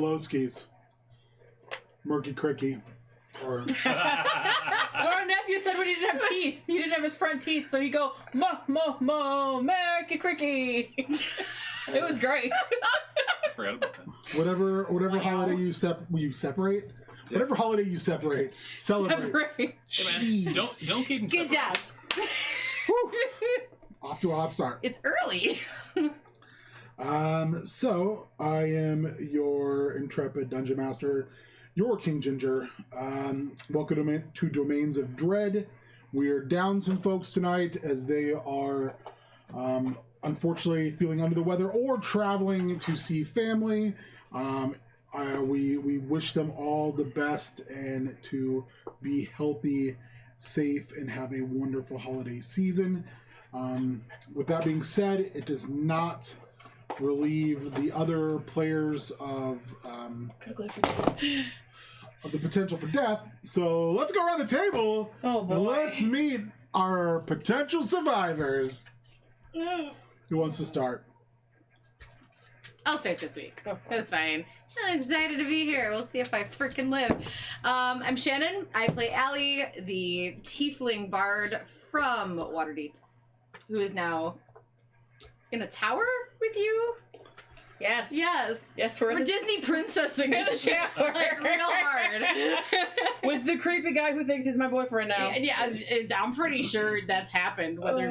Belowski's. Murky Cricky. Or... So our nephew said when he didn't have teeth, he didn't have his front teeth, so he'd go, Merky Cricky. It was great. I forgot about that. Whatever holiday you separate. Whatever holiday you celebrate. Jeez. Don't keep him Good separate. job. Off to a hot start. It's early. So I am your intrepid dungeon master, your King Ginger. Welcome to Domains of Dread. We are down some folks tonight as they are unfortunately feeling under the weather or traveling to see family. We wish them all the best and to be healthy, safe, and have a wonderful holiday season. With that being said, it does not relieve the other players of the potential for death. So let's go around the table. Oh boy. Let's meet our potential survivors. Who wants to start? I'll start this week. That's fine. I'm excited to be here. We'll see if I freaking live. I'm Shannon. I play Allie, the tiefling bard from Waterdeep, who is now in a tower with you. Yes. Yes, we're Disney princessing this shit like real hard. With the creepy guy who thinks he's my boyfriend now. Yeah, I'm pretty sure that's happened, whether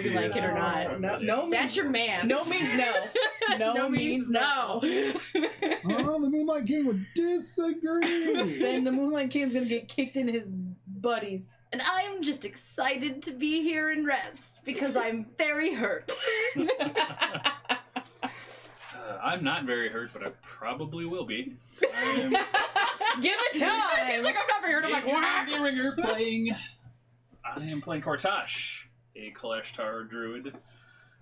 you like it or not. No, That's your man. No means no. No means no. Oh, the Moonlight King would disagree. Then the Moonlight King's gonna get kicked in his buddies. And I'm just excited to be here and rest because I'm very hurt. I'm not very hurt, but I probably will be. Give it time! He's like, I'm not very hurt. I'm like, what? I am playing Kortash, a Kalashtar druid.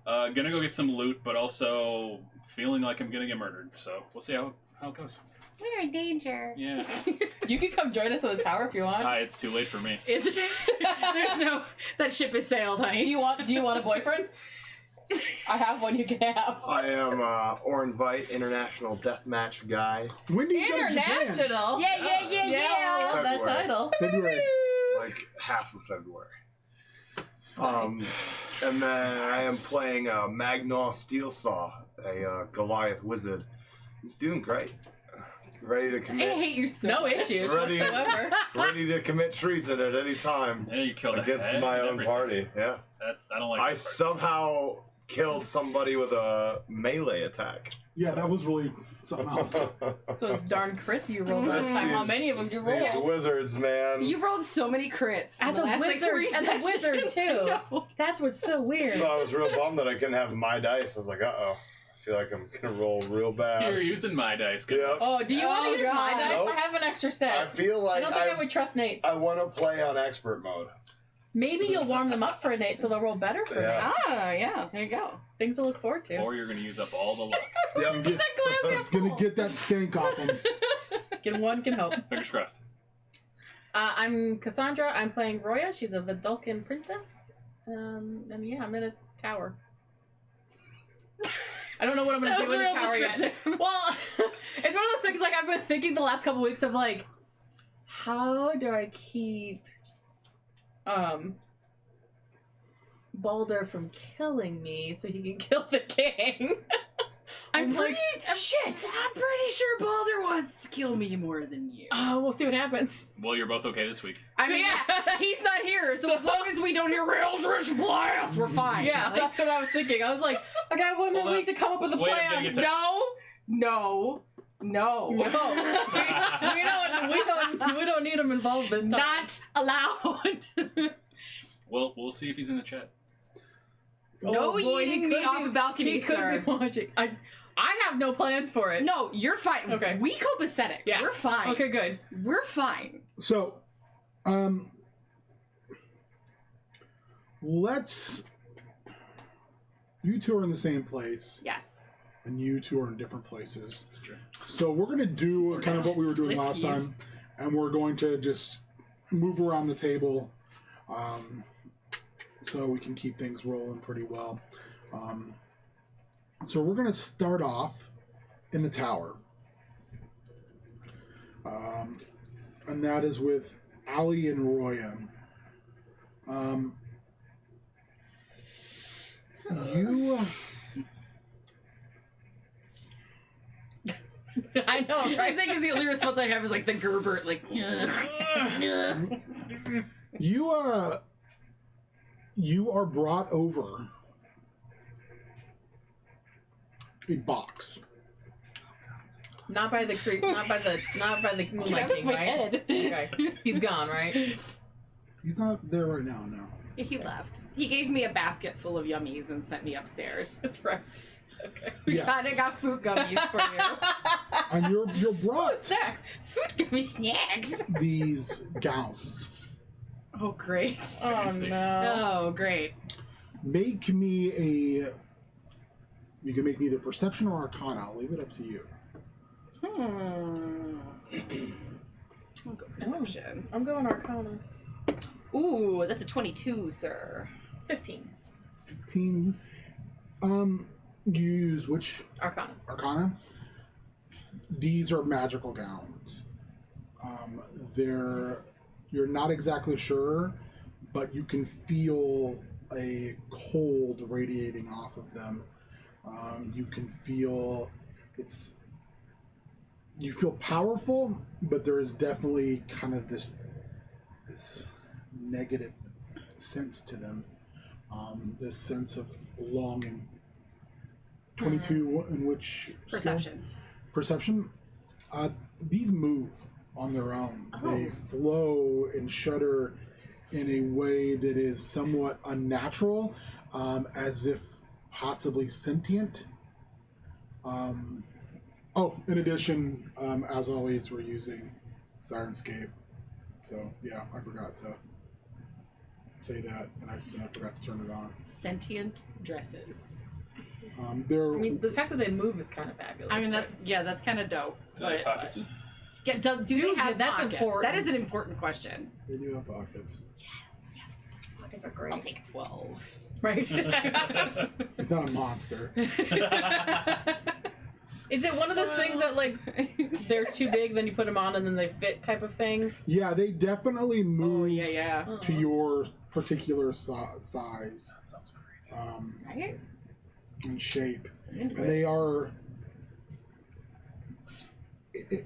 Gonna go get some loot, but also feeling like I'm gonna get murdered. So we'll see how it goes. We're in danger. Yeah. You can come join us on the tower if you want. It's too late for me. There's no, that ship has sailed, honey. Do you want a boyfriend? I have one you can have. I am Orin Vite, international deathmatch guy. When do you go to Japan? International. Yeah. I love that February. title. February. Like half of February. And then I am playing Magnaw Steelsaw, a Goliath wizard. He's doing great. Ready to I commit. hate you so No much. issues Ready. whatsoever. Ready to commit treason at any time Yeah, you killed against my own party. Yeah. I don't like I that part. somehow killed somebody with a melee attack. Yeah, that was really something else. So it's darn crits you rolled that Mhm. time. How many of them you These rolled? wizards, man. You rolled so many crits. As in a the last, wizard, like, 3 as a wizard sessions. too. No. That's what's so weird. So I was real bummed that I couldn't have my dice. I was like, uh-oh. I feel like I'm gonna roll real bad. You're using my dice. Good. Yep. Oh, do you want to use God. my dice? Nope. I have an extra I set. feel I like don't think I would trust Nate's. I want to play on expert mode. Maybe you'll warm them up for a Nate so they'll roll better for Yeah. me. Ah, yeah. There you go. Things to look forward to. Or you're going to use up all the luck. Yep. It's gonna get that stink off him. Get one can hope. Fingers crossed. I'm Cassandra. I'm playing Roya. She's a Vidalcan princess. And yeah, I'm in a tower. I don't know what I'm going to do in the tower yet. Well, it's one of those things like I've been thinking the last couple weeks of like, how do I keep Baldur from killing me so he can kill the king? I'm like, pretty sure Baldur wants to kill me more than you. We'll see what happens. Well, you're both okay this week. I mean, yeah, he's not here, so as long as we don't hear Eldritch Blast, we're fine. Yeah, Like, that's what I was thinking. I was like, I got one more Hold week to come up with a Wait, I'm plan. gonna get to- no. we don't need him involved this time. Not allowed. We'll see if he's in the chat. No eating me off a balcony, He could sir. be watching. I have no plans for it. No, you're fine. Okay. We copacetic. Yeah. We're fine. Okay, good. We're fine. So, let's. You two are in the same place, Yes. and you two are in different places. That's true. So we're gonna do kind of what we were doing last Splitskies. time, and we're going to just move around the table, so we can keep things rolling pretty well. So we're gonna start off in the tower. And that is with Ali and Roya. You... I know, I right? think the only response I have is like the Gerbert, like. You are brought over a box. Not by the creep, not by the Moonlight King, right? Okay. He's gone, right? He's not there right now, no. He left. He gave me a basket full of yummies and sent me upstairs. That's right. Okay. Yes. I got food gummies for you. And you're brought Snacks. Food gummy snacks. these gowns. Oh, great. Oh Fancy. no. Oh, great. Make me a... You can make me either perception or arcana. I'll leave it up to you. I'll go perception. I'm going Arcana. Ooh, that's a 22, sir. 15. 15. You use which Arcana. arcana? These are magical gowns. You're not exactly sure, but you can feel a cold radiating off of them. You can feel you feel powerful, but there is definitely kind of this negative sense to them. This sense of longing. 22 in which Perception. Perception. These move on their own. Oh. They flow and shudder in a way that is somewhat unnatural, as if possibly sentient. In addition, as always, we're using Sirenscape. So, yeah, I forgot to say that, and I forgot to turn it on. Sentient dresses. I mean, the fact that they move is kind of fabulous. I mean, right? that's kind of dope. Do they have But pockets? yeah, do they have that's pockets? important. That is an important question. They do have pockets. Yes. Pockets are great. I'll take 12. Right. He's not a monster. Is it one of those things that, like, they're too big, then you put them on and then they fit type of thing? Yeah, they definitely move Oh, yeah. to your particular size That sounds great. Right? and shape. Into And it. they are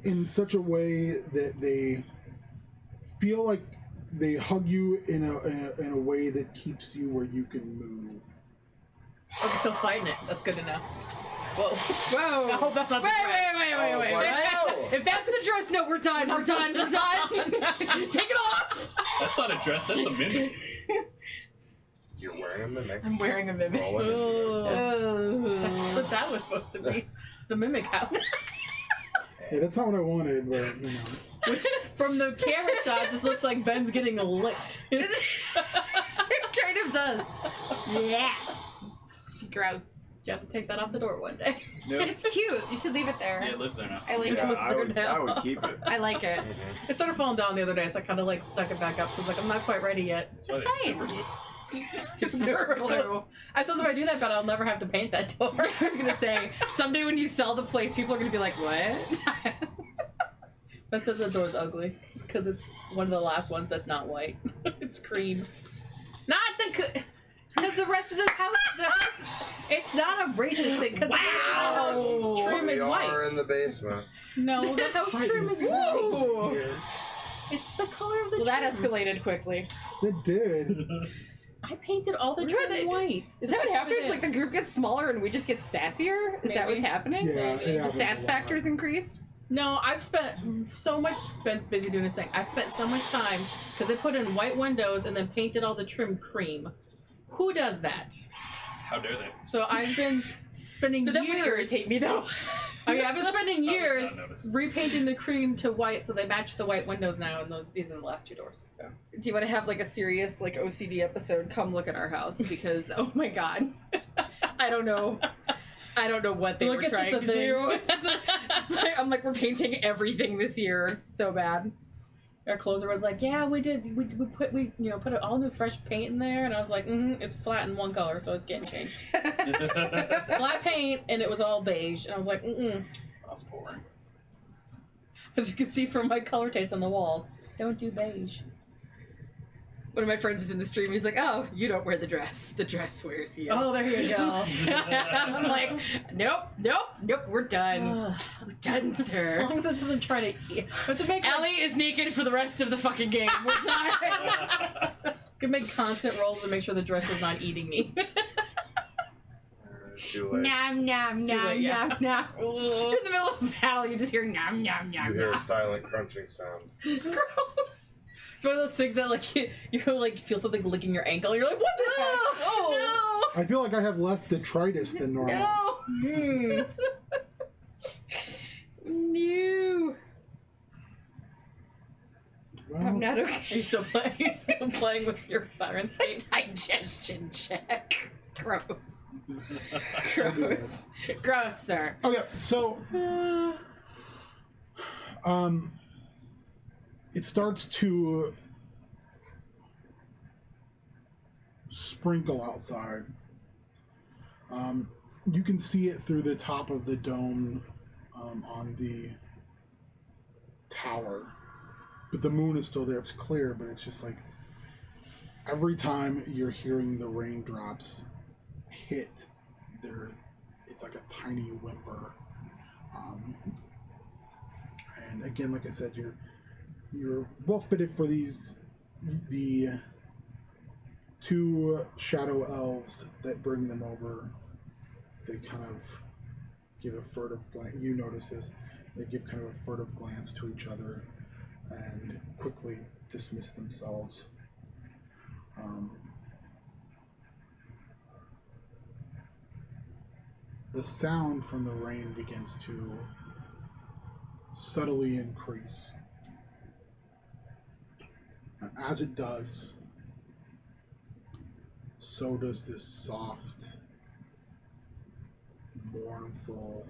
in such a way that they feel like they hug you in a way that keeps you where you can move. Okay, still fighting it. That's good to know. Whoa. Whoa! I hope that's not the dress. Whoa. If that's the dress, no, we're done. We're done. Take it off. That's not a dress, that's a mimic. You're wearing a mimic. I'm wearing a mimic. Roll initiative. Oh. That's what that was supposed to be. The mimic house. Yeah, that's not what I wanted, but you know. Which, from the camera shot, just looks like Ben's getting licked. It kind of does. Yeah. Gross. You have to take that off the door one day. Nope. It's cute. You should leave it there. Yeah, it lives there now. I like Yeah, it. I would keep it. I like it. It started falling down the other day, so I kind of like stuck it back up because like I'm not quite ready yet. That's why It's they fine. super glue. Super glue. I suppose if I do that, but I'll never have to paint that door. I was gonna say, someday when you sell the place, people are gonna be like, what? That says the door's ugly because it's one of the last ones that's not white. It's cream. Not the because the rest of the house, it's not a racist thing because the house trim is We white. are in the basement. No, the house trim is white. Here. It's the color of the Well, that trim. escalated quickly. It did. I painted all the Really? trim white. Is that what happens? Like the group gets smaller and we just get sassier? Is that Maybe. what's happening? Yeah, it The happens a sass lot. factor's increased? No, I've spent so much. Ben's busy doing his thing. I've spent so much time because they put in white windows and then painted all the trim cream. Who does that? How dare they? So I've been spending But that would years. irritate me though. I mean, I've been spending years not notice. repainting the cream to white so they match the white windows now, and these are the last two doors. So Do you want to have like a serious like OCD episode? Come look at our house because oh my god, I don't know what they Look, were it's just trying a to thing. do. It's like, I'm like we're painting everything this year. It's so bad. our closer was like, "Yeah, we did. We put all new fresh paint in there," and I was like, "It's flat in one color, so it's getting changed. Flat paint, and it was all beige." And I was like, That's boring. As you can see from my color taste on the walls, don't do beige. One of my friends is in the stream. He's like, "Oh, you don't wear the dress. The dress wears you." Oh, there you go. I'm like, "Nope. We're done. We're done, As sir." long as it doesn't try to eat. But to make Ellie is naked for the rest of the fucking game. We're done. can make constant rolls and make sure the dress is not eating me. It's too late. Nom nom It's too nom late, yeah. nom nom. You're in the middle of a battle. You just hear nom nom nom. You hear a nom. silent crunching sound. Gross. It's one of those things that like you like feel something licking your ankle. And you're like, what the heck? Oh I feel like I have less detritus than normal. no. no. No. Well, I'm not Are okay. you still playing? Are you still playing with your siren state? Digestion check. Gross. I'll do Gross. Gross, sir. Okay, so it starts to sprinkle outside. You can see it through the top of the dome on the tower, but the moon is still there. It's clear, but it's just like every time you're hearing the raindrops hit there, it's like a tiny whimper. And again, like I said, you're well fitted for the two shadow elves that bring them over. They kind of give a furtive glance. You notice this. They give kind of a furtive glance to each other and quickly dismiss themselves. The sound from the rain begins to subtly increase. And as it does, so does this soft, mournful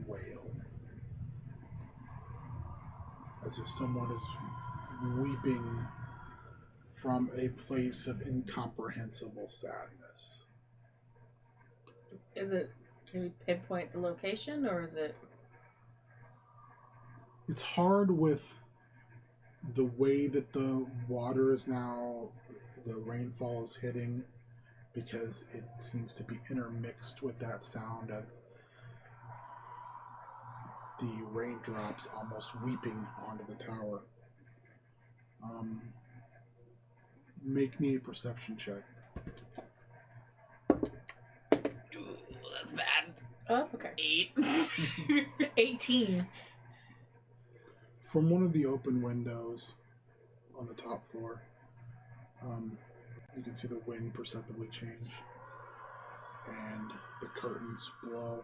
wail. As if someone is weeping from a place of incomprehensible sadness. Is it? Can we pinpoint the location, or is it? It's hard with the way that the water is now, the rainfall is hitting, because it seems to be intermixed with that sound of the raindrops almost weeping onto the tower. Make me a perception check. Ooh, that's bad. Oh, that's okay. 8. 18. From one of the open windows on the top floor, you can see the wind perceptibly change, and the curtains blow,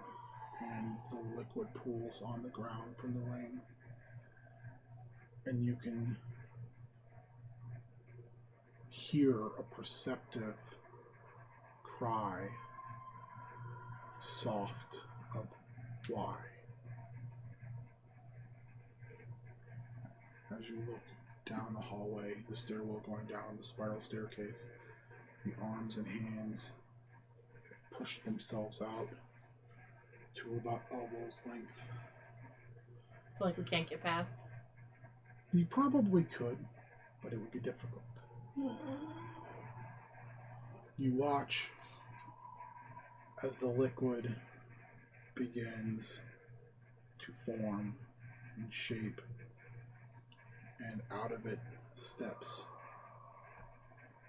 and the liquid pools on the ground from the rain. And you can hear a perceptive cry, soft, of why. As you look down the hallway, the stairwell going down, the spiral staircase, the arms and hands have pushed themselves out to about elbow's length. It's like we can't get past. You probably could, but it would be difficult. You watch as the liquid begins to form and shape, and out of it steps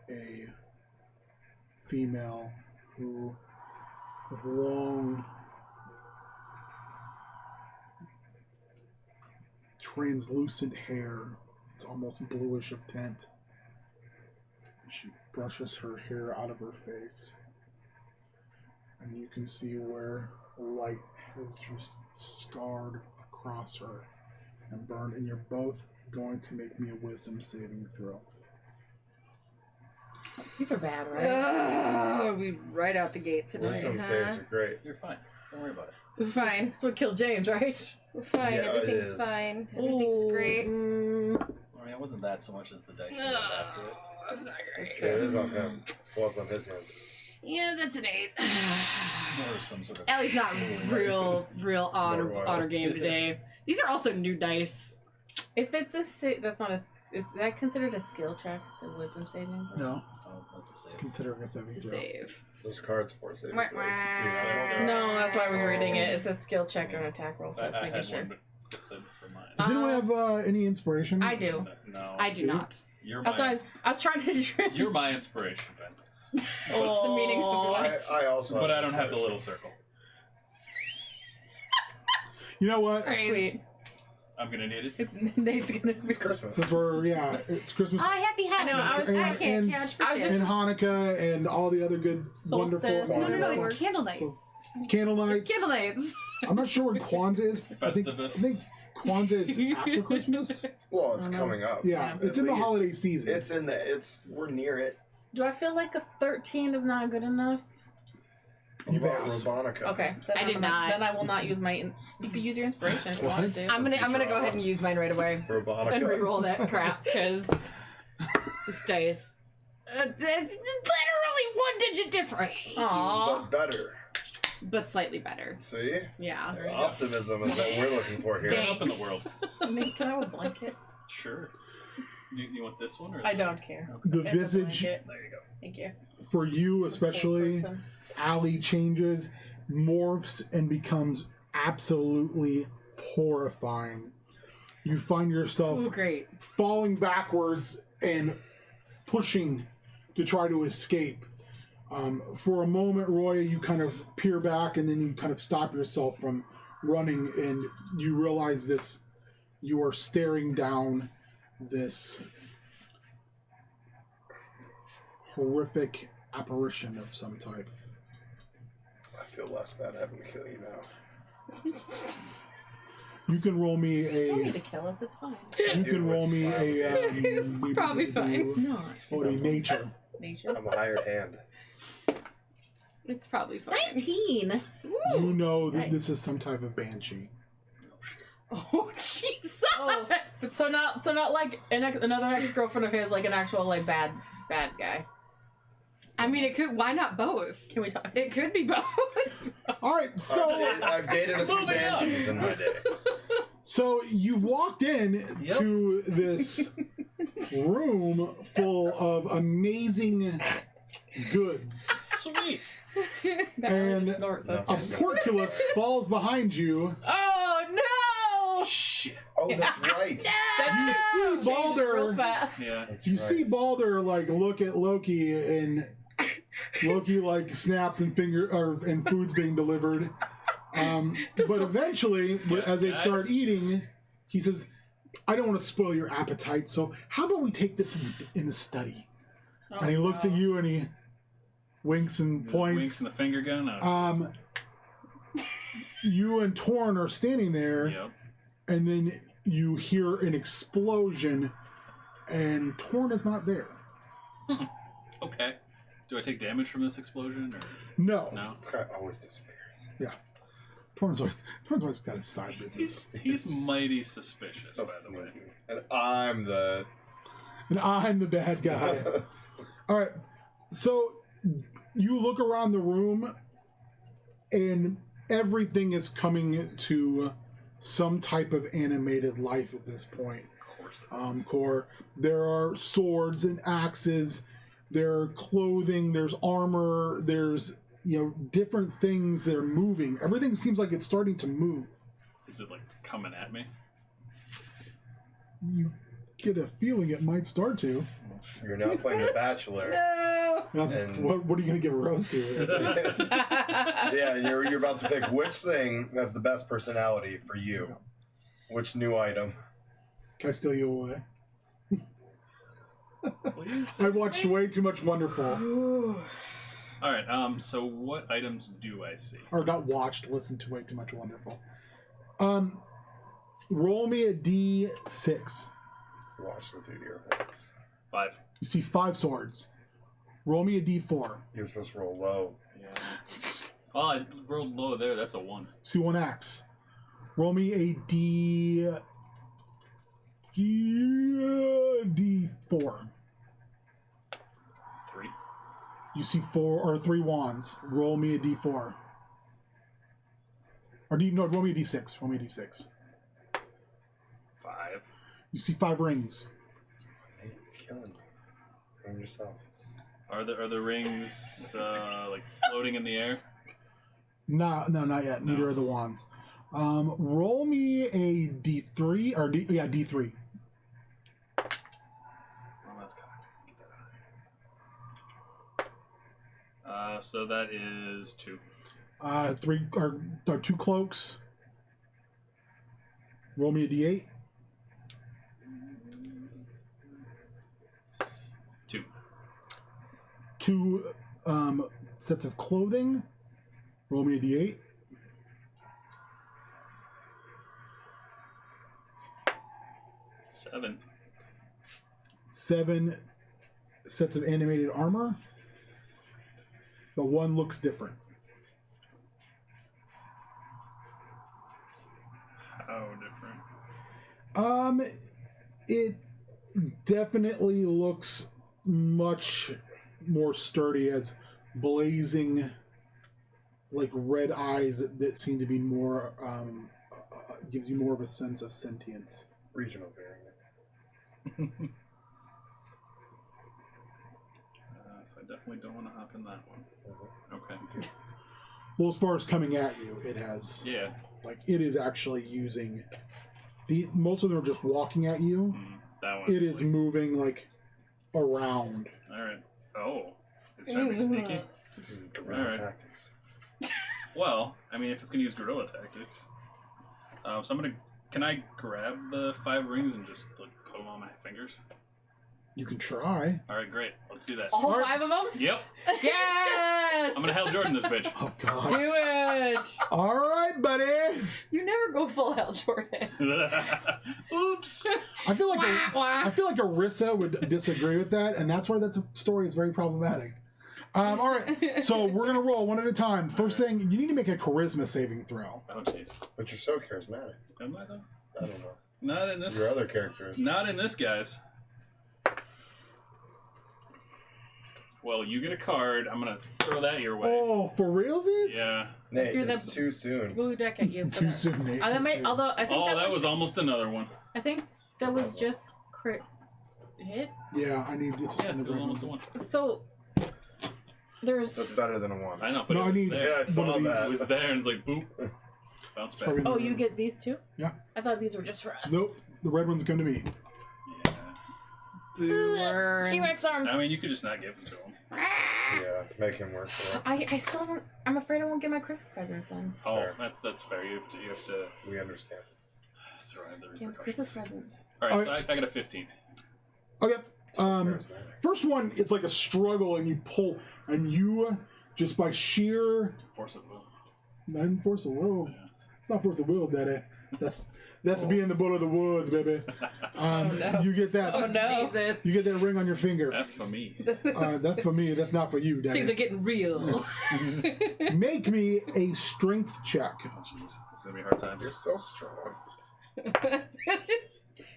a female who has long, translucent hair. It's almost bluish of tint. She brushes her hair out of her face, and you can see where light has just scarred across her and burned, and you're both going to make me a wisdom saving throw. These are bad, right? Oh, we right out the gate tonight. Wisdom saves are great. You're fine. Don't worry about it. It's fine. That's what killed James, right? We're fine. Yeah, it Everything's is. fine. Everything's great. I mean, it wasn't that so much as the dice you rolled after it. That's not great. Yeah, it is on him. Blood's on his hands. Yeah, that's an 8. Or some sort of. Ellie's not real on More her game today. These are also new dice. If it's that's not a. Is that considered a skill check? The wisdom saving? throw? No, Oh, that's a it's save. considering a saving It's a throw. save. Those cards for saving Wah, throws. wah. No, that's why I was reading it. It's a skill check or an attack roll, so I was I making had sure. one, but it's for mine. Does anyone have any inspiration? I do. No. I do not. You're That's my, why I was trying to. You're my inspiration, Ben. Oh, the meaning of your life. I also. But have I don't have the inspiration. little circle. You know what? Sweet. I'm gonna need it. Nate's gonna be. It's Christmas. Since it's Christmas Happy I know, I was- and, I can't and, catch for I was shit. and Hanukkah and all the other good, Solstice. wonderful. No, Yeah. it's candle nights. So, Candle nights. It's candle nights. I'm not sure what Kwanzaa is. I Festivus. think Kwanzaa is after Christmas. Well, it's I don't know. coming up. Yeah, Yeah. it's in the At least. holiday season. We're near it. Do I feel like a 13 is not good enough? You What about pass. Robonica? Okay. Then I did not. Then I will not use my. You can use your inspiration if you want to. I'm gonna go ahead and use mine right away Robonica. and re-roll that crap because this dice. It's literally 1 digit different, Aww. But better. but slightly better. See? Yeah. There you go. Optimism is what we're looking for Get here. up in the world. Nate, can I have a blanket? Sure. You want this one or? I don't care. The It's a visage blanket. There you go. Thank you. for you, especially, Cool person. Allie changes, morphs, and becomes absolutely horrifying. You find yourself Oh, great. falling backwards and pushing to try to escape. For a moment, Roy, you kind of peer back and then you kind of stop yourself from running, and you realize this. You are staring down this horrific apparition of some type. I feel less bad having to kill you now. You can roll me You don't need a. to kill us. It's fine. You can roll me a. It's probably fine. It's not. What a nature. Nature. I'm a hired hand. It's probably fine. 19. You know that Nice. this is some type of banshee. Oh, Jesus. Oh, but so not like another ex-girlfriend of his, like an actual like bad guy. I mean, it could. Why not both? Can we talk? It could be both. All right, so I've dated a few Moving on. banshees in my day. so you've walked in Yep. to this room full of amazing goods. Sweet. That And really snorts, that's A good. porculus falls behind you. Oh no! Shit. Oh, that's right. You see Changed real Balder. fast. Yeah. That's You right. see Balder like look at Loki, and Loki like snaps and and food's being delivered. But eventually, as they start eating, he says, "I don't want to spoil your appetite, so how about we take this in the study?" Oh, And he looks at no. you and he winks and Winks points. and the finger gun. Oh, You and Torn are standing there, yep. and then you hear an explosion, and Torn is not there. Okay. Do I take damage from this explosion or No. no? This guy always disappears. Torn's always got a side business. He's mighty suspicious, So by the way. sneaky. And I'm the. And I'm the bad guy. All right. So you look around the room, and everything is coming to some type of animated life at this point. Of course. It is. Core. There are swords and axes. There are clothing. There's armor. There's different things that are moving. Everything seems like it's starting to move. Is it like coming at me? You get a feeling it might start to. You're now playing The Bachelor. No. Now, And- what are you going to give a rose to? Yeah, you're about to pick which thing has the best personality for you. Which new item? Can I steal you away? Please. I watched way too much Wonderful. All right. So what items do I see? Or not watched, listened to way too much Wonderful. Roll me a D6. Watch the 2D or 5. You see 5 swords. Roll me a D4. You're supposed to roll low. Yeah. Oh, I rolled low there. That's a 1. See 1 axe. Roll me a D4. 3. You see 3 wands. Roll me a d4. Or roll me a d6. Roll me a d6. 5. You see 5 rings. Hey, you're killing me. Blame yourself. Are the rings like floating in the air? No, not yet. No. Neither are the wands. Roll me a d3 or d3. Oh, that's cocked. Get that out. So that is 2. 3 or 2 cloaks. Roll me a d8. 2. 2 sets of clothing. Roll me a d8. 7. 7 sets of animated armor. But one looks different. How different? It definitely looks much more sturdy, as blazing, like red eyes that seem to be more, gives you more of a sense of sentience. Regional variant. So I definitely don't want to hop in that one. Okay. Well, as far as coming at you, it has, Yeah. like, it is actually using, most of them are just walking at you. That one. It is like, moving, like, around. Alright. Oh. It's trying to be sneaky. This is guerrilla Alright. tactics. Well, I mean, if it's going to use guerrilla tactics. So I'm going to... Can I grab the 5 rings and just like, put them on my fingers? You can try. Alright, great. Let's do that. All Smart. 5 of them? Yep. Yes! I'm going to Hal Jordan this bitch. Oh, God. Do it! All right, buddy. You never go full Hal Jordan. Oops. I feel like Wah. I feel like Arissa would disagree with that, and that's why that story is very problematic. All right, so we're gonna roll one at a time. First thing, you need to make a charisma saving throw. Oh, jeez. But you're so charismatic. Am I though? I don't know. Not in this. Your other characters. Not in this, guys. Well, you get a card. I'm gonna throw that your way. Oh, for realsies? Yeah. Nate, Threw it's the- too soon. Blue deck at you. Too soon, Nate. That too might, soon. although I think Oh, that was almost another one. I think that was just crit hit. Yeah, I need this. Yeah, in the it was red almost a one. one. So there's. That's better than a 1. I know, but No, it I was need there. Yeah, I saw one of these. It was that. there, and it's like boop, bounce back. Probably Oh, the you red get these too? Yeah. I thought these were just for us. one. Nope, the red ones come to me. Yeah. Boo. T-Rex arms. I mean, you could just not give them to him. Yeah, make him work for it. I still haven't. I'm afraid I won't get my Christmas presents in. Oh, Fair. that's fair. You have to We understand. survive the Get Christmas presents. All right, Alright. so I got a 15. Okay. So charismatic. First one, it's like a struggle, and you pull, and you just by sheer, Force of will. not even force of will. Yeah. It's not force of will, Daddy. That's being the bull of the woods, baby. no. You get that. Oh no! Jesus. You get that ring on your finger. That's for me. That's for me. That's not for you, Things are Daddy. getting real. Make me a strength check. Oh, jeez. It's gonna be a hard time. You're so strong.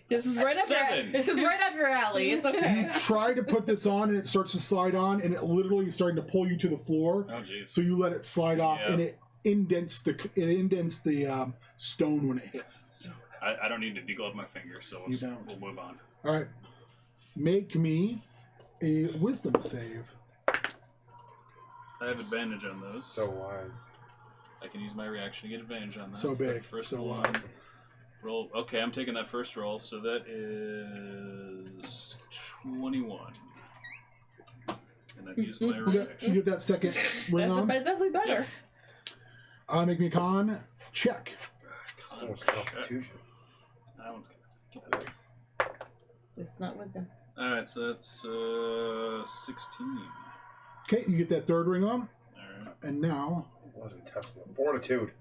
This is right up your. 7. This is right up your alley. It's You okay. try to put this on, and it starts to slide on, and it literally is starting to pull you to the floor. Oh, jeez. So you let it slide off, Yeah. and it indents the stone when it hits. I don't need to deglove my finger, so You don't. we'll move on. All right, make me a wisdom save. I have advantage on those. So wise. I can use my reaction to get advantage on that. So big, First so one. wise. Roll. Okay, I'm taking that first roll, so that is 21. And I've used my You reaction. get that second ring on. That's definitely better. Make me a con check. So much constitution. That one's good. It's not wisdom. Alright, so that's 16. Okay, you get that third ring on, Alright. and now Blood intestinal. Fortitude.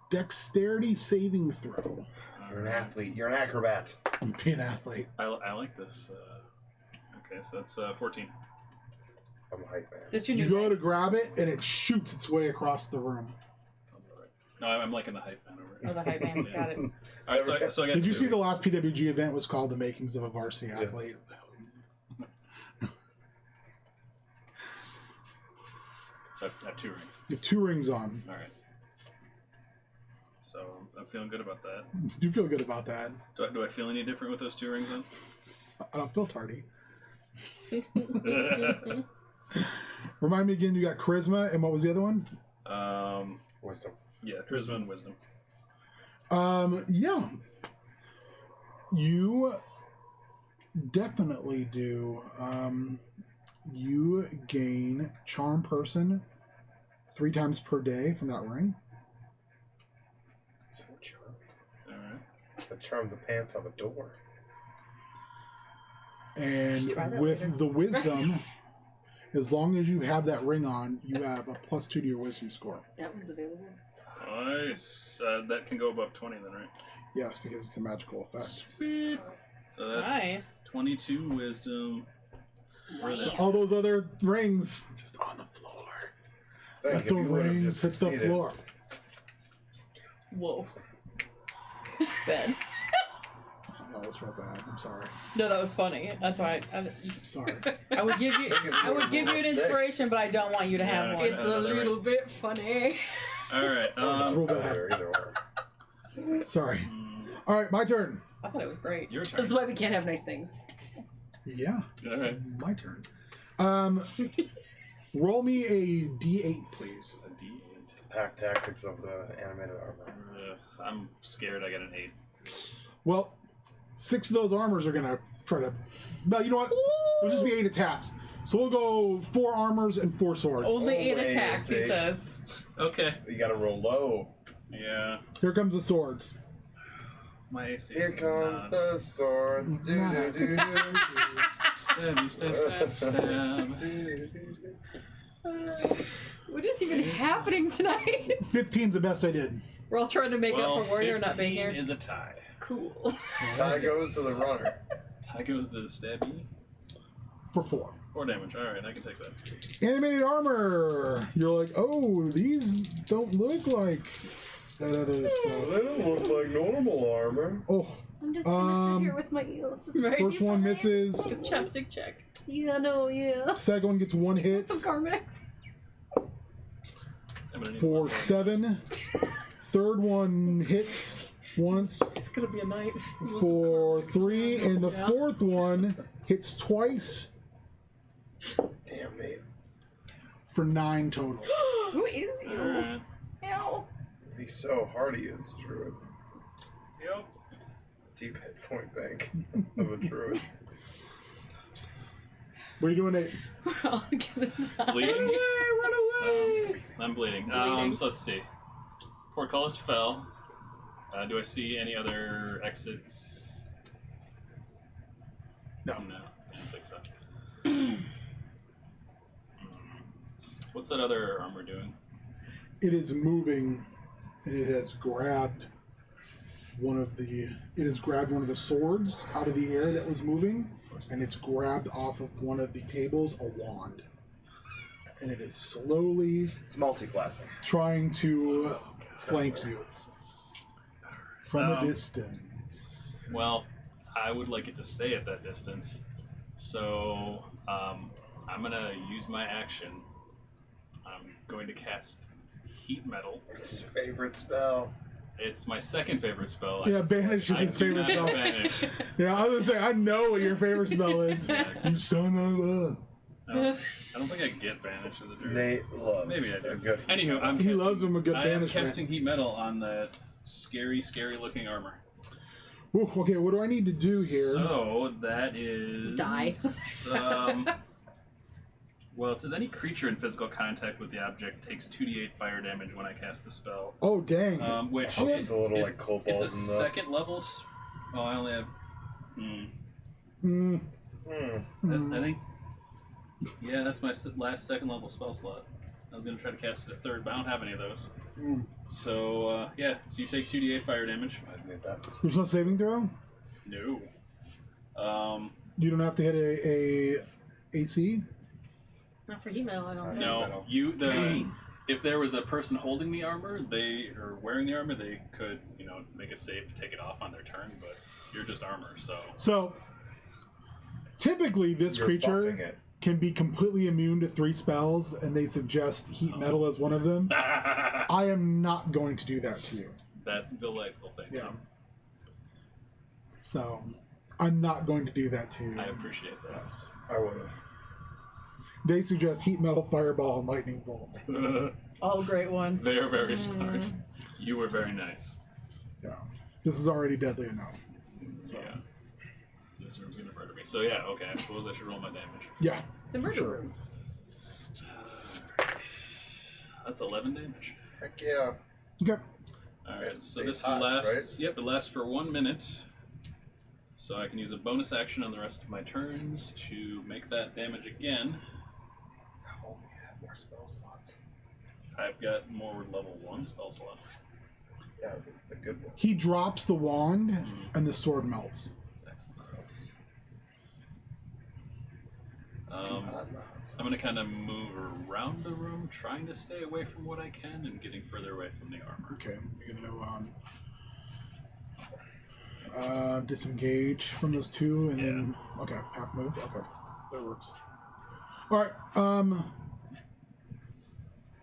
dexterity saving throw. You're an athlete. You're an acrobat. Be an athlete. I like this. Okay, so that's 14. I'm a hype man. This your You new go to dice. grab it, and it shoots its way across the room. No, I'm liking the hype man over Oh, here. the high band. Got it. Alright, so I got Did you 2. see the last PWG event was called The Makings of a Varsity Yes. Athlete? So I have 2 rings. You have 2 rings on. All right. So I'm feeling good about that. You do feel good about that. Do I feel any different with those 2 rings on? I don't feel tardy. Remind me again, you got charisma, and what was the other one? Wisdom. Yeah, charisma and wisdom. Yeah. You definitely do. You gain charm person 3 times per day from that ring. So charming. All right. I charmed the pants on the door. And Try that with later. the wisdom, as long as you have that ring on, you have a +2 to your wisdom score. That one's available. Nice. That can go above 20 then, right? Yes, because it's a magical effect. So that's Nice. 22 wisdom. For this. All those other rings just on the floor. Thank Let you, the you would've rings just hit the succeeded. floor. Whoa. Ben. That was real bad. I'm sorry. No, that was funny. That's why I'm sorry. I would give you. I would give you an inspiration, but I don't want you to have Yeah, one. it's a little bit funny. All right. It's real bad. Either or. Sorry. All right, my turn. I thought it was great. Your This turn. is why we can't have nice things. Yeah, All right. my turn. Roll me a D8, please. A D8. Pack tactics of the animated armor. I'm scared I got an 8. Well, 6 of those armors are gonna try to. No, you know what? It'll just be 8 attacks. So we'll go 4 armors and 4 swords. Only 8 Only attacks, he 8. says. Okay. You gotta roll low. Yeah. Here comes the swords. My AC. Here comes the swords. Do-do-do-do. Stabby, stab, stab, stab. What is even happening tonight? 15's the best I did. We're all trying to make Well, up for Warrior not being 15 here. is a tie. Cool. Tie goes to the runner. Tie goes to the stabby. For 4. 4 damage. All right, I can take that. Animated armor. You're like, oh, these don't look like that other They stuff. don't look like normal armor. Oh, I'm just gonna sit here with my eels. Right? first one misses. Chapstick check. Yeah, no, yeah. Second one gets 1 hit Karmic. I'm gonna need for one. 7. Third one hits once It's gonna be a night. for 3, and the Yeah. 4th one hits twice Damn, mate. for 9 total. Who is you? Alright. Ow. He's so hardy as a druid. Yep. Deep hit point bank of a druid. What are you doing, Nate? We're all gonna die. Bleeding? Run away! I'm bleeding. Bleeding. So let's see. Portcullis fell. Do I see any other exits? No. No, I don't think so. What's that other armor doing? It is moving, and it has grabbed one of the. It has grabbed one of the swords out of the air that was moving, and it's grabbed off of one of the tables a wand, and it is slowly It's multi-classing. trying to flank you from a Um, distance. Well, I would like it to stay at that distance. So, I'm gonna use my action. I'm going to cast Heat Metal. It's his favorite spell. It's my second favorite spell. Yeah, banish is I his do favorite not spell. Banish. Yeah, I was gonna say I know what your favorite spell is. Yes. You son of a. I don't think I get Banish as a druid. Nate loves Maybe I do. a good. Anywho, I'm He casting, loves him a good I am banishment. casting Heat Metal on that scary, scary looking armor. Ooh, okay, what do I need to do here? So that is Die. Well, it says any creature in physical contact with the object takes 2d8 fire damage when I cast the spell. Oh dang! Which Okay. It's a little like cobalt it's a in the. second level. Oh, I only have. Mm, Hmm. I think. Yeah, that's my last second level spell slot. I was gonna try to cast it at third, but I don't have any of those. mm. So yeah, so you take 2d8 fire damage. I made that. There's no saving throw. No. You don't have to hit a AC. Not for email, I don't think. No, if there was a person holding the armor, or wearing the armor, they could, make a save to take it off on their turn. But you're just armor, so So typically, this You're buffing creature it. can be completely immune to 3 spells, and they suggest heat metal as one of them, I am not going to do that to you. That's delightful. Thank you. So, I'm not going to do that to you. I appreciate that. I would have. They suggest heat metal, fireball, and lightning bolt. All great ones. They are very smart. You were very nice. Yeah. This is already deadly enough. So, yeah. This room's gonna murder me. So yeah, okay, I suppose I should roll my damage. Yeah. The murder room. That's 11 damage. Heck yeah. Okay. Alright, It so stays this hot, lasts, right? yep, it lasts for 1 minute. So I can use a bonus action on the rest of my turns to make that damage again. If only you had more spell slots. I've got more level 1 spell slots. Yeah, the good one. He drops the wand, and the sword melts. Gross. Um, I'm gonna kind of move around the room, trying to stay away from what I can and getting further away from the armor. Okay. You're gonna disengage from those 2, and then okay, half move. Okay, that works. All right.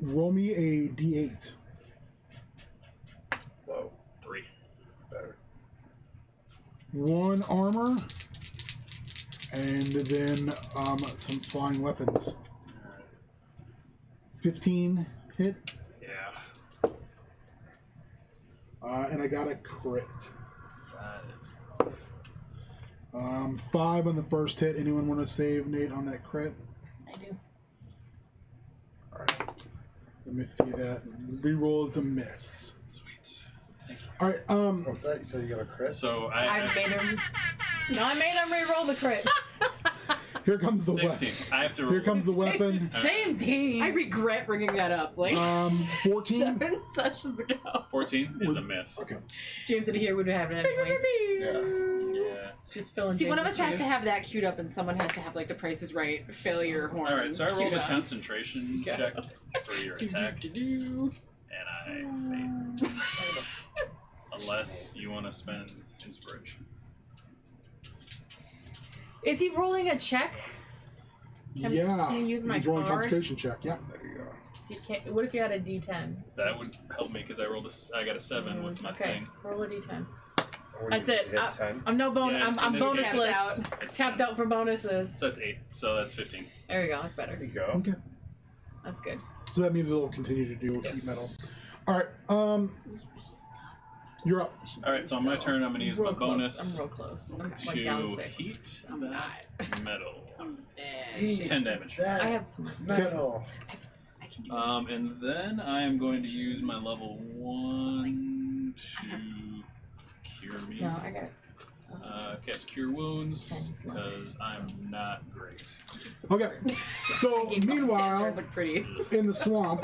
Roll me a d8. Low. 3. Better. 1 armor, and then some flying weapons. 15 hit, Yeah, and I got a crit. that is rough. 5 on the first hit. Anyone want to save Nate on that crit? I do. All right. Let me see that. Reroll is a miss. Sweet. Thank you. All right. What's that? You said you got a crit? So I made him. No, I made him re-roll the crit. Here comes the same weapon. team. I have to roll. Here comes the weapon. Same team. I regret bringing that up. Like 14. 7 sessions ago. 14 is a miss. Okay. James and here would have it anyways. Yeah. Just filling. See, one of us James's has to shoes. have that queued up, and someone has to have like the Price is Right failure horn. All right, so I rolled queued a up. concentration check for your attack, and I failed. Unless you want to spend inspiration. Is he rolling a check? Can Yeah. you use my He's rolling card? concentration check. Yeah. There you go. What if you had a D10? That would help me because I rolled I got a 7 with my Okay, thing. roll a D10. Or That's you it. Hit 10. I'm no bonus. Yeah, I'm in this case, bonusless. out. It's Tapped 10. out for bonuses. So that's 8. So that's 15. There we go. That's better. There you go. Okay. That's good. So that means it'll continue to do Yes. heat metal. All right. You're up. All right, so on my turn, I'm going to use my Real close. bonus I'm real close. I'm like down to 6. heat I'm that metal. Eh. 10 damage. I have some. Metal. I can do And then I am going to use my level 1 to cure me. No, I got it. Cast Cure Wounds because I'm not great. Okay. So That meanwhile, look pretty. in the swamp.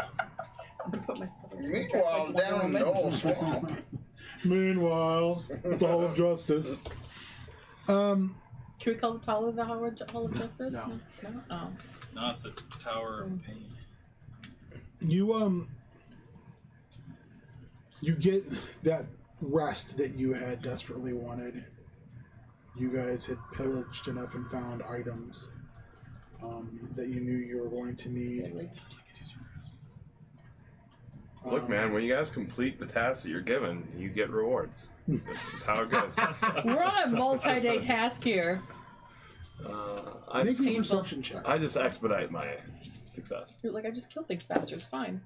Put my sword. Meanwhile, down in the old swamp. Meanwhile, the Hall of Justice. Can we call the Hall of Justice? No. No? Oh. No, it's the Tower of Pain. You you get that rest that you had desperately wanted. You guys had pillaged enough and found items that you knew you were going to need. Look, man, when you guys complete the tasks that you're given, you get rewards. That's just how it goes. We're on a multi-day task here. Make me a painful. perception check. I just expedite my success. You're like, I just kill things faster. It's fine.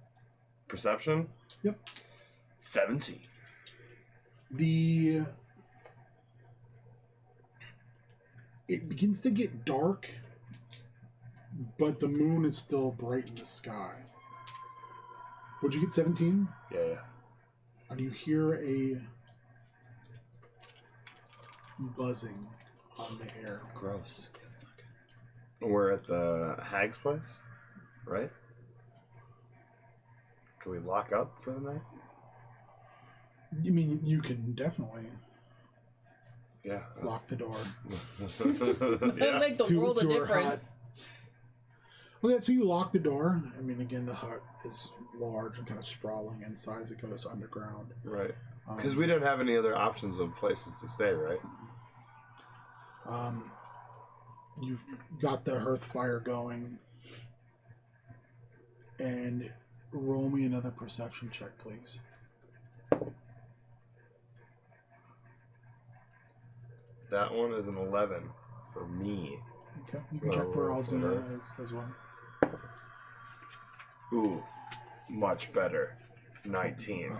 Perception? Yep. 17. It begins to get dark, but the moon is still bright in the sky. Would you get 17? Yeah. And you hear a buzzing on the air. Gross. We're at the hag's place, right? Can we lock up for the night? I mean, you can definitely Yeah. lock the door. That'd Yeah. make the Two- world a two are difference. Okay, so you lock the door. I mean, again, the hut is large and kind of sprawling in size. It goes underground. Right. Because we didn't have any other options of places to stay, right? You've got the hearth fire going. And roll me another perception check, please. That one is an 11 for me. Okay, you can check for Alzina as well. Ooh, much better. 19.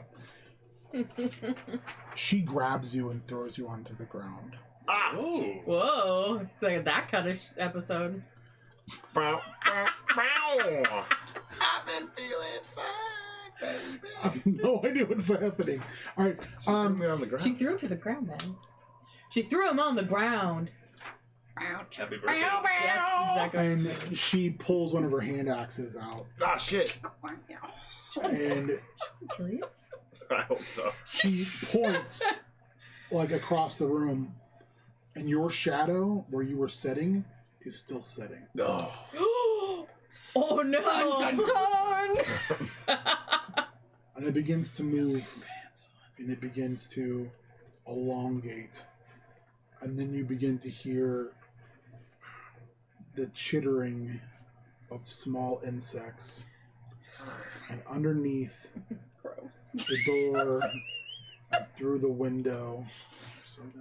She grabs you and throws you onto the ground. Ah! Oh. Whoa. It's like that kind of episode. Bow, bow, bow. I've been feeling fine, baby. I have no idea what's happening. All right. She threw me on the ground. She threw him to the ground, man. She threw him on the ground. Happy birthday. Yes, exactly. And she pulls one of her hand axes out. Ah, shit. And Kill you? I hope so. she points like across the room. And your shadow, where you were sitting, is still sitting. Oh. Oh no! Dun, dun, dun. And it begins to move. And it begins to elongate. And then you begin to hear the chittering of small insects. And underneath the door, and through the window,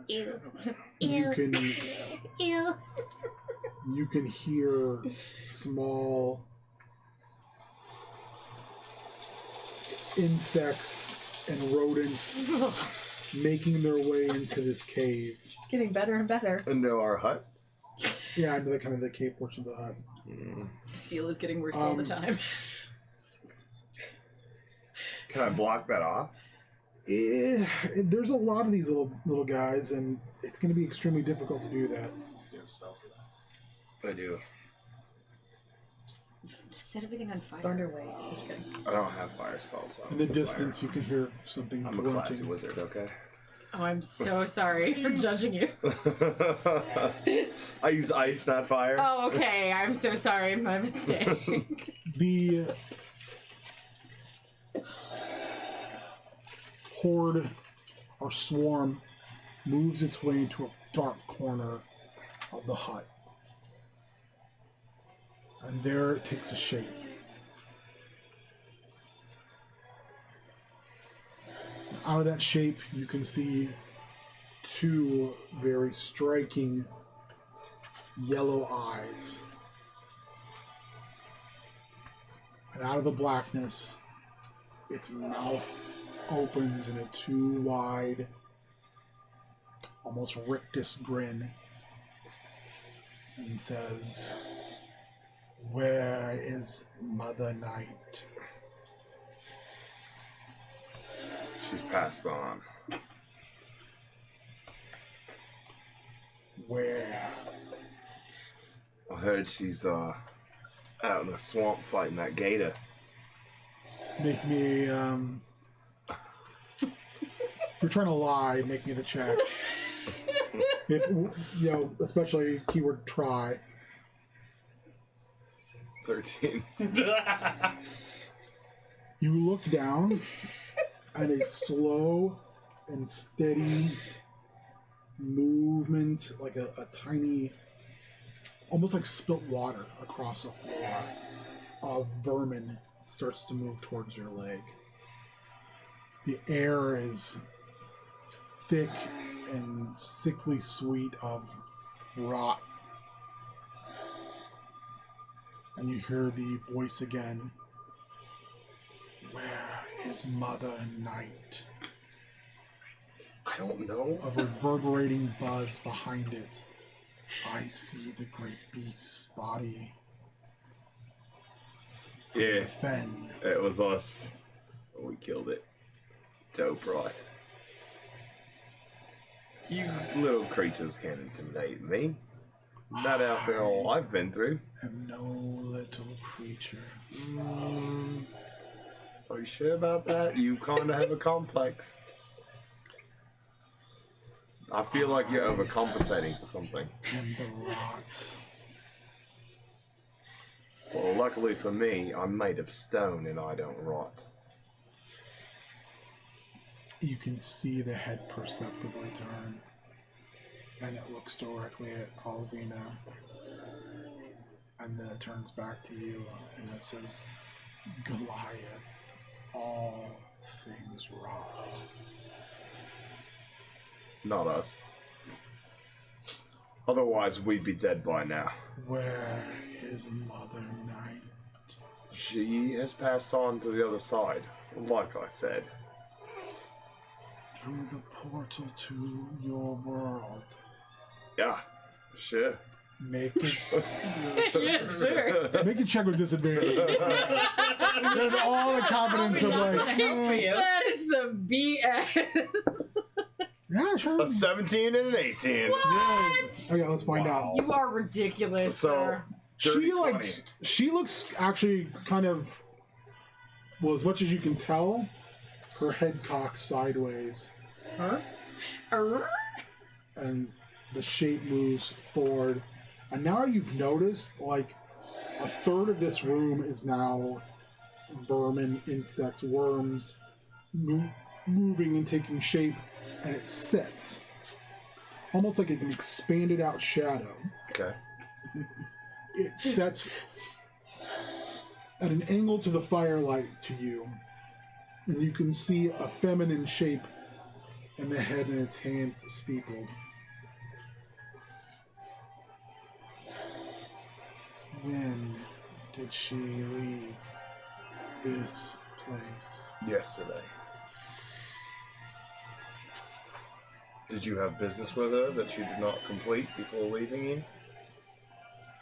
Ew. you can Ew. you can hear small insects and rodents making their way into this cave. It's getting better and better. Into our hut? Yeah, into the kind of the cave portion of the hut. Steel is getting worse all the time. Can I block that off? There's a lot of these little guys, and it's going to be extremely difficult to do that. You have a spell for that? I do. Just set everything on fire. Thunder wave. Just kidding. I don't have fire spells. So I In don't the do distance, fire. you can hear something I'm a classy grunting. wizard, okay? Oh, I'm so sorry for judging you. I use ice, not fire. Oh, okay. I'm so sorry. My mistake. The horde or swarm moves its way into a dark corner of the hut. And there it takes a shape. Out of that shape, you can see two very striking yellow eyes. And out of the blackness, its mouth opens in a too wide, almost rictus grin, and says, "Where is Mother Night?" She's passed on. Where? I heard she's out in the swamp fighting that gator. Make me, if you're trying to lie, make me the check. Especially keyword try. 13. You look down, and a slow and steady movement, like a tiny, almost like spilt water across a floor of vermin, starts to move towards your leg. The air is thick and sickly sweet of rot. And you hear the voice again. Where is Mother Night? I don't know. A reverberating buzz behind it. I see the great beast's body. Yeah, Fen. it was us. We killed it. Dope, right? You little creatures can't intimidate me. Not after all I've been through. Am no little creature. Are you sure about that? You kind of have a complex. I feel like you're overcompensating for something. And the rot. Well, luckily for me, I'm made of stone and I don't rot. You can see the head perceptibly turn. And it looks directly at Alzina. And then it turns back to you, and it says, Goliath, all things rot. Not us. Otherwise, we'd be dead by now. Where is Mother Night? She has passed on to the other side, like I said. Through the portal to your world. Yeah, sure. Make it. Yeah, sure. Make a check with disadvantage. There's all the confidence of like. Help for you. That is some BS. Yeah, sure. A 17 and an 18. What? Okay, let's find out. You are ridiculous, So, sir. dirty 20. She looks actually kind of, well, as much as you can tell, her head cocks sideways, Huh? and the shape moves forward. And now you've noticed, like, a third of this room is now vermin, insects, worms, moving and taking shape, and it sits. Almost like an expanded out shadow. Okay. It sets at an angle to the firelight to you, and you can see a feminine shape and the head and its hands steepled. When did she leave this place? Yesterday. Did you have business with her that you did not complete before leaving you?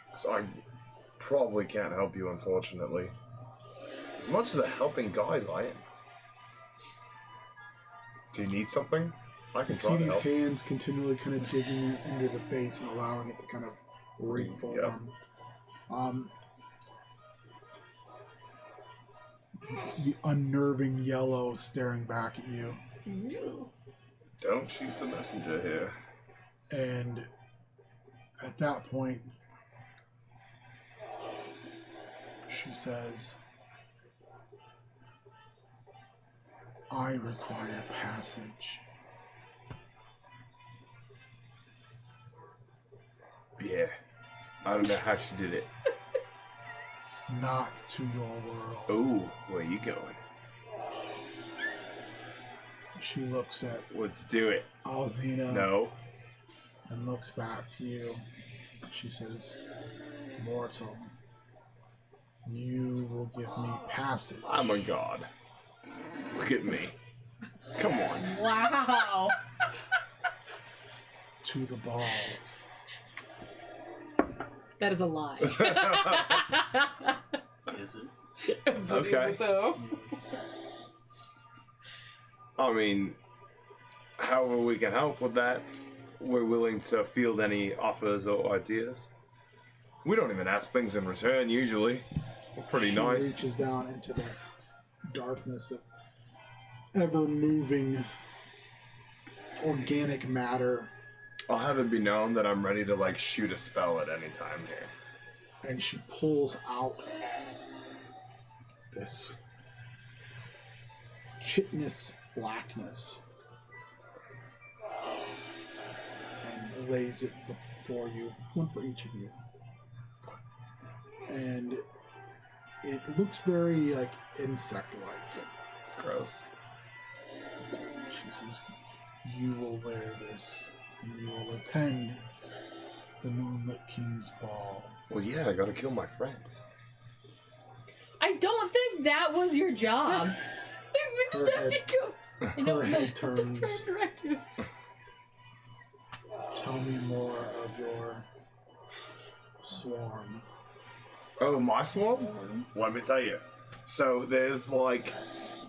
Because I probably can't help you, unfortunately. As much as a helping guy as I am. Do you need something? I You can see try to these help. hands continually kind of digging it into the face and allowing it to kind of reform. The unnerving yellow staring back at you. Don't shoot the messenger here. And at that point, she says, I require passage. Yeah. I don't know how she did it. Not to your world. Ooh, where you going? She looks at Let's do it. Alzina No. and looks back to you. She says, Mortal, you will give me passage. I'm a god. Look at me. Come on. Wow. To the ball. That is a lie. Is it? Okay. Though. I mean, however we can help with that, we're willing to field any offers or ideas. We don't even ask things in return, usually. We're pretty She nice. reaches down into the darkness of ever-moving organic matter, I'll have it be known that I'm ready to, like, shoot a spell at any time here. and she pulls out this chitinous blackness and lays it before you, one for each of you. And it looks very, like, insect-like. Gross. She says, you will wear this, and you will attend the Moonlit King's ball. Well, yeah, I gotta kill my friends. I don't think that was your job. Her head, her head turns. Directive. Tell me more of your swarm. Oh, my swarm? Let me tell you. So there's like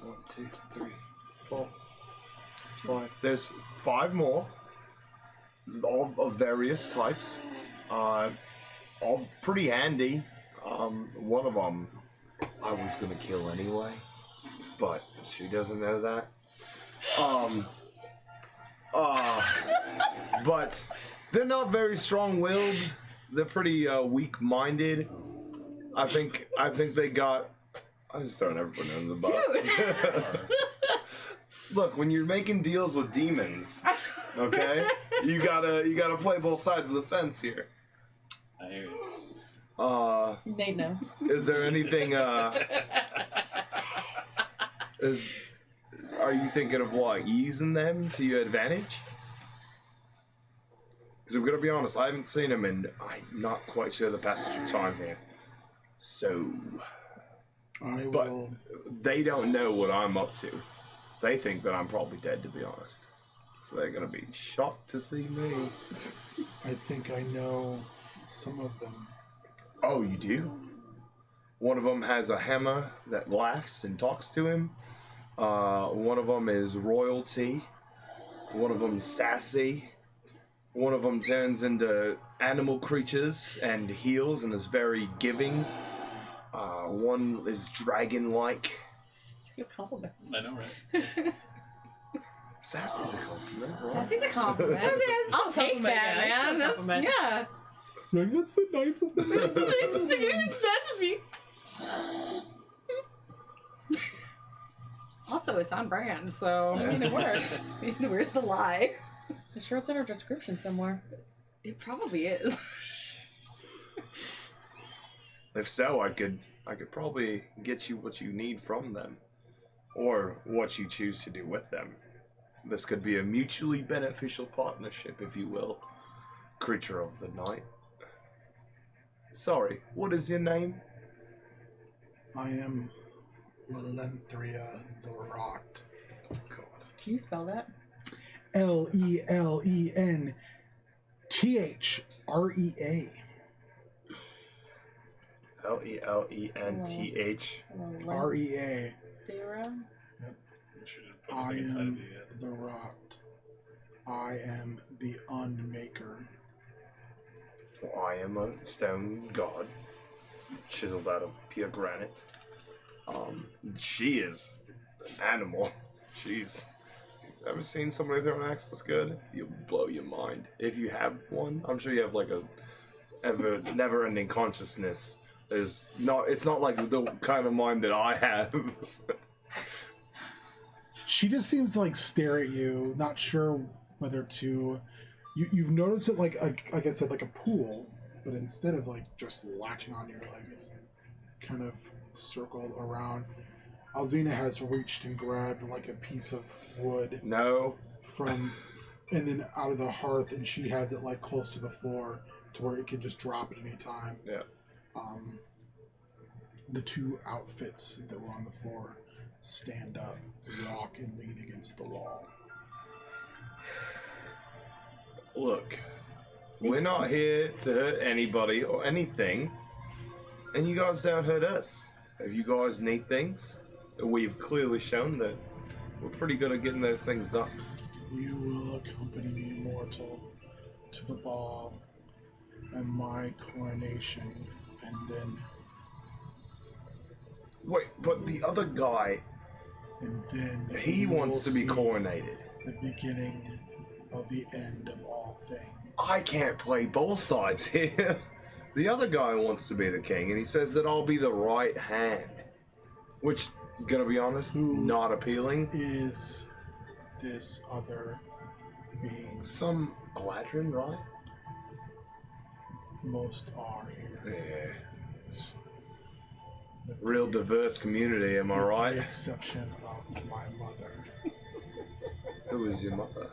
1, 2, 3, 4, 5. There's 5 more, all of various types. All pretty handy. One of them I was gonna kill anyway, but she doesn't know that. But they're not very strong-willed. They're pretty weak-minded. I think they got. I'm just throwing everyone under the bus. Look, when you're making deals with demons, okay, you gotta play both sides of the fence here. I hear you. Nate knows. is there anything, are you thinking of, like, using them to your advantage? Because I'm going to be honest, I haven't seen them, and I'm not quite sure the passage of time here. So... But they don't know what I'm up to. They think that I'm probably dead, to be honest. So they're going to be shocked to see me. I think I know some of them. Oh, you do? One of them has a hammer that laughs and talks to him. One of them is royalty. One of them's sassy. One of them turns into animal creatures and heals and is very giving. One is dragon-like. Good compliments. I know, right? Sassy's a compliment, right? Sassy's a compliment. I'll take that, man. That's, yeah. Like, that's the nicest thing. That's the nicest thing anyone said to me. Also, it's on brand, so I mean, it works. Where's the lie? I'm sure it's in our description somewhere. It probably is. If so, I could probably get you what you need from them, or what you choose to do with them. This could be a mutually beneficial partnership, if you will. Creature of the night. Sorry, what is your name? I am Lenthria the Rot. God. Can you spell that? Lenthrea. Lenthea. Rea. Thera? You should have put I everything inside am of the... the Rot. I am the Unmaker. I am a stone god, chiseled out of pure granite. She is an animal. She's... Ever seen somebody throw an axe that's good? You'll blow your mind. If you have one, I'm sure you have like a never-ending consciousness. It's not like the kind of mind that I have. She just seems to like stare at you, not sure whether to. You've noticed it like I said, like a pool, but instead of like just latching on your leg, it's kind of circled around. Alzina has reached and grabbed like a piece of wood No. and then out of the hearth, and she has it like close to the floor to where it can just drop at any time. Yeah. The two outfits that were on the floor stand up, rock, and lean against the wall. Look, we're not here to hurt anybody or anything, and you guys don't hurt us. If you guys need things, we've clearly shown that we're pretty good at getting those things done. You will accompany me, mortal, to the ball and my coronation, and then... Wait, but the other guy, And then he you wants will to be see coronated. the beginning of the end of all things. I can't play both sides here. The other guy wants to be the king, and he says that I'll be the right hand. Which, gonna be honest, not appealing. Is this other being? Some Eladrin, right? Most are here. Yeah. Real diverse community, am I With right? the exception of my mother. Who is your mother?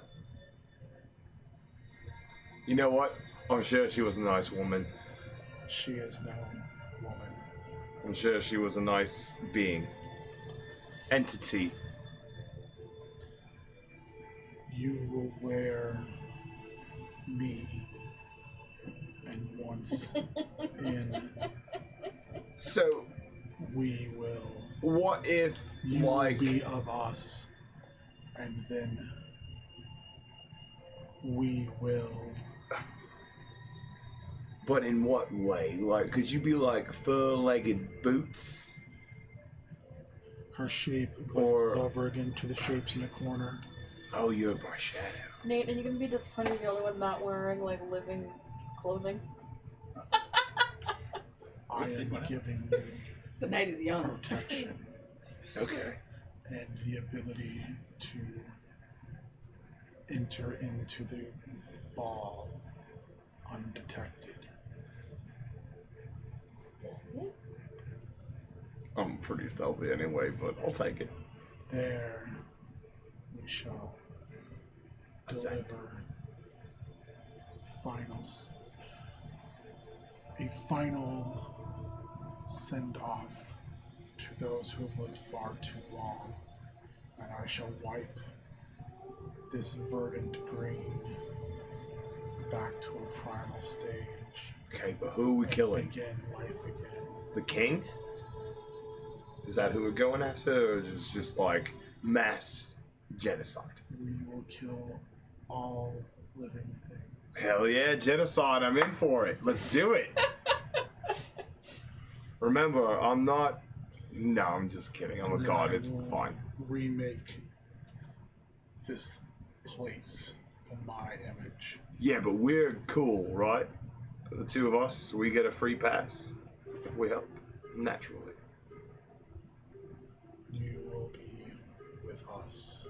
You know what? I'm sure she was a nice woman. She is no woman. I'm sure she was a nice being. Entity. You will wear me, and once in, So, we will. what if, You like... will be of us, and then we will. But in what way? Like, could you be like fur-legged boots? Her shape Or- glances over again to the shapes in the corner. Oh, you're my shadow. Nate, are you gonna be disappointed you're the only one not wearing like living clothing? I see am what happens. giving you The night is young. protection Okay. and the ability to enter into the ball undetected. Still. pretty stealthy anyway, but I'll take it. There we shall Ascend. deliver a final send-off to those who have lived far too long, and I shall wipe this verdant green back to a primal stage. Okay, but who are we killing? Begin life again. The king? Is that who we're going after, or is it just like mass genocide? We will kill all living things. Hell yeah, genocide, I'm in for it. Let's do it. Remember, I'm not... No, I'm just kidding. I'm a And then god, I it's will fine. Remake this place in my image. Yeah, but we're cool, right? The two of us, we get a free pass if we help. Naturally. You will be with us.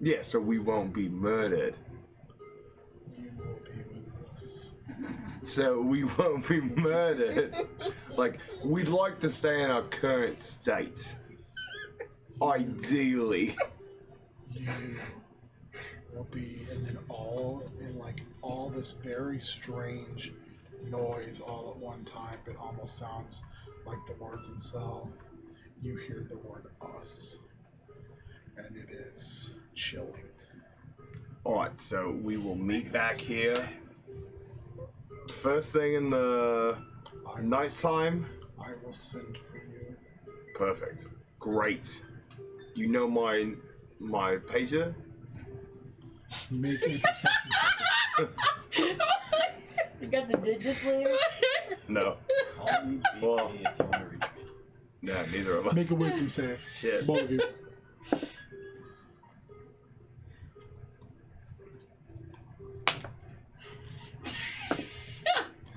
Yeah, so we won't be murdered. You will be with us. So we won't be murdered. Like, we'd like to stay in our current state. Ideally. You will be, and then all this very strange noise all at one time, but almost sounds like the words themselves. You hear the word us, and it is chilling. Alright, so we will meet back here. First thing in the nighttime. I will send for you. Perfect. Great. You know my pager? Make a perception check. You got the digits later? No. Call me VP Well- if you want to reach me. Nah, neither of us. Make a wisdom save. Shit. Both of you.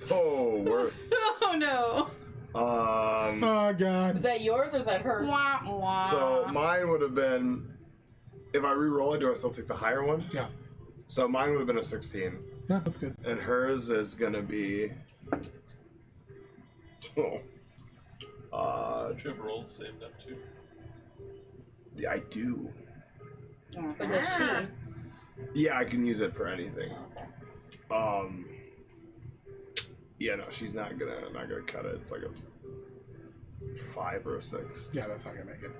Oh, worse. Oh no. Oh Is god. that yours or is that hers? Wah, wah. So mine would have been, if I re-roll it, do I still take the higher one? Yeah. So mine would have been a 16, Yeah, that's good. and hers is gonna be. Trip rolls saved up too. Yeah, I do. But does she? Yeah, I can use it for anything. Okay. Yeah, no, she's not gonna cut it. It's like a 5 or a 6. Yeah, that's not gonna make it.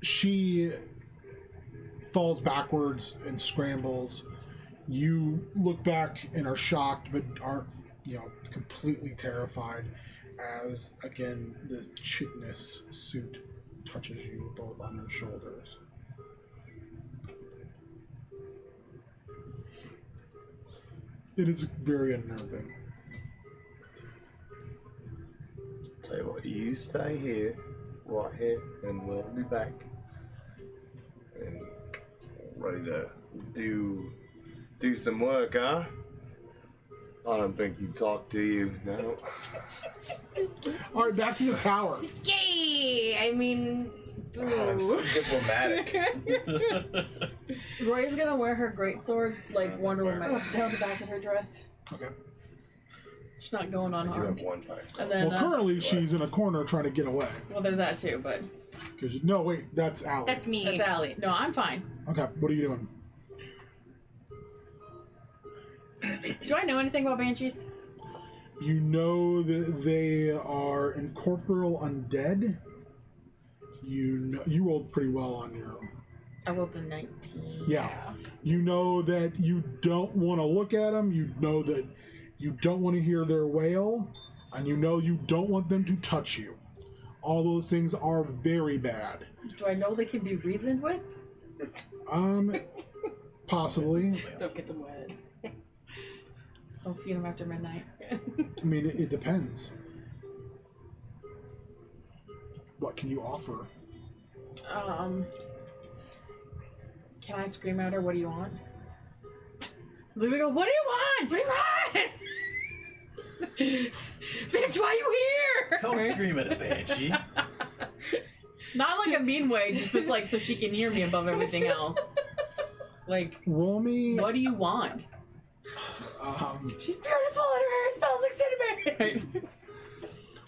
She falls backwards and scrambles. You look back and are shocked, but aren't, completely terrified as, again, this chitinous suit touches you both on your shoulders. It is very unnerving. Tell you what, you stay here, right here, and we'll be back. And ready to do some work, huh? I don't think he talked to you, no. All right, back to the tower. Yay! I mean, I'm so boo. diplomatic. Roy's gonna wear her greatsword like Wonder Woman down the back of her dress. Okay. She's not going I do have unarmed. one fight. And then, Well, currently she's in a corner trying to get away. well, there's that too, but No, wait, that's Allie. That's me. that's Allie. No, I'm fine. Okay, what are you doing? Do I know anything about banshees? You know that they are incorporeal undead. You rolled pretty well on your. I rolled the 19. Yeah. You know that you don't want to look at them. You know that you don't want to hear their wail, and you know you don't want them to touch you. All those things are very bad. Do I know they can be reasoned with? Possibly. Don't get them wet. Don't feed them after midnight. I mean, it depends. What can you offer? Can I scream at her, what do you want? Literally go, what do you want? What do you want? Bitch, why are you here? Don't scream at a banshee. Not like a mean way, just like so she can hear me above everything else. Like, Roll me. what do you want? She's beautiful and her hair smells like cinnamon.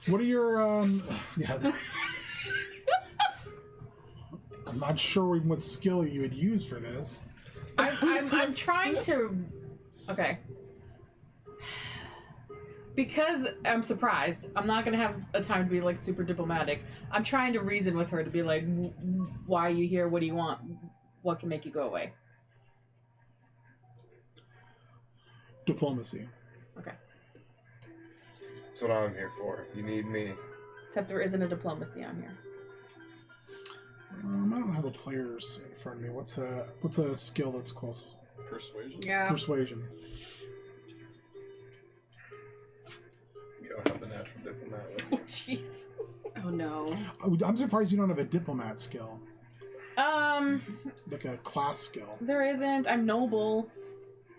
What are your yeah? That's, I'm not sure what skill you would use for this. I'm trying to. Okay. Because I'm surprised, I'm not gonna have a time to be like super diplomatic. I'm trying to reason with her to be like, why are you here? What do you want? What can make you go away? Diplomacy. Okay. That's what I'm here for. You need me. Except there isn't a diplomacy on here. I don't have the players in front of me. What's a skill that's close? Persuasion? Yeah. Persuasion. You don't have the natural diplomat with you. Jeez. Oh no. I'm surprised you don't have a diplomat skill, like a class skill. There isn't. I'm noble,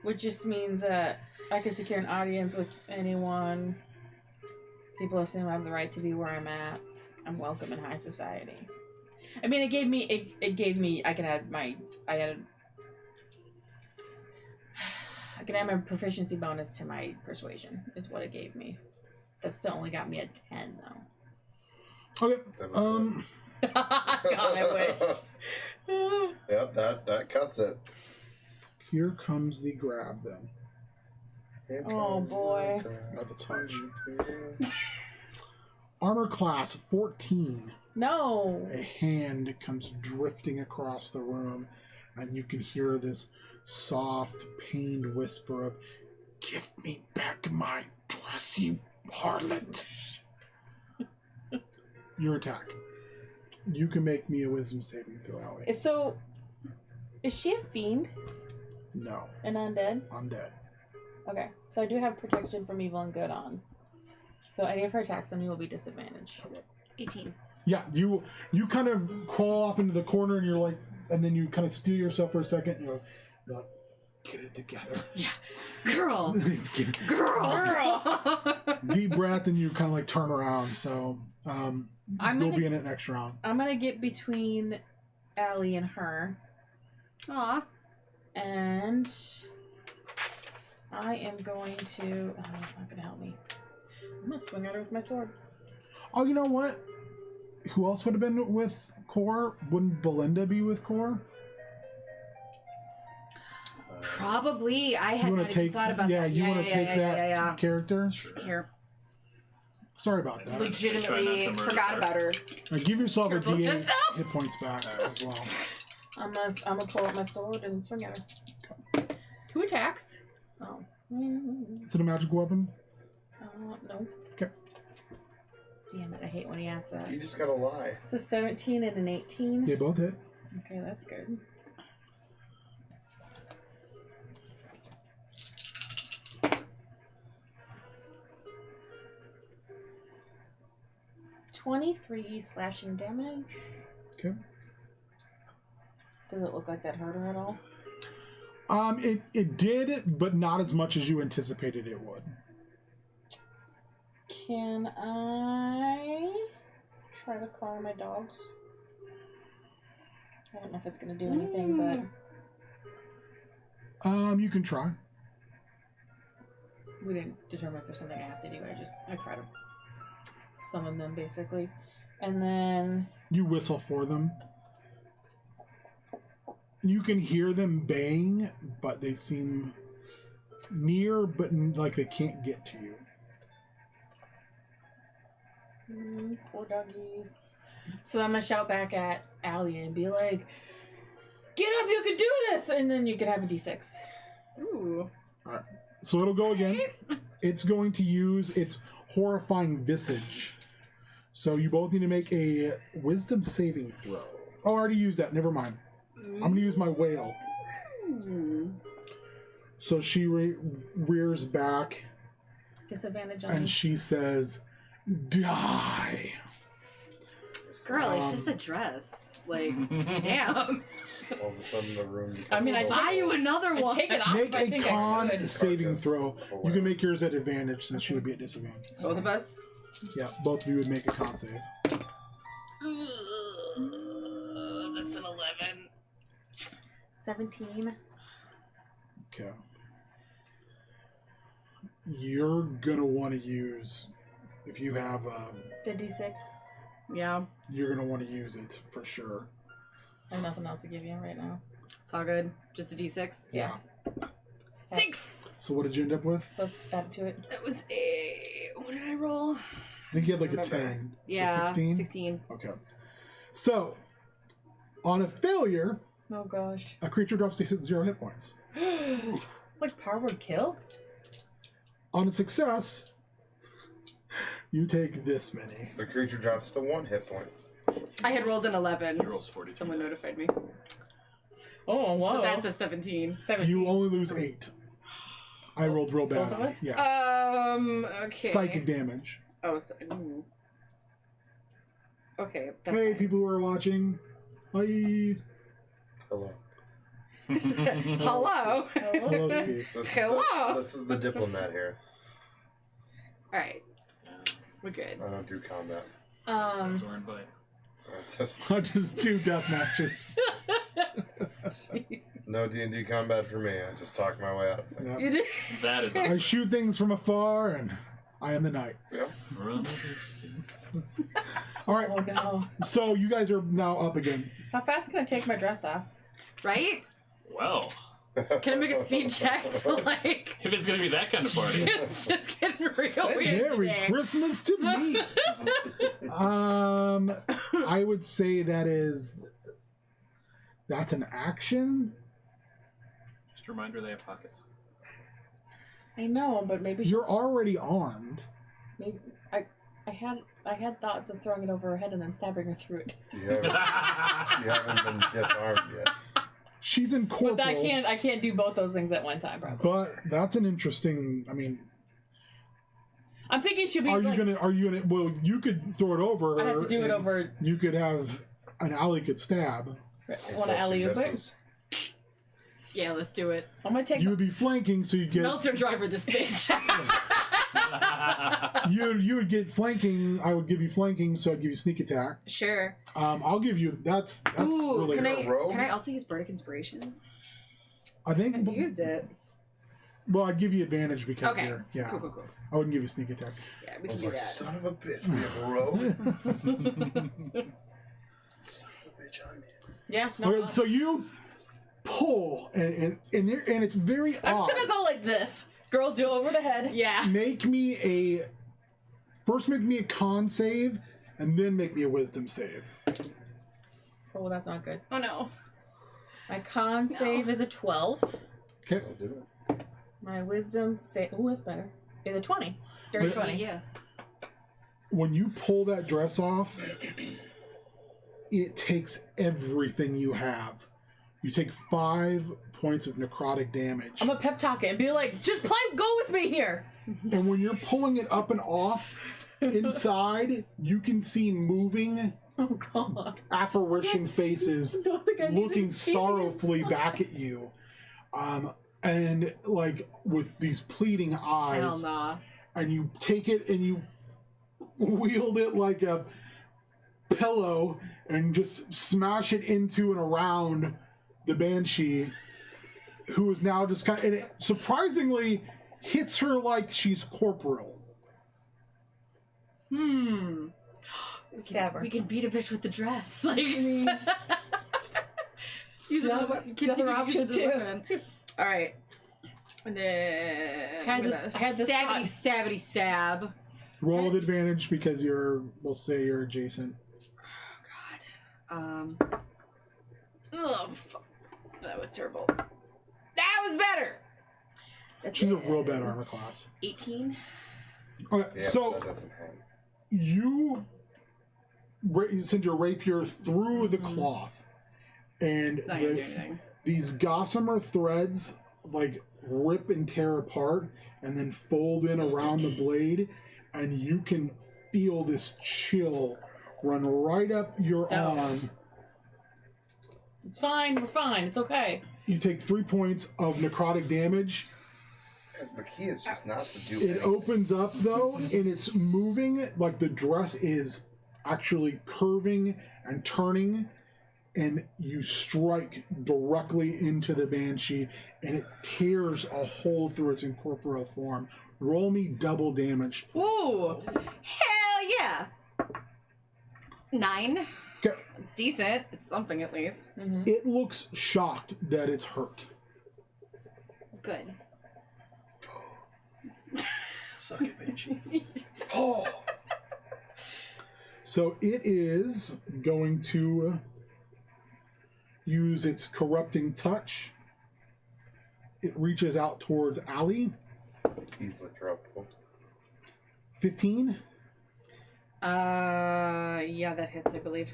which just means that I can secure an audience with anyone. People assume I have the right to be where I'm at. I'm welcome in high society. I mean, it gave me. I can add my. I can add my proficiency bonus to my persuasion. Is what it gave me. That still only got me a 10 though. Okay. God, I wish. Yep, that cuts it. Here comes the grab then. Here Oh, comes boy. the grab. Not the touch. Armor class 14. No. A hand comes drifting across the room, and you can hear this soft, pained whisper of, "Give me back my dress, you harlot." Your attack. You can make me a wisdom saving throw, Allie. So, is she a fiend? No. An undead? Undead. Okay, so I do have protection from evil and good on. So any of her attacks on me will be disadvantaged. 18. Yeah, you kind of crawl off into the corner, and you're like, and then you kind of steal yourself for a second, and you're like, get it together. Yeah. Girl. Girl. Deep breath, and you kind of like turn around. So you'll be in it next round. I'm gonna get between Allie and her, Aw. and I am going to. Oh, that's not gonna help me. I'm gonna swing at her with my sword. Oh, you know what? Who else would have been with Core? Wouldn't Belinda be with Core? Probably. I You had want not to even take? thought about Yeah, that. you want to take that Yeah. character? Sure. Here. Sorry about that. Legitimately Try not to murder forgot her. about her. Give yourself a Triple D8 themselves. hit points back as well. I'm gonna pull out my sword and swing at her. 2 attacks. Oh. Is it a magical weapon? No. Okay. Damn it! I hate when he asks that. You just gotta lie. It's a 17 and an 18. They both hit. Okay, that's good. $23 slashing damage. Okay. Does it look like that hurt her at all? It did, but not as much as you anticipated it would. Can I try to call my dogs? I don't know if it's gonna do anything, but You can try. we didn't determine if there's something I have to do. I try to summon them basically, and then You whistle for them. You can hear them baying, but they seem near, but like they can't get to you. Poor doggies. So I'm gonna shout back at Allie and be like, "Get up! You can do this!" And then you can have a D6. Ooh. Alright. So it'll go again. It's going to use its horrifying visage. So you both need to make a wisdom saving throw. Oh, I already used that. Never mind. I'm going to use my whale. So she rears back Disadvantage on and me. she says, "Die." Girl, it's just a dress. Like, damn. All of a sudden the room. I mean, I becomes Buy you another I one. take it off. Make I a think I con could. saving Purchase throw. a You whale. can make yours at advantage since she would be at disadvantage. Both of us? Yeah, both of you would make a con save. That's an 11. 17. Okay. You're gonna want to use if you have, The D6. Yeah, you're gonna want to use it for sure. I have nothing else to give you right now. it's all good. Just a D6. Yeah. 6. So what did you end up with? So let's add it to it. That was a. What did I roll? I think you had like a Remember. 10. Yeah, So 16? 16. Okay. So, on a failure, Oh gosh. a creature drops to 0 hit points. Like par would kill? On a success, you take this many. The creature drops to 1 hit point. I had rolled an 11. He rolls 42. Someone notified me. Oh, whoa. So that's a 17. 17. You only lose 8. I rolled real bad. Both of us? Yeah. Okay. Psychic damage. Oh, okay. That's Hey, fine. people who are watching. Hi. Hello. Hello. Hello, Skis. Hello. This is the diplomat here. All right. We're good. I don't do combat. That's our invite. It's just I just do death matches. no D&D combat for me. I just talk my way out of things. Yep. You did. That is I shoot things from afar, and I am the knight. Yep. All right, Oh no. so you guys are now up again. How fast can I take my dress off? Right? Well, Can I make a speed check to like? if it's gonna be that kind of party. It's just getting real weird. Merry today. Christmas to me. I would say that's an action. Just a reminder they have pockets. I know, but maybe she's- You're already armed. maybe I had thoughts of throwing it over her head and then stabbing her through it. You haven't been disarmed yet. She's in corporal. But I can't do both those things at one time, probably. But that's an interesting. I mean, I'm thinking she'll be are like, you gonna? Well, you could throw it over. I have to do it and over You could have an ally could stab. want Until to she alley oop it. misses. Yeah, let's do it. I'm gonna take You would be flanking, so you get Meltzer driver this bitch. you would get flanking. I would give you flanking, so I'd give you sneak attack. Sure. I'll give you that's Ooh, really. rogue? can I also use Bardic Inspiration? I think. I've used it. Well, I'd give you advantage because Okay. you're yeah. Cool. I wouldn't give you sneak attack. Yeah, I we can was do like, that. son of a bitch, we have a rogue. Son of a bitch, I'm in. Yeah, no. Okay, so you pull and it's very I'm odd. just gonna go like this. Girls do it over the head. Yeah. Make me a con save, and then make me a wisdom save. Oh, that's not good. Oh no. My con save is a 12. Okay. I'll do it. My wisdom save, oh, that's better, is a 20. Dirty Wait. 20. Yeah. When you pull that dress off, it takes everything you have. You take 5 points of necrotic damage. I'm gonna pep talk it and be like, just go with me here. And when you're pulling it up and off, inside, you can see moving Oh god. apparition faces I don't think I need looking to see sorrowfully this. back at you. And like with these pleading eyes. Hell nah. And you take it and you wield it like a pillow and just smash it into and around the banshee, who is now just kind of, and it surprisingly hits her like she's corporeal. Stab her. We can beat a bitch with the dress. Like use it as a weapon. It's another Continue to use it as a option, too. weapon. All right. And then I had this stabby stab. Roll with advantage because we'll say you're adjacent. Oh fuck. That was terrible. That was better. She's a real bad armor class. 18. Okay, Yeah, so that doesn't happen. you send your rapier through the cloth, and It's not gonna do anything. these gossamer threads like rip and tear apart and then fold in around the blade, and you can feel this chill run right up your arm. It's fine. We're fine. It's okay. You take 3 points of necrotic damage. Because the key is just not to do It anything. opens up though, and it's moving like the dress is actually curving and turning, and you strike directly into the banshee, and it tears a hole through its incorporeal form. Roll me double damage. Ooh, hell yeah! 9. Okay. Decent. It's something at least. Mm-hmm. It looks shocked that it's hurt. Good. Suck it, Banshee. Oh, So it is going to use its corrupting touch. It reaches out towards Allie. easily corruptible. 15. Yeah, that hits, I believe.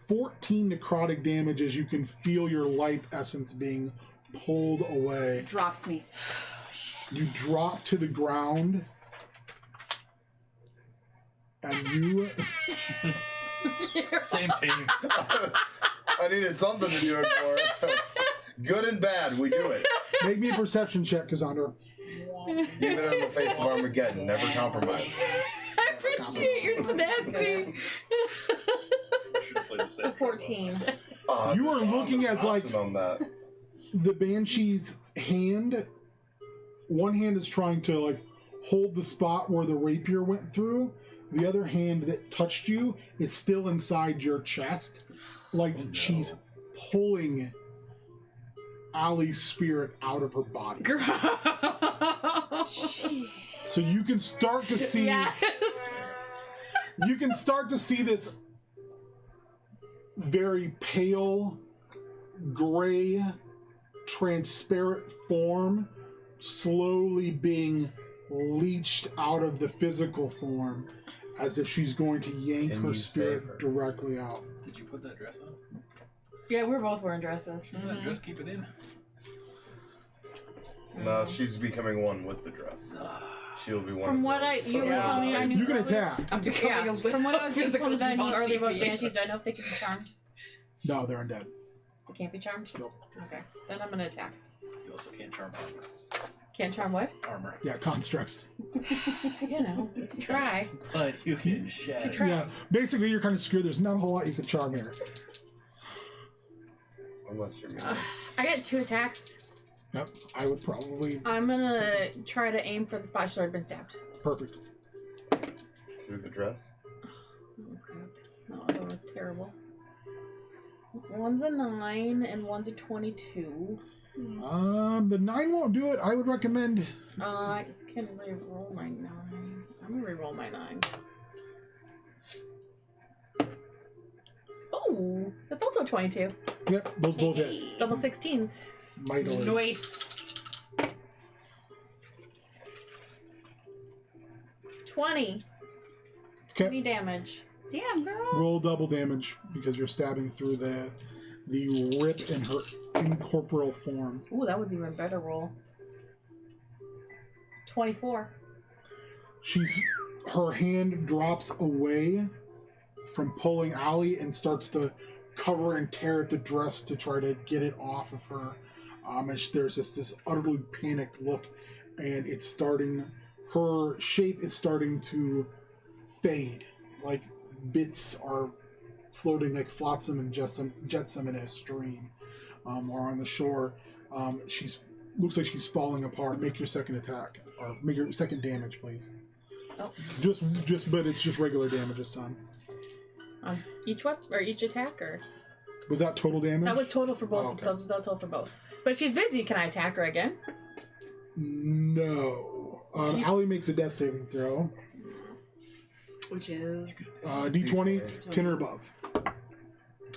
$14 necrotic damage as you can feel your life essence being pulled away. Drops me. You drop to the ground, and you Same team. I needed something to do it for. Good and bad, we do it. make me a perception check, Cassandra. Even in the face of Armageddon, never compromise. I appreciate your tenacity. Should have played the same. So 14. You are looking as like on that. the banshee's hand. One hand is trying to like hold the spot where the rapier went through. The other hand that touched you is still inside your chest, like she's pulling Allie's spirit out of her body. So you can start to see. Yes. You can start to see this very pale, gray, transparent form slowly being leached out of the physical form, as if she's going to yank Can her you spirit save her? directly out. Did you put that dress on? Yeah, we're both wearing dresses. That dress, keep it in. No, she's becoming one with the dress. She'll be one. From of what those. you were telling me, I knew You can earlier- attack. I'm Yeah, from what I was being told that I knew earlier about CPs. banshees, do I know if they can be charmed? No, they're undead. They can't be charmed? Nope. Okay, then I'm gonna attack. You also can't charm armor. Can't charm what? Armor. Yeah, constructs. You know, you can try. But you can shatter. Try. Yeah, basically you're kind of screwed. There's not a whole lot you can charm here. Unless you're me. I got 2 attacks. Yep, I would probably. I'm gonna try to aim for the spot she's already been stabbed. Perfect. Through the dress. Oh, it's correct. No, it's terrible. One's a 9 and one's a 22. The 9 won't do it. I would recommend. I can re-roll my 9. I'm gonna re-roll my 9. Oh, that's also a 22. Yep, those both hit. Double 16s. Mightily. Noise. 20. Okay. 20 damage. Damn, girl. Roll double damage because you're stabbing through the rip in her incorporeal form. Ooh, that was even better roll. 24. Her hand drops away from pulling Allie and starts to cover and tear at the dress to try to get it off of her. And there's this utterly panicked look, and it's starting. Her shape is starting to fade, like bits are floating like flotsam and jetsam in a stream, or on the shore. Looks like she's falling apart. Make your second attack, or make your second damage, please. Oh. But it's just regular damage this time. Each weapon or each attack, or Was that total damage? that was total for both. Oh, okay. That was total for both. But if she's busy, can I attack her again? No. Allie makes a death saving throw. Which is... D20, 10 or above.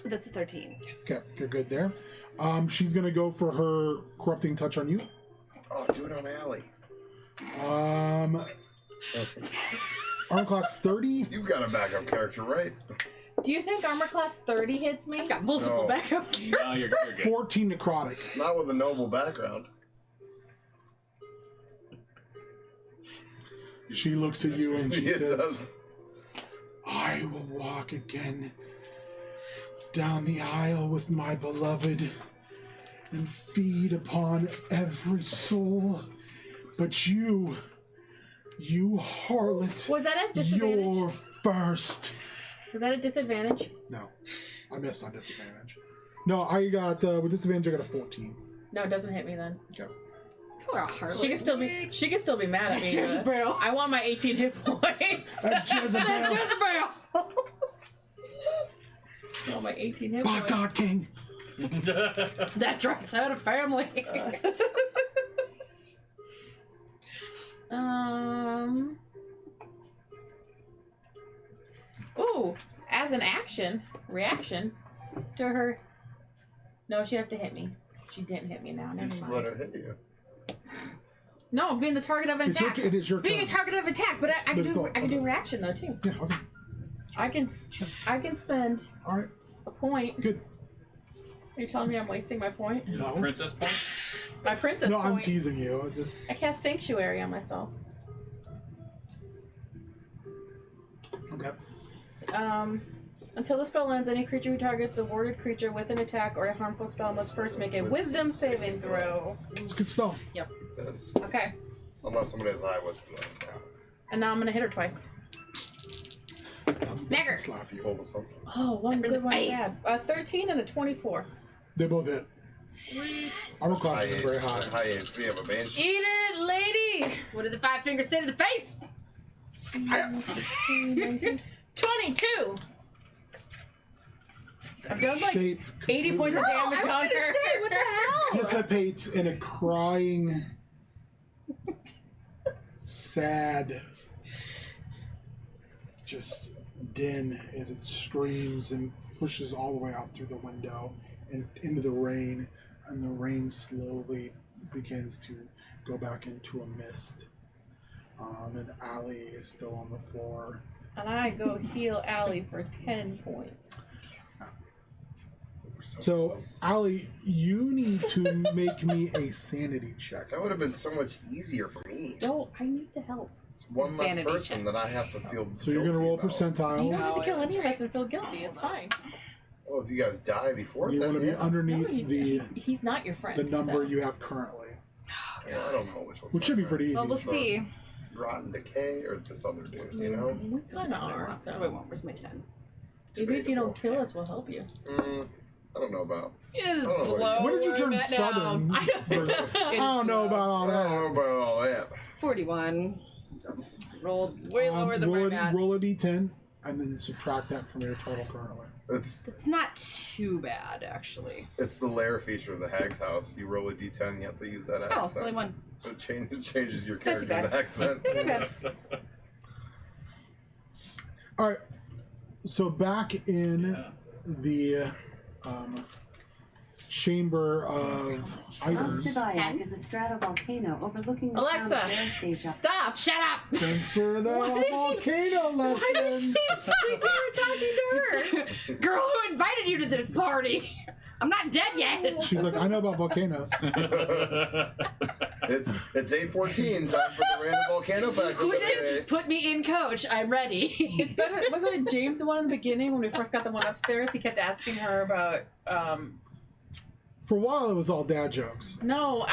That's a 13. Okay, you're good there. She's gonna go for her corrupting touch on you. Oh, do it on Allie. Arm class 30. You've got a backup character, right? Do you think armor class 30 hits me? I've got multiple No. backup No, you're good. 14 necrotic. Not with a noble background. She looks at you and she It says, does. I will walk again down the aisle with my beloved and feed upon every soul. But you You harlot. Was that a disadvantage? You're first. Was that a disadvantage? No. I missed on disadvantage. No, I got, with disadvantage, I got a 14. No, it doesn't hit me then. Okay. Poor harlot. She can still be mad at me. Jezebel. I want my 18 hit points. Jezebel. Jezebel. I want my 18 hit By points. God, King. That dress out of family. Ooh, as an reaction to her. No, she'd have to hit me. She didn't hit me now. Never Just let her mind. hit you. No, being the target of an attack. It is your turn. Being a target of attack, but I can do reaction though too. Yeah, okay. I can spend All right. a point. Good. Are you telling me I'm wasting my point? No. Princess point? My princess No, point. I'm teasing you. I cast Sanctuary on myself. Okay. Until the spell ends, any creature who targets the warded creature with an attack or a harmful spell must first make a Wisdom saving throw. It's a good spell. That's, Okay. unless somebody has high wisdom. And now I'm gonna hit her twice. Smack her. Slap you. Hold us up. Oh, one Under good, the one face. bad. A 13 and a 24. They both hit. Sweet. Armor class is very high. High AC of a banshee. Eat it, lady! What did the 5 fingers say to the face? 16, 19, 22! I've done like Shape 80 points of Girl, I damage was on gonna her. say, what the hell? dissipates in a crying, sad, just din as it screams and pushes all the way out through the window and into the rain, and the rain slowly begins to go back into a mist. And Allie is still on the floor. And I go heal Allie for 10 points. So, Allie, you need to make me a sanity check. That would have been so much easier for me. No, I need the help. It's one less Sanity person check. that I have to feel So you're going to roll guilty about. percentiles. You don't have to kill that's any of us and feel guilty. It's fine. Well, if you guys die before You then, want to be yeah. underneath He's not your friend. the number so. you have currently, Yeah, I don't know which one. which should be pretty easy. Well, we'll see. Rotten Decay or this other dude, you know? We kind of are, Oh, so. wait, where's my 10? Maybe if you don't kill us, we'll help you. I don't know about. It is Oh, below When did you where turn I'm at southern? now. I don't know about all I don't that. know about all that. 41. Rolled way lower than roll, where I'm at. roll a d10 and then subtract that from your total currently. It's not too bad, actually. It's the lair feature of the Hag's house. You roll a d10, you have to use that accent. Oh, it's only one. It changes your It's not too character's bad. accent. It's not too bad. All right. So back in the chamber of items. Sibayak is a stratovolcano overlooking the Alexa, town of Bear Stage up. Stop! Shut up! Thanks for the Why did she- volcano Why did she lesson. think we were talking to her? Girl who invited you to this party! I'm not dead yet! She's like, I know about volcanoes. It's 8:14. Time for the random volcano fact of Who the did day. put me in, coach? I'm ready. It's better. Wasn't it James the one in the beginning when we first got the one upstairs? He kept asking her about. For a while, it was all dad jokes. No,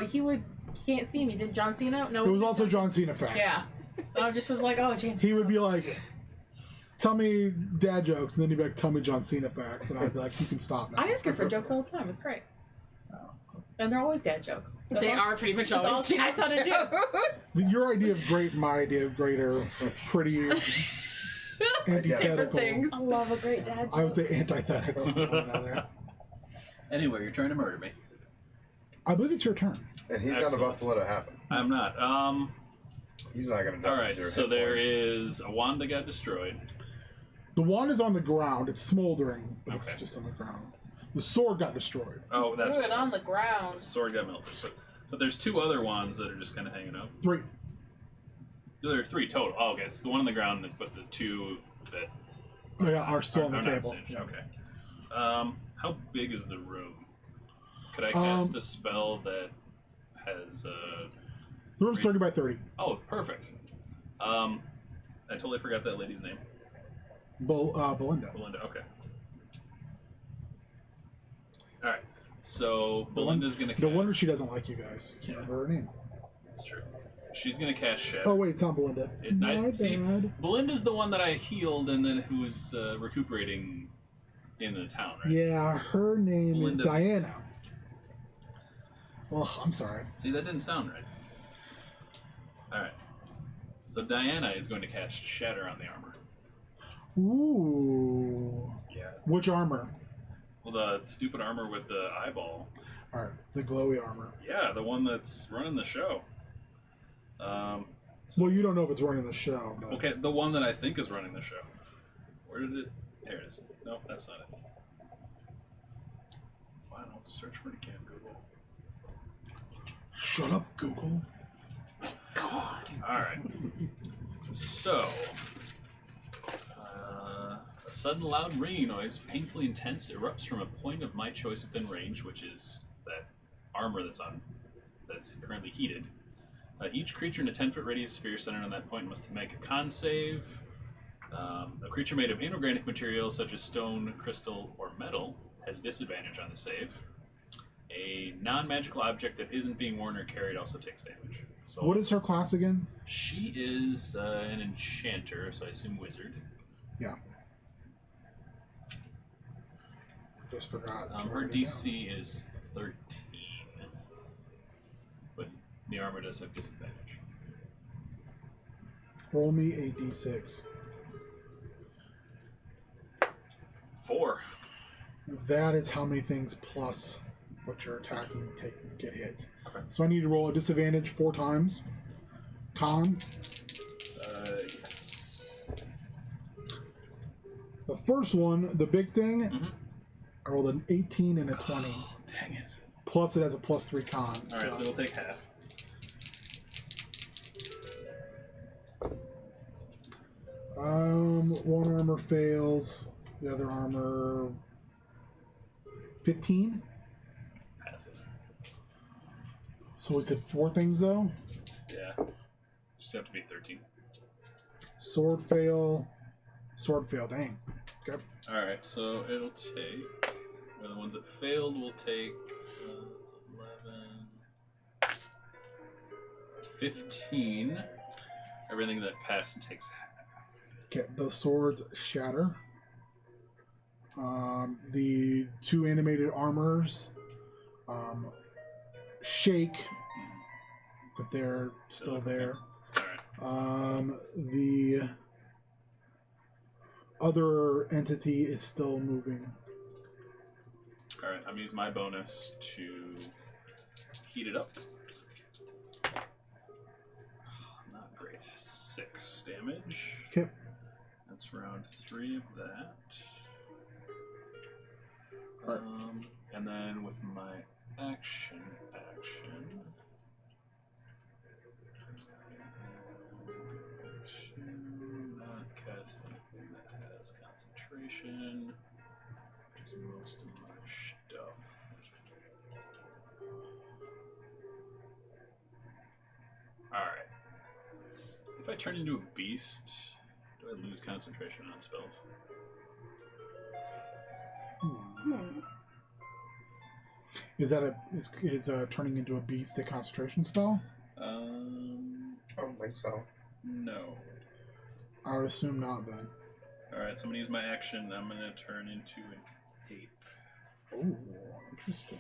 he can't see me. Did John Cena? No. It was also John Cena facts. Yeah. I just was like, oh, James. He would be like, tell me dad jokes, and then he'd be like, tell me John Cena facts, and I'd be like, you can stop now. I ask her for jokes all the time. It's great. And they're always dad jokes. They are pretty much That's all always she knows how to do. do. Your idea of great and my idea of great are pretty antithetical. things. I love a great dad joke. I would say antithetical to one another. Anyway, you're trying to murder me. I believe it's your turn. And he's not about to let it happen. I'm not. He's not going to drop Alright, zero so hit there points. is a wand that got destroyed. The wand is on the ground. It's smoldering, but it's Okay. just on the ground. The sword got destroyed. Oh, that's Threw what it it on was. the ground. Sword got melted. But there's two other wands that are just kind of hanging out. 3. There are 3 total. Oh, okay. It's the one on the ground, but the 2 that Oh, yeah, are still on the not table. singed. Yeah. Okay. How big is the room? Could I cast a spell that has The room's 30 by 30. Oh, perfect. I totally forgot that lady's name. Belinda. Belinda. Okay. All right. So Belinda's gonna. No wonder she doesn't like you guys. Can't remember her name. That's true. she's gonna cast Shatter. Oh wait, it's not Belinda. See, bad. Belinda's the one that I healed and then who's recuperating in the town, right? Yeah, her name Belinda. is Diana. Well, I'm sorry. See, that didn't sound right. Alright. So Diana is going to cast Shatter on the armor. Ooh. Yeah. Which armor? Well, the stupid armor with the eyeball. Alright, the glowy armor. Yeah, the one that's running the show. Well, you don't know if it's running the show. But... Okay, the one that I think is running the show. Where did it... There it is. Nope, that's not it. Fine, I'll search for it again, Google. Shut up, Google. God. Alright. So... a sudden loud ringing noise, painfully intense, erupts from a point of my choice within range, which is that armor that's currently heated. Each creature in a 10-foot radius sphere centered on that point must make a con save. A creature made of inorganic material such as stone, crystal, or metal has disadvantage on the save. A non-magical object that isn't being worn or carried also takes damage. So What is her class again? she is an enchanter, so I assume wizard. Yeah. Just forgot. Her DC is 13, but the armor does have disadvantage. Roll me a d6. 4. That is how many things plus what you're attacking get hit. Okay. So I need to roll a disadvantage 4 times. Con. Yes. The first one, the big thing, Mhm. I rolled an 18 and a 20. Oh, dang it. Plus it has a +3 con. Alright, so it'll take half. One armor fails. The other armor 15. Passes. So we said 4 things though. Yeah. Just have to be 13. Sword fail. Sword fail. Dang. Okay. Alright, so it'll take... Or the ones that failed will take... 11... 15. Everything that passed takes half. Okay. The swords shatter. The 2 animated armors shake, but they're still there. Alright. The other entity is still moving. Alright, I'm using my bonus to heat it up. Not great. 6 damage. Okay. That's round 3 of that. Alright. And then with my action, not cast anything that has concentration, which is most of my stuff. Alright. If I turn into a beast, do I lose concentration on spells? Is that is turning into a beast a concentration spell? I don't think so. No. I would assume not then. Alright, so I'm gonna use my action. I'm gonna turn into an ape. Oh, interesting.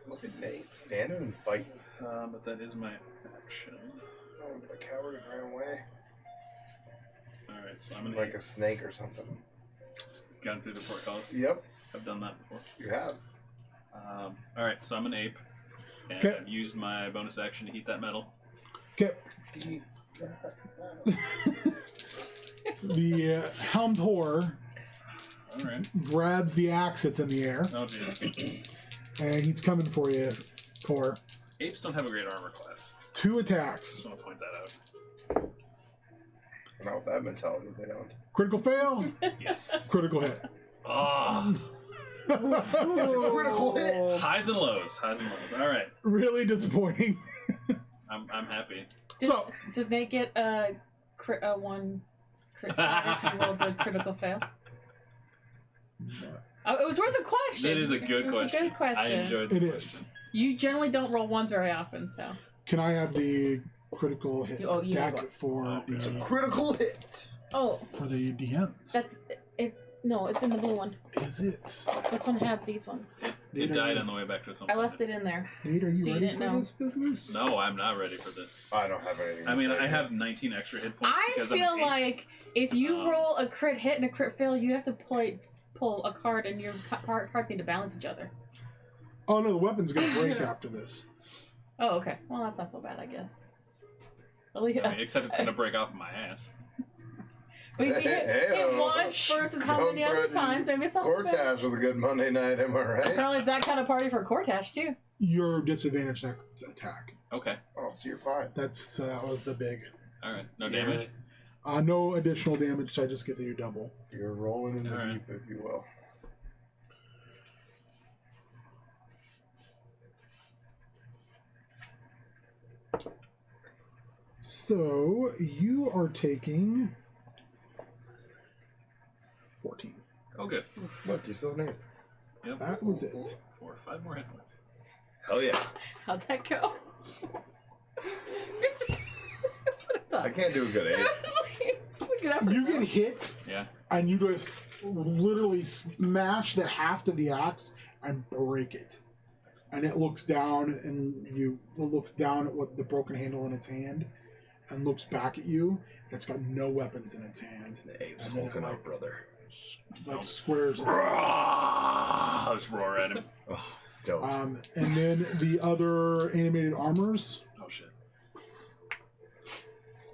Look at Nate, standing and fighting. But that is my action. Oh, but a coward and ran away. Alright, so I'm gonna Like a snake or something. gone through the portcullis. Yep, I've done that before. you have. Alright, so I'm an ape. And Okay. I've used my bonus action to heat that metal. Okay. The helmed whore Alright. grabs the axe that's in the air, Oh, jeez. and he's coming for you, Tor. Apes don't have a great armor class. 2 attacks. Just want to point that out. Not with that mentality, they don't. Critical fail. Yes. Critical hit. Oh, It's a critical hit! highs and lows. Highs and lows. Alright. Really disappointing. I'm happy. So, Does Nate get a one crit if you rolled the critical fail? Oh, it was worth a question. It is a good It was question. a good question. I enjoyed the it question. You generally don't roll ones very often, so. can I have the critical hit Oh, you deck know what? for It's a the critical hit. Oh, DMs. that's no, it's in the blue one. Is it? This one had these ones. It died on the way back to its home I left planet. it in there. Nate, are you So you ready didn't for know. this business? No, I'm not ready for this. I don't have anything. I mean, to say I here. have 19 extra hit points. I because feel I'm an 8. like if you roll a crit hit and a crit fail, you have to pull a card, and your cards need to balance each other. Oh no, the weapon's gonna break after this. Oh, okay. Well, that's not so bad, I guess. At least, I mean, except it's gonna break off my ass. but if you hit once versus how Don't many other threaten times, maybe it's not so bad. Cortash with a good Monday night, am I right? Apparently, it's that kind of party for Cortash too. Your disadvantage next attack. Okay. Oh, so you're fine. That's that was the big. All right. No damage. No additional damage, so I just get to do double. You're rolling in the Alright. deep, if you will. So you are taking 14. Oh, good. Look, you're still named. Yep. That was it. 4 or 5 more hit points. Hell yeah. How'd that go? That's what I thought. I can't do a good 8. Good effort, You though. get hit, Yeah. and you just literally smash the haft of the axe and break it. And it looks down, and it looks down at what the broken handle in its hand, and looks back at you. And it's got no weapons in its hand. The ape's And then it, hulking like, out, brother. Like squares. I'll just roar at him. Oh, dope. And then the other animated armors, Oh shit.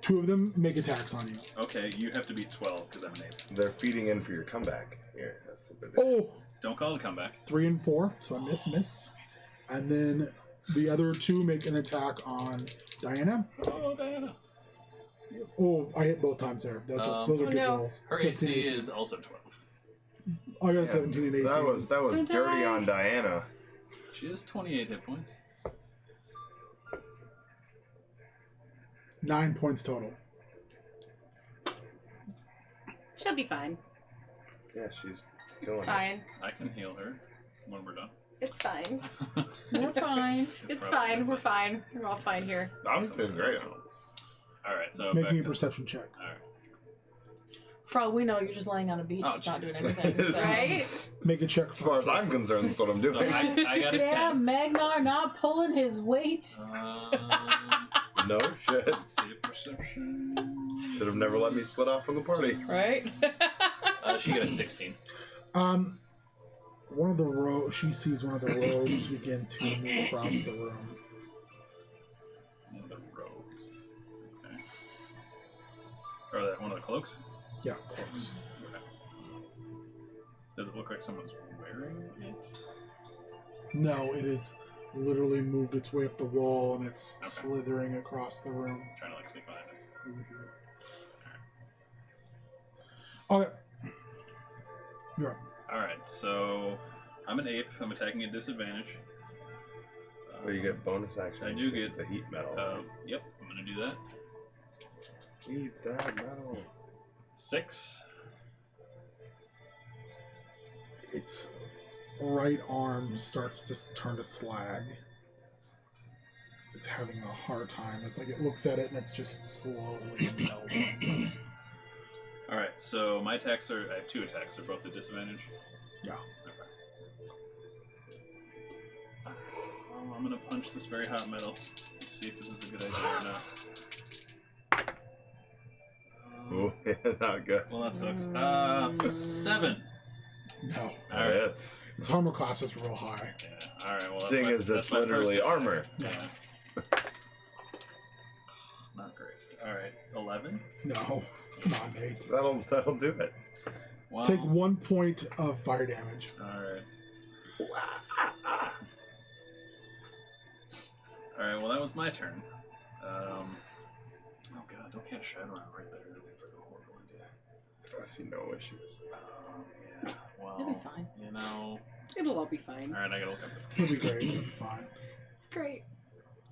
2 of them make attacks on you. Okay, you have to beat 12 because I'm an 8. They're feeding in for your comeback. Here, that's what they're doing. Oh, Don't call it a comeback. 3 and 4, so I miss. And then the other 2 make an attack on Diana. Oh, Diana. Oh, I hit both times there. Those are good no. rolls. Her 16, AC 18. is also 12. I got a Yeah, 17 and 18. That was Don't dirty die. on Diana. She has 28 hit points. 9 points total. She'll be fine. Yeah, she's killing It's it. fine. I can heal her when we're done. It's fine. We're fine. It's probably fine. We're fine. We're all fine here. I'm doing great. Alright, so Make back me a to... perception check. Alright. For all we know, you're just laying on a beach, Oh, just not doing jeez. anything. So. Right? Make a check. As far as I'm concerned, that's what I'm So doing. I got a Yeah, 10. Magnar not pulling his weight. No shit. Let's see, perception. Should have never let me split off from the party. Right? She got a 16. One of the she sees one of the robes begin to move across the room. One of the robes. Okay. Or that one of the cloaks? Yeah, close. Okay. Does it look like someone's wearing it? No, it is literally moved its way up the wall and it's slithering across the room. I'm trying to like sneak behind us. Okay. You're up. Alright, so I'm an ape. I'm attacking at disadvantage. But you get bonus action. I do get the heat metal. Yep, I'm gonna do that. Heat that metal. 6. Its right arm starts to turn to slag. It's having a hard time. It's like it looks at it and it's just slowly melting. Alright, so my attacks are. I have 2 attacks. They're both at disadvantage. Yeah. Okay. Well, I'm gonna punch this very hot metal. See if this is a good idea or not. Oh, not good. Well, that sucks. 7. No. Alright. Its armor class is real high. Yeah. Alright, well, Seeing as that's it's my first literally attack. armor. Yeah. Not great. Alright, 11. No. Come on, Nate. That'll do it. Wow. Take 1 point of fire damage. Alright. Alright, well, that was my turn. Oh god, don't cast Shadowrun right there. That seems like a horrible idea. I see no issues. Yeah, well, It'll be fine. you know. It'll all be fine. Alright, I gotta look up this It'll be case. great. It'll be fine. It's great.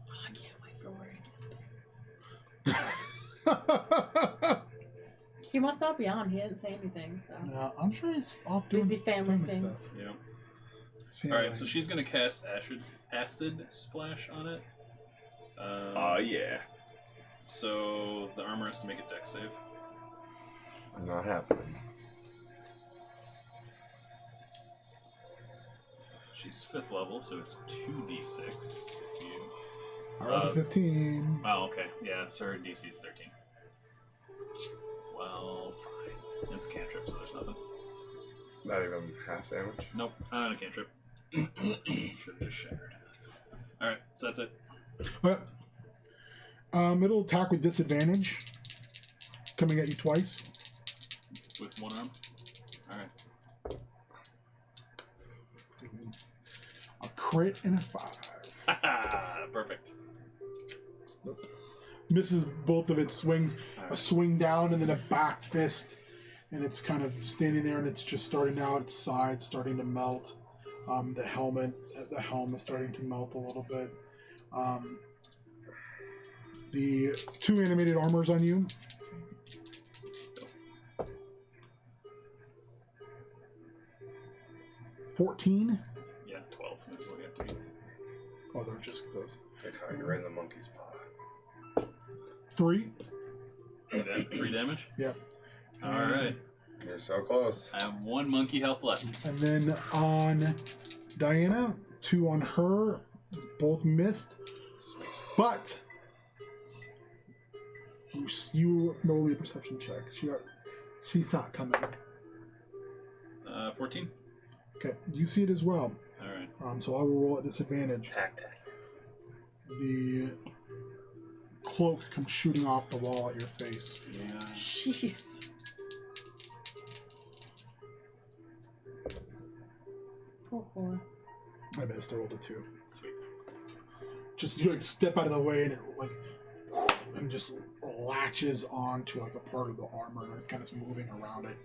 Oh, I can't wait for where it gets back. He must not be on. He didn't say anything. So No, I'm sure he's off doing busy family stuff. things. Yeah. His family. Alright, so she's gonna cast acid splash on it. Oh, yeah. So the armor has to make a dex save. Not happening. She's 5th level, so it's 2d6. I rolled a 15. Oh, okay. Yeah, so her DC is 13. Well, fine. It's a cantrip, so there's nothing. Not even half damage. Nope, not a cantrip. Should have just shattered. Alright, so that's it. Okay. It'll attack with disadvantage. Coming at you twice. With one arm? Alright. A crit and a 5. Perfect. Misses both of its swings. A swing down and then a back fist. And it's kind of standing there and it's just starting out its side, starting to melt. The helm is starting to melt a little bit. The 2 animated armors on you. $14. Yeah, 12. That's what we have to do. Oh, they're just those. You're in the monkey's paw. 3. 3 damage? Yep. Alright. You're so close. I have 1 monkey health left. And then on Diana, 2 on her. Both missed. Sweet. But you roll a perception check. She saw it coming. 14? Okay, you see it as well. Alright. So I will roll at disadvantage. Pack tactics. The cloak comes shooting off the wall at your face. Yeah. Jeez. Poor whore. I missed. I rolled a 2. Sweet. Just you step out of the way and it and just latches onto a part of the armor and it's kind of moving around it,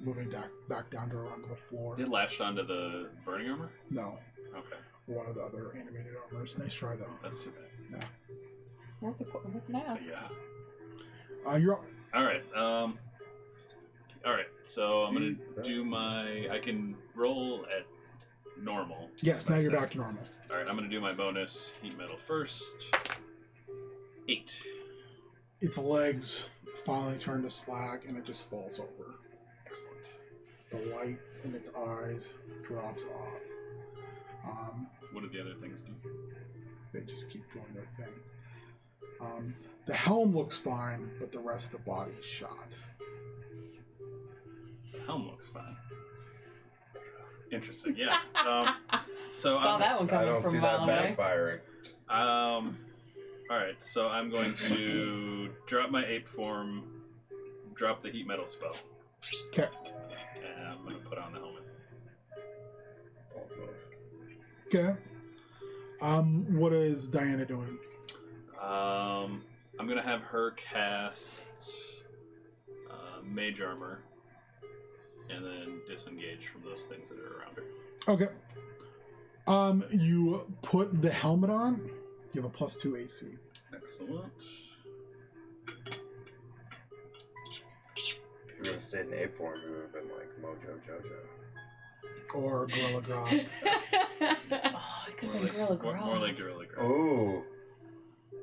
moving back down to around the floor. It latched onto the burning armor? No, Okay. one of the other animated armors. Nice try though. That's too bad. Worth an ass. Yeah. You're up. Alright, alright, so I'm gonna do I can roll at normal. Yes, now you're back to normal. Alright, I'm gonna do my bonus heat metal first. 8. Its legs finally turn to slag and it just falls over. Excellent. The light in its eyes drops off. What do the other things do? They just keep doing their thing. The helm looks fine, but the rest of the body is shot. The helm looks fine. Interesting, yeah. So Saw that one I coming don't from see a that mile away. backfiring. Alright, so I'm going to drop my ape form, drop the heat metal spell. Okay. And I'm going to put on the helmet. Okay. What is Diana doing? I'm going to have her cast mage armor and then disengage from those things that are around her. Okay. You put the helmet on. You have a +2 AC. Excellent. If you would have stayed in A form, you would have been like Mojo Jojo. Or Gorilla Grodd. Oh, it could have been Gorilla Grodd. More like Gorilla Grodd. Oh.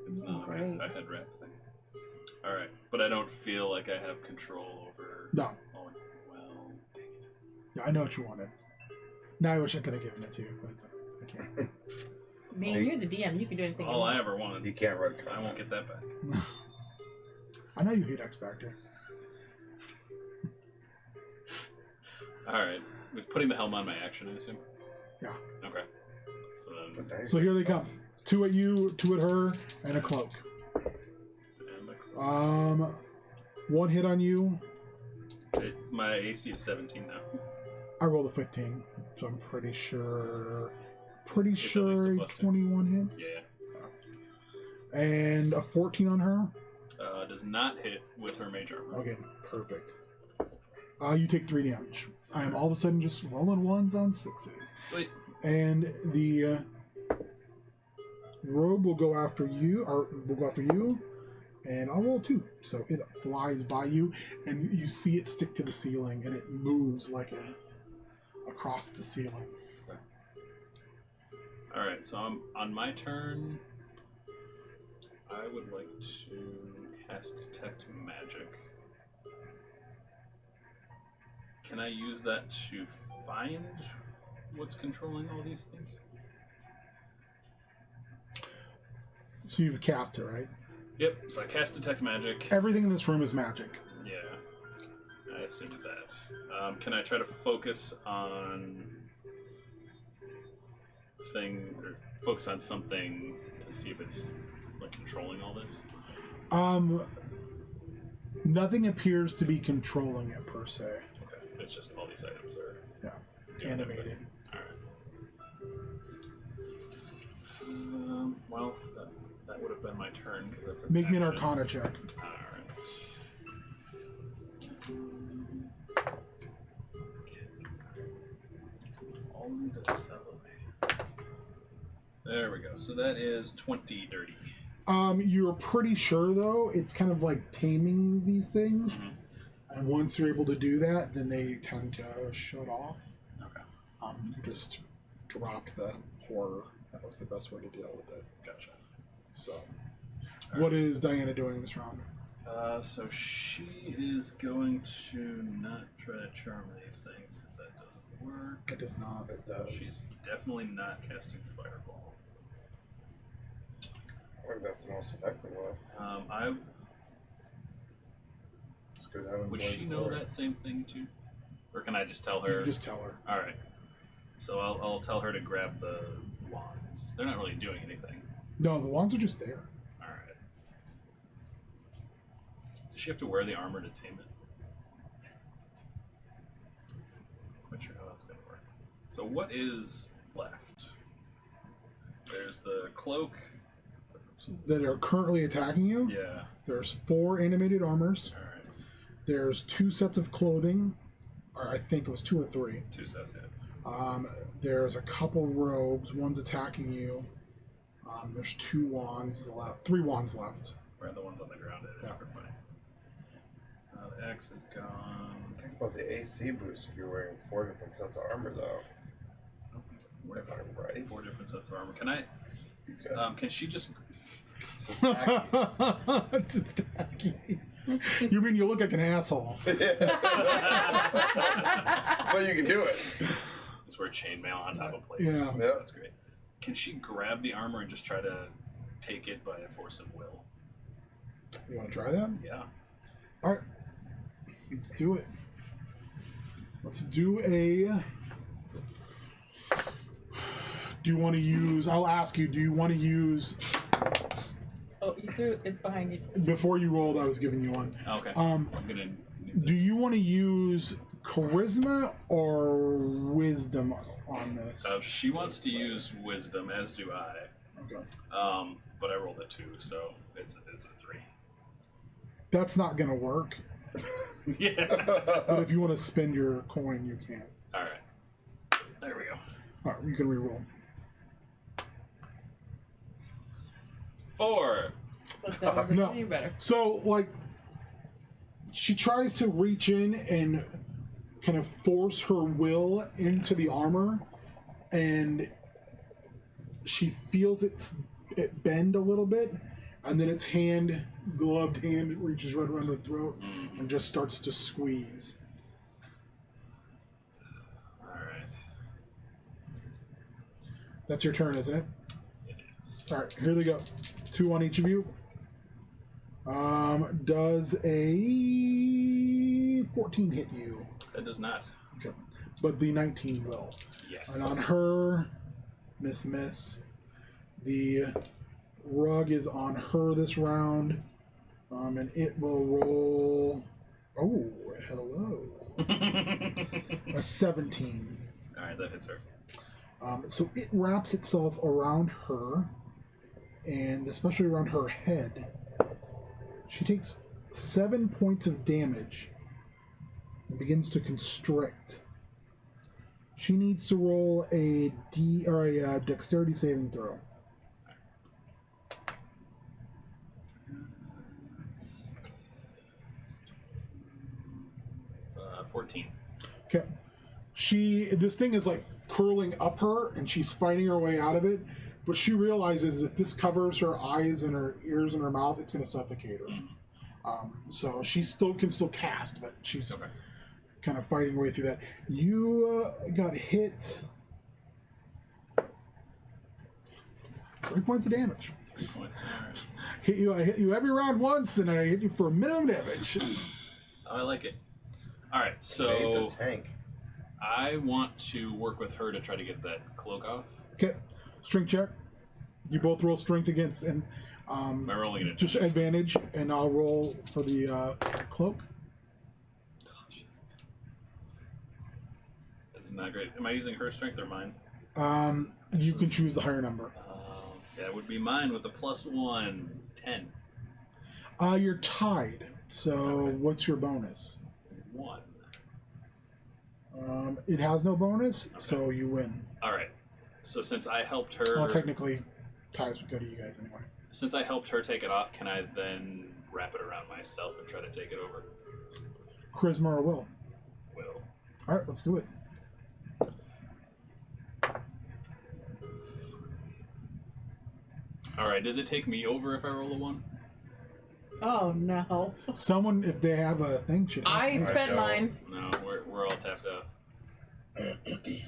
It's not Great. a head wrap thing. Alright, but I don't feel like I have control over... No. Oh, well, dang it. Yeah, I know what you wanted. Now I wish I could have given it to you, but I can't. Man, you're the DM. You can do anything. All I ever wanted. You can't run. I won't get that back. I know you hate X Factor. Alright. Was putting the helm on my action, I assume? Yeah. Okay. So then... So here they come. 2 at you, 2 at her, and a cloak. And the cloak. 1 hit on you. My AC is 17 now. I rolled a 15, so I'm pretty sure. Pretty It's at sure least a +2. 21 hits. Yeah. And a 14 on her. Does not hit with her mage armor. Okay, perfect. You take 3 damage. I am all of a sudden just rolling 1s on 6s. Sweet. And the robe will go after you, and I'll roll 2. So it flies by you, and you see it stick to the ceiling, and it moves like across the ceiling. Alright, so I'm on my turn. I would like to cast Detect Magic. Can I use that to find what's controlling all these things? So you've cast it, right? Yep, so I cast Detect Magic. Everything in this room is magic. Yeah, I assumed that. Can I try to focus on something to see if it's like controlling all this? Nothing appears to be controlling it per se. Okay, it's just all these items are Animated. Alright. Well, that would have been my turn because that's an Make me an action. Arcana check. Alright. All these dice out of the way. There we go. So that is 20 dirty. You're pretty sure though, it's kind of like taming these things. Mm-hmm. And once you're able to do that, then they tend to shut off. Okay. You just dropped the horror. That was the best way to deal with it. Gotcha. So, what is Diana doing this round? So she is going to not try to charm these things because that doesn't work. It does not. It does. She's definitely not casting Fireball. I think that's the most effective way. Would she know that same thing too? Or can I just tell her? You just tell her. Alright. So I'll tell her to grab the wands. They're not really doing anything. No, the wands are just there. Alright. Does she have to wear the armor to tame it? Quite sure how that's going to work. So what is left? There's the cloak. That are currently attacking you. Yeah. There's 4 animated armors. Alright. There's 2 sets of clothing. Or I think it was 2 or 3. 2 sets, yeah. There's a couple robes. One's attacking you. There's 2 wands left. 3 wands left. Where are the ones on the ground? Yeah. Funny. The axe is gone. Think about the AC boost if you're wearing 4 different sets of armor, though. If I'm right. 4 different sets of armor. Can I? You could. Can she just? It's just tacky. It's just tacky. You mean you look like an asshole? But you can do it. Just wear chainmail on top of plate. Yeah. Yeah. That's great. Can she grab the armor and just try to take it by a force of will? You want to try that? Yeah. All right. Let's do it. Let's do a... Do you want to use... I'll ask you, do you want to use... Oh, you threw it behind you. Before you rolled, I was giving you one. Okay. I'm gonna. Do you want to use charisma or wisdom on this? She wants to use wisdom, as do I. Okay. But I rolled a 2, so it's a 3. That's not going to work. Yeah. But if you want to spend your coin, you can. All right. There we go. All right, you can reroll. 4. But that wasn't No. any better. So, like, she tries to reach in and kind of force her will into the armor, and she feels it bend a little bit, and then its gloved hand, reaches right around her throat and just starts to squeeze. All right. That's your turn, isn't it? It is. All right, here they go. 2 on each of you. Does a 14 hit you? That does not. Okay. But the 19 will. Yes. And on her, miss. The rug is on her this round. And it will roll... Oh, hello. A 17. All right, that hits her. So it wraps itself around her, and especially around her head. She takes 7 points of damage and begins to constrict. She needs to roll a dexterity saving throw. 14. Okay. This thing is like curling up her, and she's fighting her way out of it, What she realizes is if this covers her eyes and her ears and her mouth, it's going to suffocate her. So she can still cast, but she's kind of fighting her way through that. You got hit 3 points of damage. 3 points. All right. I hit you every round once, and I hit you for minimum damage. That's how I like it. All right, Made so the tank. I want to work with her to try to get that cloak off. Okay, strength check. You both roll strength against, and Am I rolling it? just advantage, and I'll roll for the cloak. That's not great. Am I using her strength or mine? You can choose the higher number. That would be mine with a +1, 10. You're tied. So what's your bonus? 1. It has no bonus, so you win. All right. So since I helped her, Well, technically, ties would go to you guys anyway. since I helped her take it off, can I then wrap it around myself and try to take it over? Charisma or will? Will. All right, let's do it. All right. Does it take me over if I roll a 1? Oh no. Someone, if they have a thing, should. I spent don't. mine. No, we're all tapped out.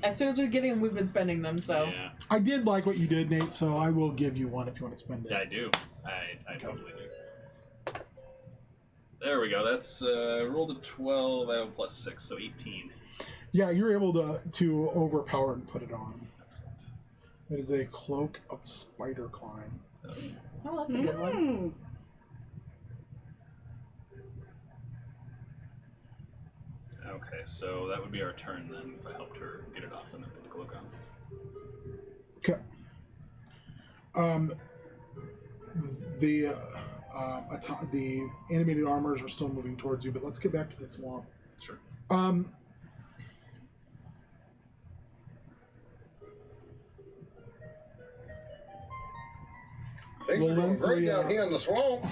As soon as we get in, we've been spending them, so. Yeah, I did like what you did, Nate. So I will give you one if you want to spend it. I do. I totally do. There we go. That's rolled a 12. I have a +6, so 18. Yeah, you're able to overpower it and put it on. Excellent. It is a cloak of spider climb. Oh, that's a good one. Okay, so that would be our turn then if I helped her get it off and then put the cloak on. Okay. The animated armors are still moving towards you, but let's get back to the swamp. Sure. Things Well, are going then great three, down here in the swamp.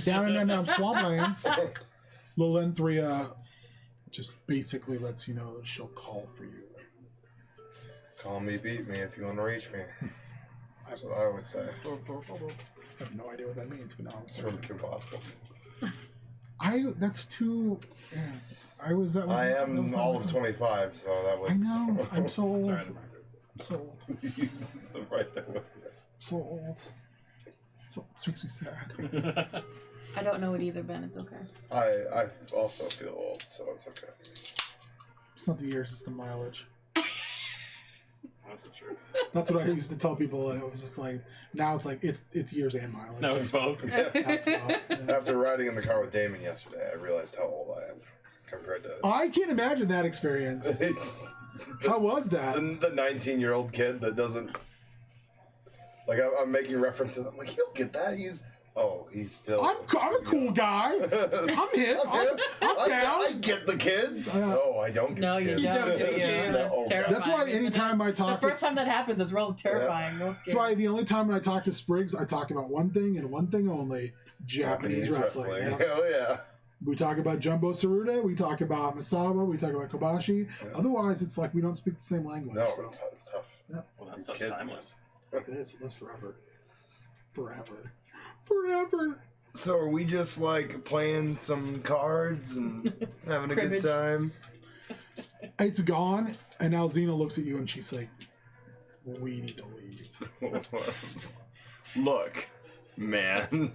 Down in them swamplands, Lilentria just basically lets you know that she'll call for you. Call me, beat me if you want to reach me. That's what I always say. I have no idea what that means, but now It's really impossible. that's too. Yeah, I was. That was. I that am was all not- of 25, so that was. I know. I'm so old. Sorry. I'm so old. So right there. So old. So it makes me sad. I don't know it either, Ben. It's okay. I also feel old, so it's okay. It's not the years; it's the mileage. That's the truth. That's what I used to tell people, and it was just like now it's like it's years and mileage. No, it's both. That's about, yeah. After riding in the car with Damon yesterday, I realized how old I am compared to. I can't imagine that experience. How was that? The 19-year-old kid that doesn't. Like, I'm making references. I'm like, he'll get that. He's still. I'm a cool guy. I'm hip. I'm down. I get the kids. No, I don't get No, the you kids. don't get the kids. No, It's oh, terrifying. That's why anytime I The talk first to, time that happens, it's real terrifying. Real that's scary. why the only time when I talk to Spriggs, I talk about one thing and one thing only: Japanese wrestling. Yeah. Oh yeah. We talk about Jumbo Tsuruta, we talk about Misawa, we talk about Kobashi. Yeah. Otherwise, it's like we don't speak the same language. No, so. it's tough. Well, that These stuff's kids, timeless. It is. It lives forever. Forever. So are we just like playing some cards and having a good Cribbage. time? It's gone, and now Xena looks at you and she's like, "We need to leave." Look, man.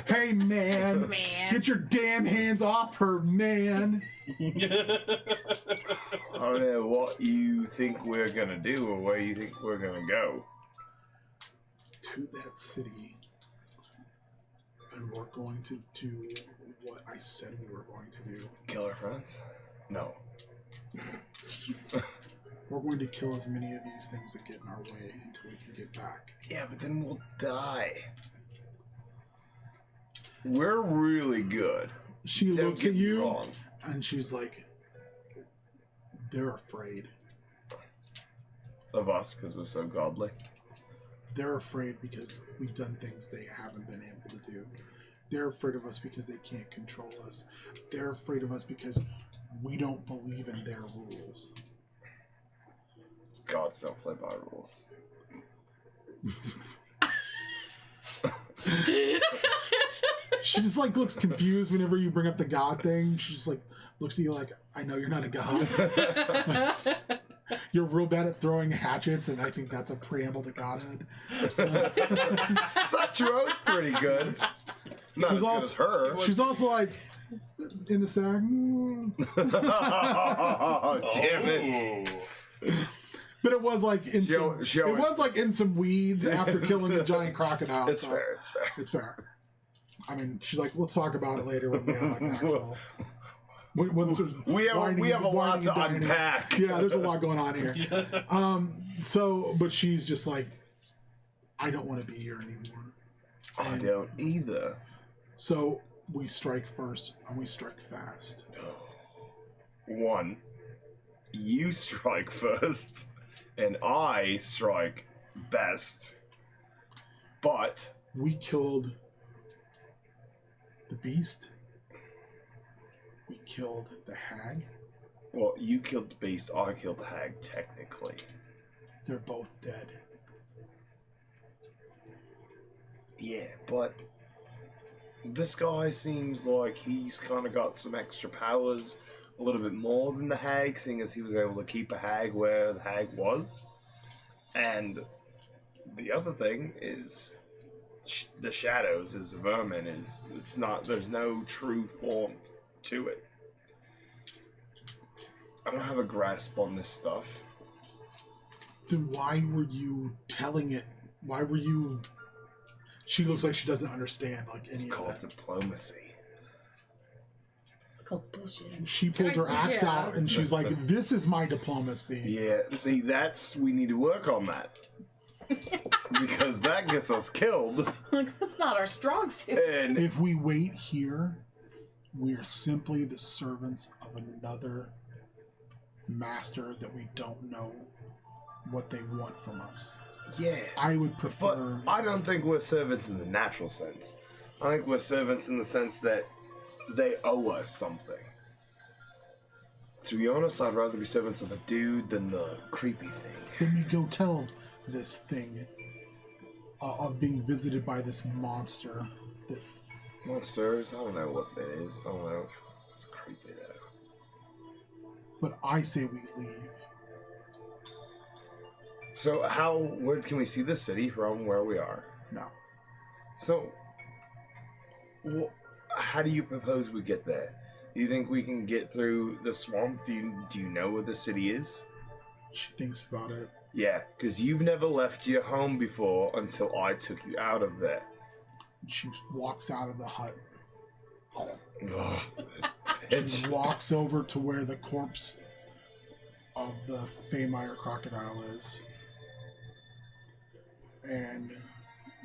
Hey, man. Man. Get your damn hands off her, man. I don't know what you think we're gonna do or where you think we're gonna go. To that city. And we're going to do what I said we were going to do. Kill our friends? No. We're going to kill as many of these things that get in our way until we can get back. Yeah, but then we'll die. We're really good. She Don't looks get at me you wrong. and she's like, they're afraid. Of us, because we're so godly. They're afraid because we've done things they haven't been able to do. They're afraid of us because they can't control us. They're afraid of us because we don't believe in their rules. Gods don't play by rules. She just like looks confused whenever you bring up the god thing. She just like looks at you like, I know you're not a god. You're real bad at throwing hatchets, and I think that's a preamble to godhood. It's not true. I was pretty good. Not She's as good as her. She's also like in the sack. Oh, damn it. But it was like in it was like in some weeds after killing a giant crocodile. It's fair. It's fair. It's fair. I mean, she's like, let's talk about it later when we have like an actual. We have a lot to unpack. Yeah, there's a lot going on here. But she's just like, I don't want to be here anymore. I don't either. So we strike first, and we strike fast. 1, you strike first, and I strike best. But We killed the beast. We killed the hag. well, you killed the beast. I killed the hag. Technically, They're both dead. yeah, but this guy seems like he's kind of got some extra powers, a little bit more than the hag, seeing as he was able to keep a hag where the hag was. And the other thing is, the shadows, is vermin. It's not. There's no true form to it. I don't have a grasp on this stuff. Then why were you telling it? Why were you? She looks like she doesn't understand like It's any of called that. diplomacy. It's called bullshitting. She pulls her axe Yeah. out and she's like, "This is my diplomacy." Yeah, see, we need to work on that. Because that gets us killed. Like, that's not our strong suit. And If we wait here, we are simply the servants of another master that we don't know what they want from us. yeah, I would but prefer. I don't think we're servants in the natural sense. I think we're servants in the sense that they owe us something. To be honest, I'd rather be servants of the dude than the creepy thing. Then we go tell this thing of being visited by this monster. That Monsters, I don't know what that is. I don't know if it's creepy though. but I say we leave. So where can we see the city from where we are? No. So, how do you propose we get there? Do you think we can get through the swamp? Do you know where the city is? She thinks about it. Yeah, because you've never left your home before until I took you out of there. She walks out of the hut Ugh, and walks over to where the corpse of the Faymire crocodile is. And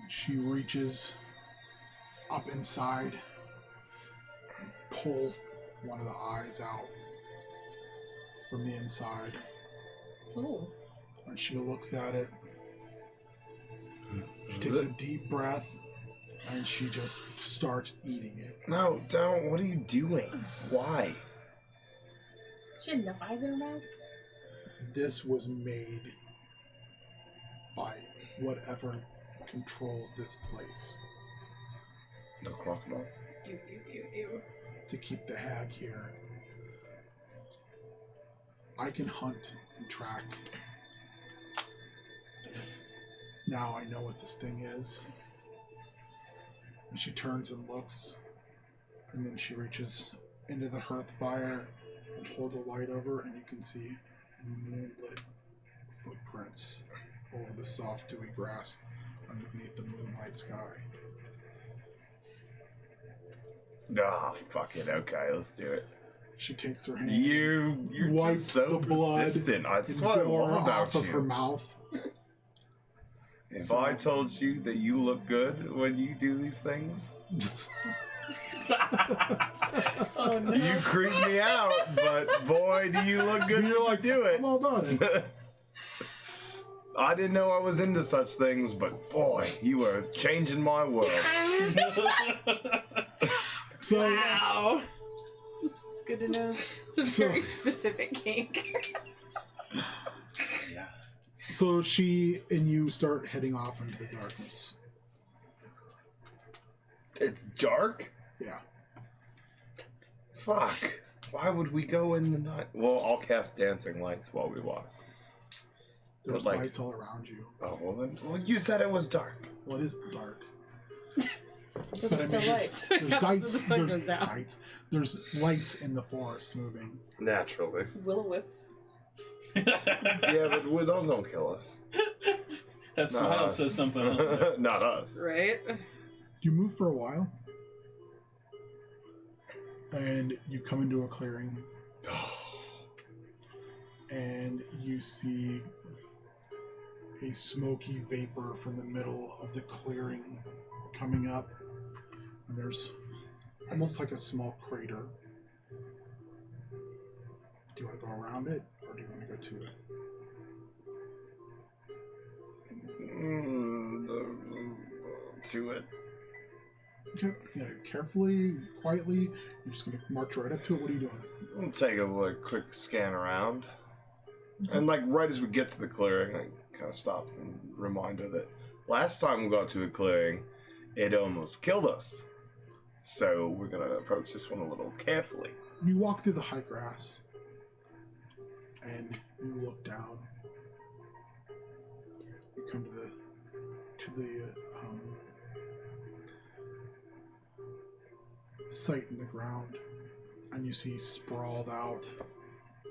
she reaches up inside and pulls one of the eyes out from the inside. Ooh. And she looks at it. She takes a deep breath and she just starts eating it. No, don't. What are you doing? Why? She had enough eyes in her mouth? This was made by whatever controls this place The crocodile? Ew. to keep the hag here. I can hunt and track. Now I know what this thing is. And she turns and looks, and then she reaches into the hearth fire and holds a light over, and you can see moonlit footprints over the soft dewy grass underneath the moonlight sky. Ah, fuck it. Okay, let's do it. She takes her hand, You're wipes just so the blood persistent. and That's what I gore love about off of her you. mouth. If I told you that you look good when you do these things, Oh no. you creep me out, but boy, do you look good You're when like, you do it. I'm all about it. I didn't know I was into such things, but boy, you were changing my world. So, Wow. It's good to know. It's a very specific kink. Yeah. So she and you start heading off into the darkness. It's dark? Yeah. Fuck. Why would we go in the night? Well, I'll cast dancing lights while we walk. There's But, like- lights all around you. Oh, well then. Well, you said it was dark. Well, it is dark. But there's still lights. There's lights. The sun goes down. There's lights in the forest moving. Naturally. Will-o-wisps. Yeah, but those don't kill us. That Not smile us. says something else. There. Not us. Right? You move for a while, and you come into a clearing, and you see a smoky vapor from the middle of the clearing coming up, and there's almost like a small crater. Do you want to go around it, or do you want to go to it? To it. Okay, yeah, carefully, quietly, you're just going to march right up to it. What are you doing? We'll take a quick scan around. And like right as we get to the clearing, I kind of stop and remind her that last time we got to a clearing, it almost killed us. So we're going to approach this one a little carefully. You walk through the high grass, and you look down. You come to the site in the ground, and you see sprawled out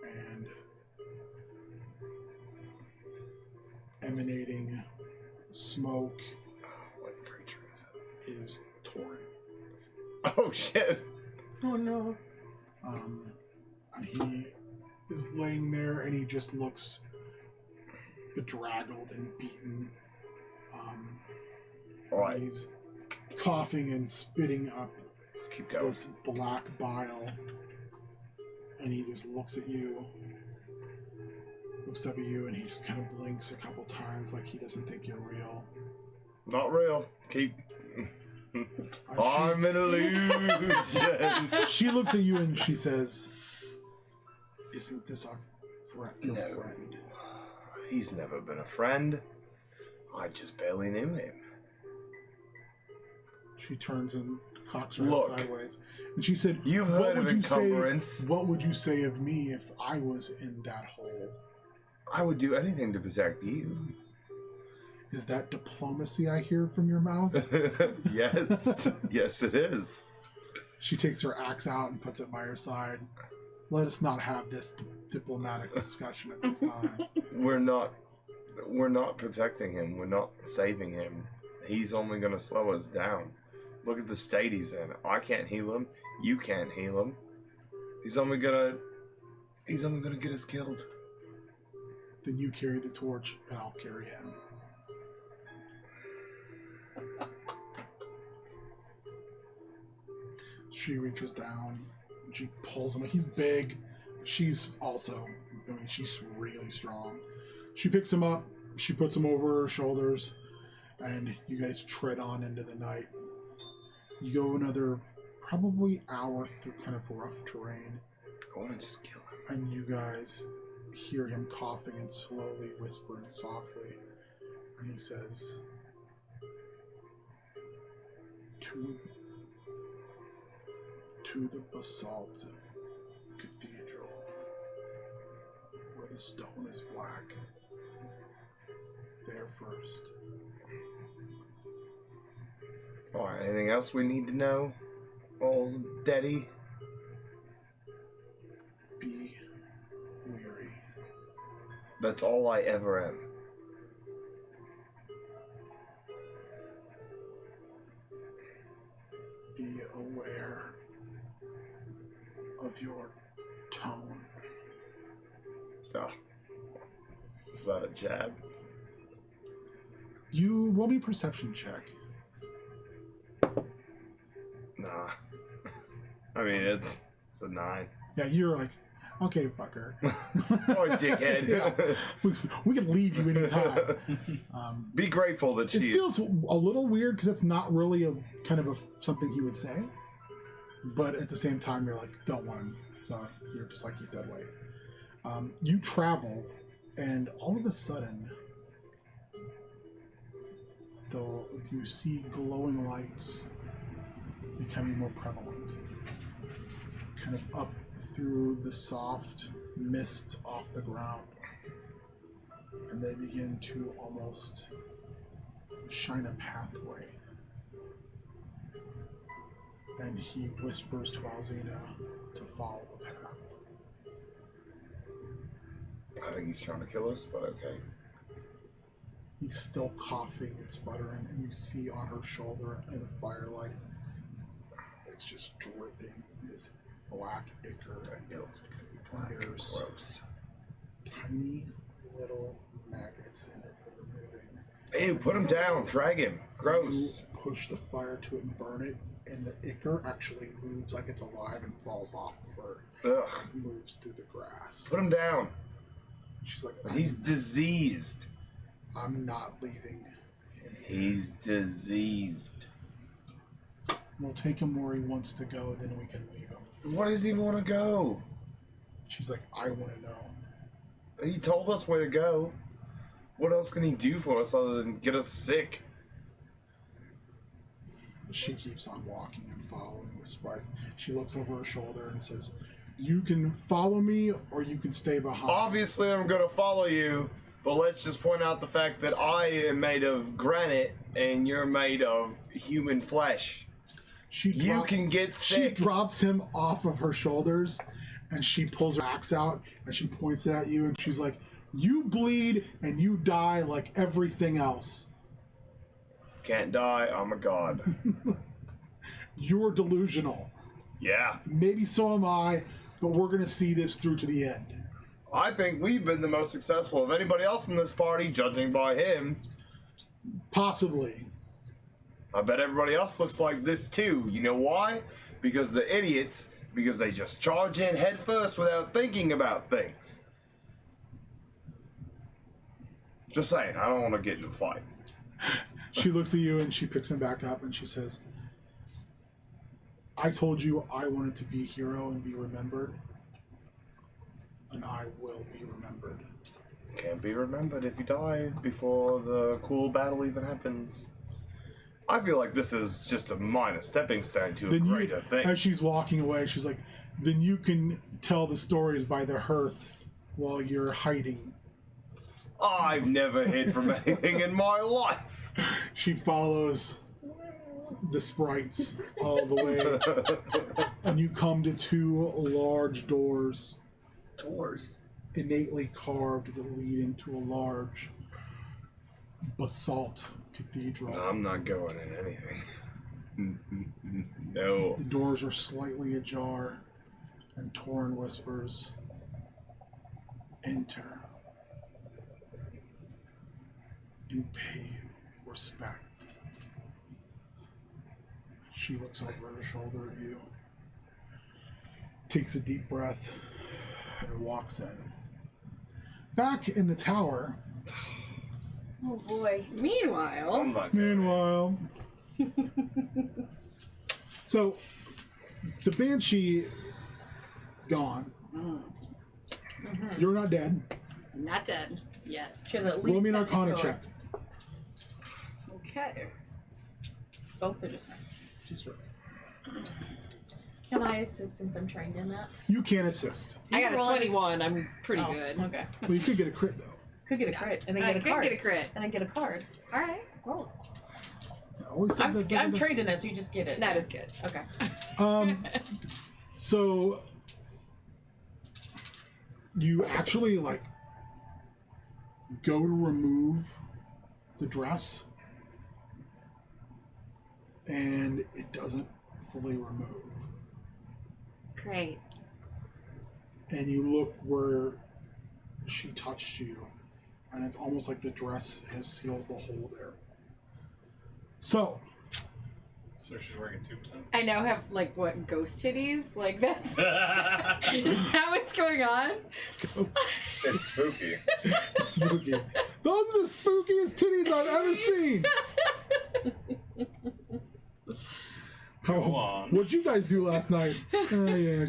and emanating smoke What creature is it? is Torn. Oh shit! Oh no. And he is laying there, and he just looks bedraggled and beaten. Alright, He's coughing and spitting up let's keep going. this black bile, and he just looks up at you, and he just kind of blinks a couple times like he doesn't think you're real. Not real. Keep. I'm an illusion. She looks at you and she says, "Isn't this our your No. friend?" He's never been a friend. I just barely knew him. She turns and cocks her head Look. sideways, and she said, You've "What heard of would you say? encumbrance. What would you say of me if I was in that hole?" I would do anything to protect you. Is that diplomacy I hear from your mouth? Yes. Yes, it is. She takes her axe out and puts it by her side. Let us not have this diplomatic discussion at this time. We're not protecting him. We're not saving him. He's only going to slow us down. Look at the state he's in. I can't heal him. You can't heal him. He's only gonna get us killed. Then you carry the torch, and I'll carry him. She reaches down, and she pulls him. He's big. She's also, she's really strong. She picks him up. She puts him over her shoulders, and you guys tread on into the night. You go another probably hour through kind of rough terrain, I want to just kill him. and you guys hear him coughing and slowly whispering softly, and he says, to the basalt cathedral, where the stone is black. There first. Alright, anything else we need to know? Old Daddy? Be weary. That's all I ever am. Be aware of your tone. Ah. Is that a jab? You roll me a perception check. Nah. I mean, it's a 9. Yeah, you're like, okay, fucker. Oh, dickhead. Yeah. We can leave you anytime. Be grateful that It she feels is. a little weird because it's not really a kind of something he would say, but at the same time, you're like, don't want him. So you're just like, he's dead weight. You travel, and all of a sudden, though you see glowing lights becoming more prevalent, kind of up through the soft mist off the ground, and they begin to almost shine a pathway. And he whispers to Alzina to follow the path. I think he's trying to kill us, but okay. He's still coughing and sputtering, and you see on her shoulder in the firelight, it's just dripping this black ichor. And there's Gross. tiny little maggots in it that are moving. Ew, put him down. Drag him. Gross. You push the fire to it and burn it, and the ichor actually moves like it's alive and falls off of her. Ugh. Moves through the grass. Put him down. She's like, He's diseased. I'm not leaving. He's diseased. We'll take him where he wants to go, then we can leave him. Where does he want to go? She's like, I want to know. He told us where to go. What else can he do for us other than get us sick? She keeps on walking and following the sprites. She looks over her shoulder and says, you can follow me or you can stay behind. Obviously, I'm going to follow you, but let's just point out the fact that I am made of granite and you're made of human flesh. You can get sick. She drops him off of her shoulders and she pulls her axe out and she points it at you and she's like, you bleed and you die like everything else. Can't die, I'm a god. You're delusional. Yeah. Maybe so am I, but we're going to see this through to the end. I think we've been the most successful of anybody else in this party, judging by him. Possibly. I bet everybody else looks like this too. You know why? Because they're idiots. Because they just charge in head first without thinking about things. Just saying, I don't want to get in a fight. She looks at you and she picks him back up and she says, I told you I wanted to be a hero and be remembered. And I will be remembered. Can't be remembered if you die before the cool battle even happens. I feel like this is just a minor stepping stone to a greater thing. As she's walking away, she's like, then you can tell the stories by the hearth while you're hiding. I've never hid from anything in my life. She follows the sprites all the way. And you come to two large doors. Doors? Innately carved that lead into a large basalt cathedral. I'm not going in anything. No. The doors are slightly ajar, and Torrin whispers, enter and pay respect. She looks over her shoulder at you, takes a deep breath, and walks in. Back in the tower. Oh boy. Meanwhile. So, the Banshee gone. Mm-hmm. You're not dead. I'm not dead yet. She has at least Roll me an 10 Arcana check. influence. Okay. Both are just fine. Just right. Can I assist since I'm trained in that? You can assist. I got a roll 21. I'm pretty Oh, good. Okay. Well, you could get a crit, though. Could get a crit and then I get a could card. get a crit. And then get a card. All right. Roll. I always think that's I'm like trained in it, so you just get it. That is good. Okay. So you actually like go to remove the dress and it doesn't fully remove. Great. And you look where she touched you and it's almost like the dress has sealed the hole there. So So she's wearing a tube top. I now have like what, ghost titties? Like that's is that what's going on? It's spooky. it's spooky. Those are the spookiest titties I've ever seen. Go on. What'd you guys do last night? Oh, yeah.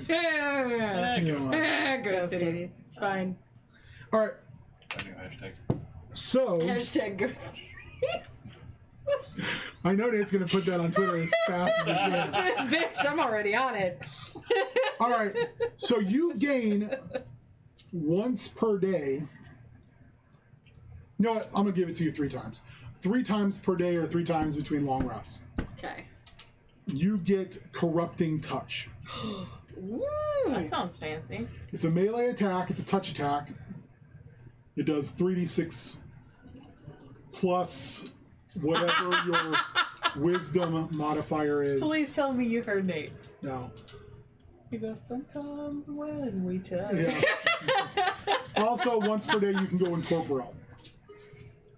Ghost Ghost titties. titties. It's fine. All right. That's a new hashtag. So Hashtag ghost titties. I know Nate's gonna put that on Twitter as fast as he can. Bitch, I'm already on it. All right, so you gain once per day. You know what? I'm gonna give it to you 3 times. 3 times per day or 3 times between long rests. Okay. You get corrupting touch. Ooh. That sounds fancy. It's a melee attack. It's a touch attack. It does 3d6 plus whatever your wisdom modifier is. Please tell me you heard Nate. No. He goes, sometimes when we tell. Yeah. Also, once per day you can go incorporeal.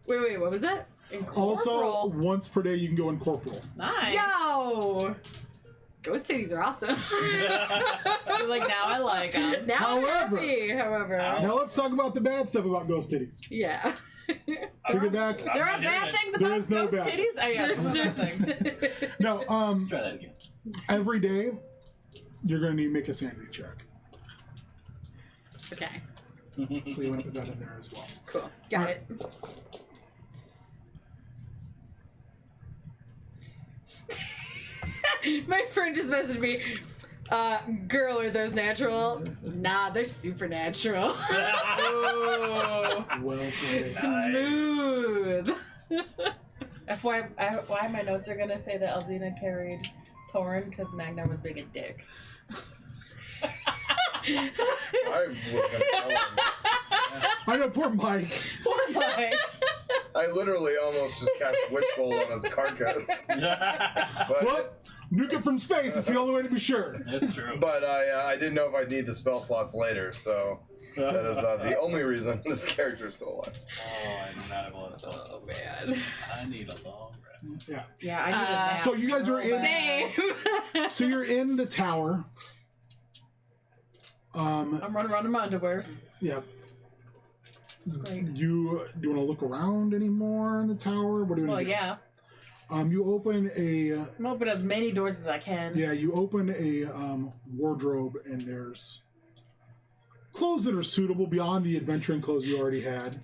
Wait, what was that? Also, once per day you can go incorporeal. Nice. Yo! Ghost titties are awesome. You're like, now I like them. Now However- I'm happy, however. Now let's talk about the bad stuff about ghost titties. Yeah. Take it back. There are bad things about There is no ghost bad. titties? Oh, yeah, there's bad things. No, Try that again. every day you're going to need to make a sanity check. Okay, So you want to put that in there as well. cool. Got Alright. it. My friend just messaged me, girl, are those natural? Nah, they're supernatural. Ooh. Well played. Smooth. Why my notes are gonna say that Elzina carried Torin because Magnar was big and dick. I was gonna tell him. I know, poor Mike. Poor Mike. I literally almost just cast Witch Bolt on his carcass. But, Well, nuke it from space. It's the only way to be sure. That's true. but I didn't know if I'd need the spell slots later, so that is the only reason this character's still alive. Oh, I do not have a lot of spells. Oh, man. I need a long rest. Yeah. Yeah, I need a nap. So you guys are in. Same. So you're in the tower. I'm running around in my underwears. Yeah. Great. Do you want to look around anymore in the tower? What do you Well, want to do? yeah. You open a. I'm open as many doors as I can. Yeah, you open a wardrobe and there's clothes that are suitable beyond the adventuring clothes you already had.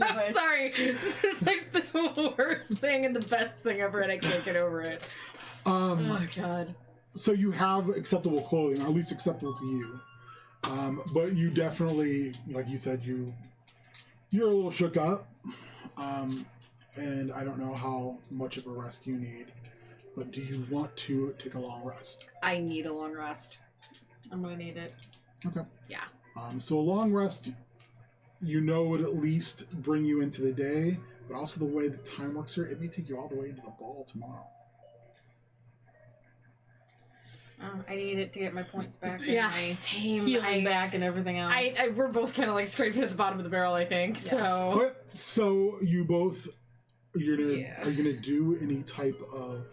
I'm sorry. This is like the worst thing and the best thing ever, and I can't get over it. Oh my god. So you have acceptable clothing, or at least acceptable to you. But you definitely, like you said, you're a little shook up. And I don't know how much of a rest you need. But do you want to take a long rest? I need a long rest. I'm gonna need it. Okay. Yeah. So a long rest, you know, would at least bring you into the day. But also the way the time works here, it may take you all the way into the ball tomorrow. I need it to get my points back. And Yeah, my same. healing back and everything else. We're both kind of like scraping at the bottom of the barrel, I think. Yeah. So. Okay, so you both, are you Yeah. gonna do any type of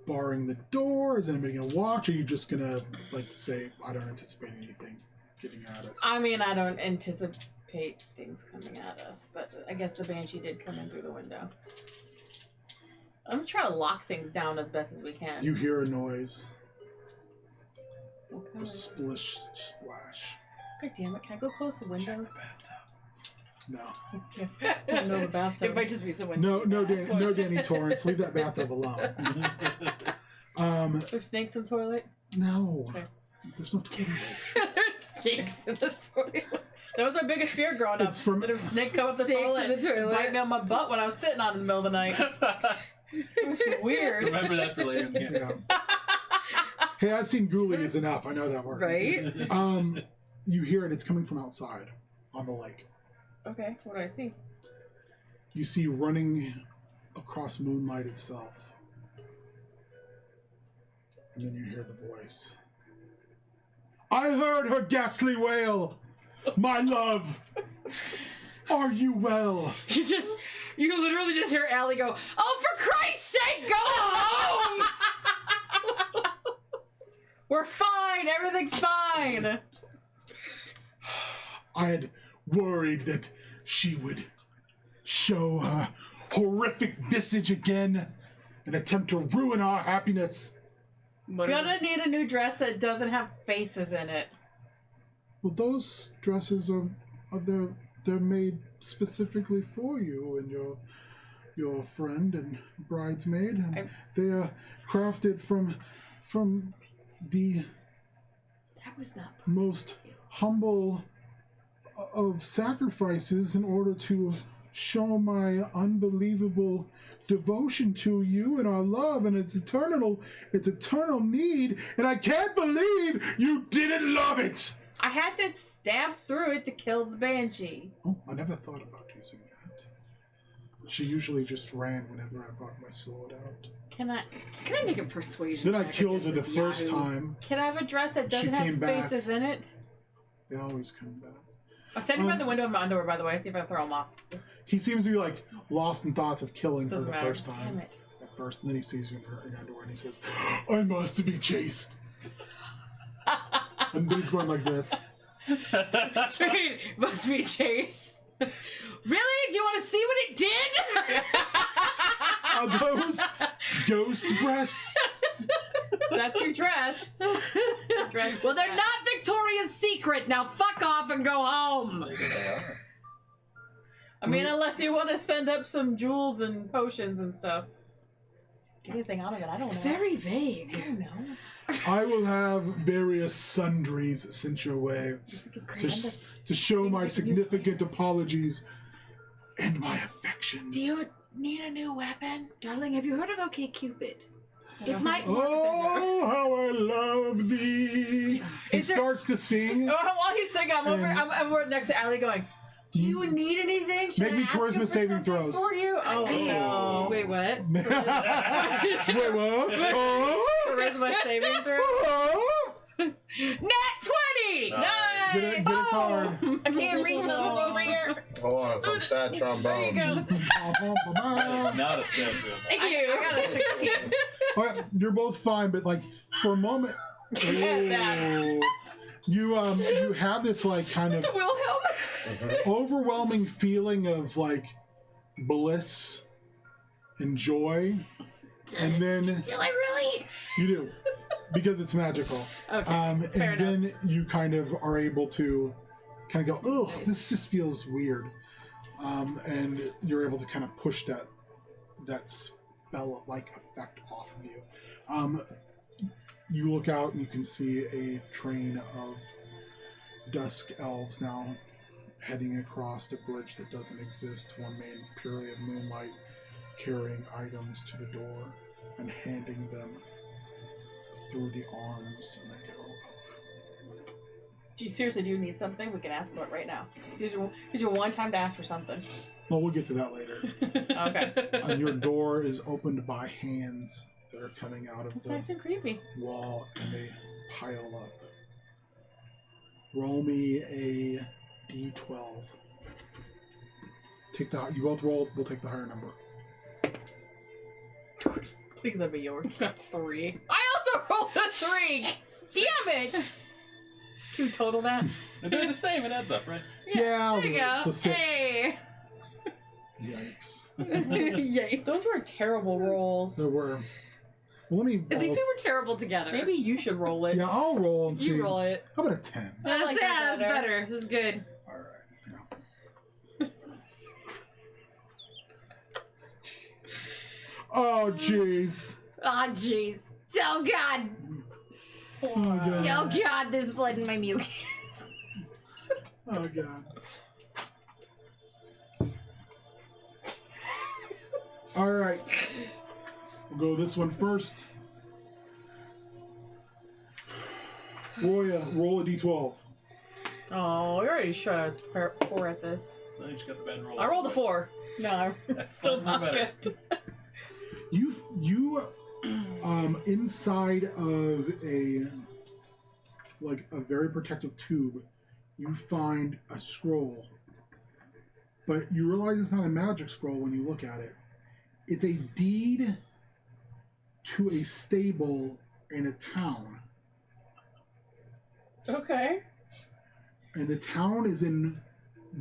barring the door? Is anybody gonna watch? Or are you just gonna like say, I don't anticipate anything getting at us? I mean, I don't anticipate things coming at us, but I guess the Banshee did come in through the window. I'm gonna try to lock things down as best as we can. You hear a noise, Okay. a splish splash. God damn it! Can I go close the windows? No, I don't know the bathtub. It might just be someone. no, Danny Torrance, leave that bathtub alone. There's snakes in the toilet. No, Okay. there's no toilet. There's snakes in the toilet. That was my biggest fear growing up. It's from- that a snake come up the Snakes toilet, in the toilet. bite me on my butt when I was sitting on it in the middle of the night. It was weird. Remember that for later in the game. Yeah. Hey, I've seen ghoulies enough. I know that works. Right? You hear it. It's coming from outside on the lake. Okay, what do I see? You see running across moonlight itself. And then you hear the voice. I heard her ghastly wail. My love. Are you well? You literally just hear Allie go, "Oh, for Christ's sake, go home!" We're fine. Everything's fine. I had worried that she would show her horrific visage again and attempt to ruin our happiness. Gonna need a new dress that doesn't have faces in it. Well, those dresses are they're made specifically for you and your friend and bridesmaid. And they are crafted from the That was not. most humble of sacrifices in order to show my unbelievable devotion to you and our love and its eternal need, and I can't believe you didn't love it. I had to stab through it to kill the banshee. Oh, I never thought about using that. She usually just ran whenever I brought my sword out. Can I make a persuasion? Then I check killed her against the this first Yahoo? time. Can I have a dress that doesn't She have came back. faces in it? They always come back. I'm standing by the window in my underwear, by the way. See if I can throw him off. He seems to be like lost in thoughts of killing her Doesn't the matter. first time. Damn it. At first, and then he sees you in her underwear and he says, I must be chaste. And then he's going like this. Must be Chase. Really? Do you want to see what it did? Are those ghost breasts? That's your dress. Dress. Well, they're not Victoria's Secret. Now fuck off and go home. Maybe they are. I mean, unless you want to send up some jewels and potions and stuff. Get anything out of it? I don't It's know. very I vague. don't know. I will have various sundries sent your way to show my significant apologies and my affections. Do you need a new weapon? Darling, have you heard of OK Cupid? It might work Oh, how I love thee. He Is there- starts to sing. Oh, while he's singing, I'm over next to Allie going, do you need anything? Should Make I me ask him charisma for saving something throws. for you? Oh, no. Wait, what? Wait, what? Oh, Charisma saving throw? oh. Nat 20! Nice! Get a card. I can't reach something over here. Hold on, some sad There you trombone. go. Not a sad film. Thank you. I got a 16. Okay, you're both fine, but like for a moment, That. you have this like kind of Wilhelm? overwhelming feeling of like bliss and joy, and then Do I really? you do because it's magical. Okay. And fair then you kind of are able to kind of go, ugh, this just feels weird, and you're able to kind of push that spell-like effect off of you. You look out and you can see a train of dusk elves now heading across a bridge that doesn't exist, one made purely of moonlight, carrying items to the door and handing them through the arms, and they go, Do you seriously do need something? We can ask for it right now. Here's your one time to ask for something. well, we'll get to that later. Okay. And your door is opened by hands that are coming out of That's the nice and creepy. wall, and they pile up. Roll me a d12. You both roll. We'll take the higher number. Please let me yours. 3. I also rolled a 3! Damn it! Can you total that? They're the same. It adds up, right? Yeah, I'll There do you it. go. So 6. Hey! Yikes. Yikes. Those were terrible rolls. There were. Well, let me. At least we were terrible together. Maybe you should roll it. Yeah, I'll roll and see. You roll it. How about a 10? I like that That's better. better. This is good. All right. Yeah. Oh, jeez. Oh, jeez. Oh, God. Oh, God. Oh, God. There's blood in my mucus. Oh, God. All right. We'll go this one first. Roya, roll a d12. Oh, we already showed I was poor at this. No, you just got the bad roll. I rolled a 4. No, That's still not better. good. You inside of a very protective tube, you find a scroll, but you realize it's not a magic scroll when you look at it. It's a deed to a stable in a town, Okay. and the town is in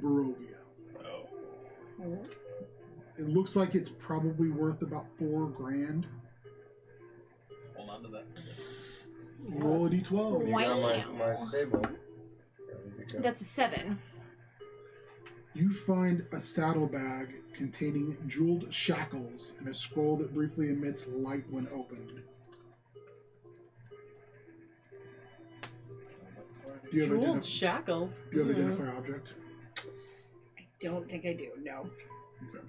Barovia. Oh. It looks like it's probably worth about $4,000. Hold on to that. Roll a d12. You got my stable. That's a 7. You find a saddlebag containing jeweled shackles and a scroll that briefly emits light when opened. Do you have Jeweled shackles. Do you have identify object? I don't think I do. No. Okay.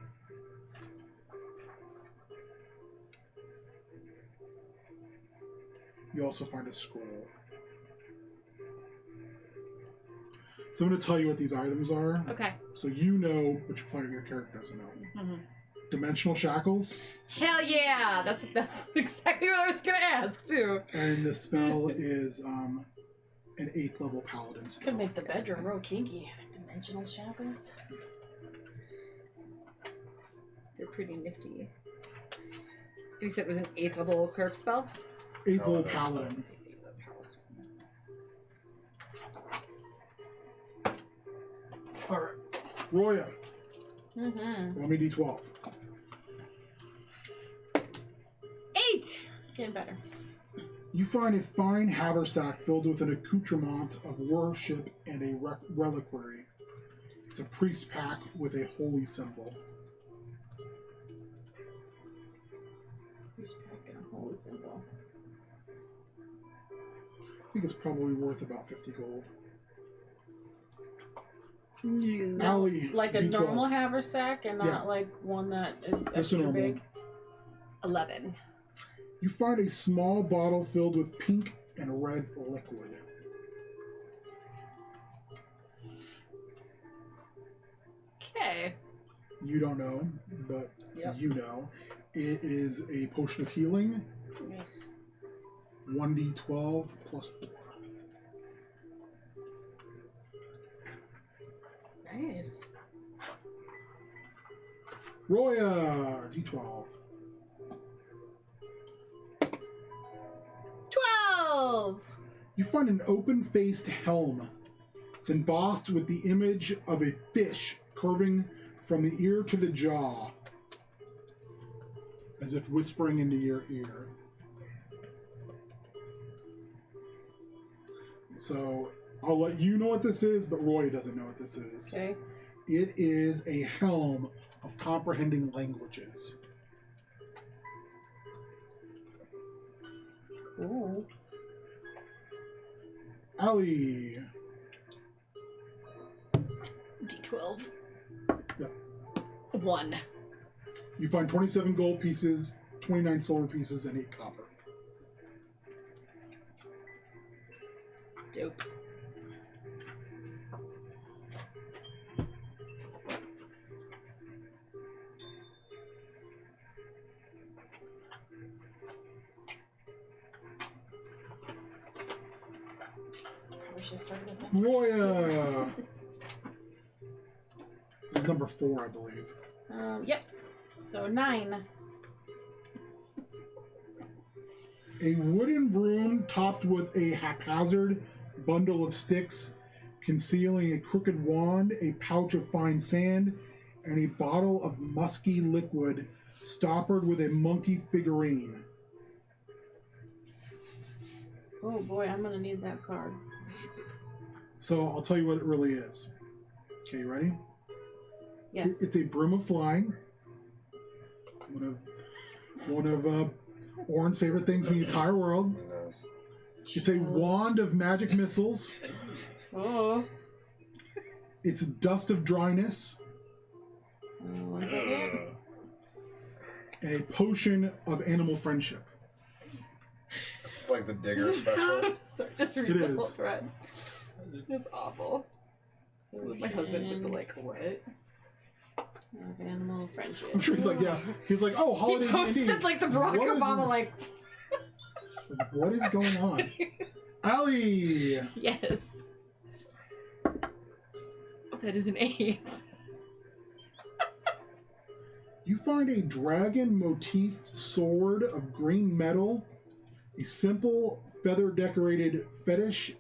You also find a scroll. So I'm going to tell you what these items are. Okay. So you know which player your character doesn't know. Mm-hmm. Dimensional shackles. Hell yeah! That's exactly what I was gonna ask too. And the spell is an 8th level paladin spell. Could make the bedroom real kinky. Dimensional shackles. They're pretty nifty. You said it was an 8th level cleric spell? 8th level paladin. Alright. Roya. Mm-hmm. Roll me d12. 8! Getting better. You find a fine haversack filled with an accoutrement of worship and a reliquary. It's a priest pack with a holy symbol. Priest pack and a holy symbol. I think it's probably worth about 50 gold. No, Allie, like a D12. normal haversack and not Yeah. like one that is Just a extra normal. big. 11. You find a small bottle filled with pink and red liquid. Okay. You don't know, but Yep. you know. It is a potion of healing, Nice. 1d12 plus 4. Nice. Roya, d12. 12! You find an open-faced helm. It's embossed with the image of a fish curving from the ear to the jaw, as if whispering into your ear. So I'll let you know what this is, but Roy doesn't know what this is. Okay. It is a helm of comprehending languages. Cool. Allie. D12. Yep. 1. You find 27 gold pieces, 29 silver pieces, and 8 copper. Dope. Probably should have started this up. Roya. This is number 4, I believe. Yep. So 9. A wooden broom topped with a haphazard bundle of sticks, concealing a crooked wand, a pouch of fine sand, and a bottle of musky liquid stoppered with a monkey figurine. Oh boy, I'm gonna need that card. So I'll tell you what it really is. Okay, you ready? Yes. It's a broom of flying. One of Oren's favorite things in the entire world. It's a wand of magic missiles. Oh. It's dust of dryness. 1 second. And a potion of animal friendship. It's like the digger special. Sorry, just read It the whole is. thread. It's awful. My husband would be like, what? Of animal friendship. I'm sure he's like, yeah. He's like, oh, holiday He posted D&D. like the Barack What is- Obama, like, What is going on? Allie! yes. That is an 8. You find a dragon motifed sword of green metal, a simple feather decorated fetish,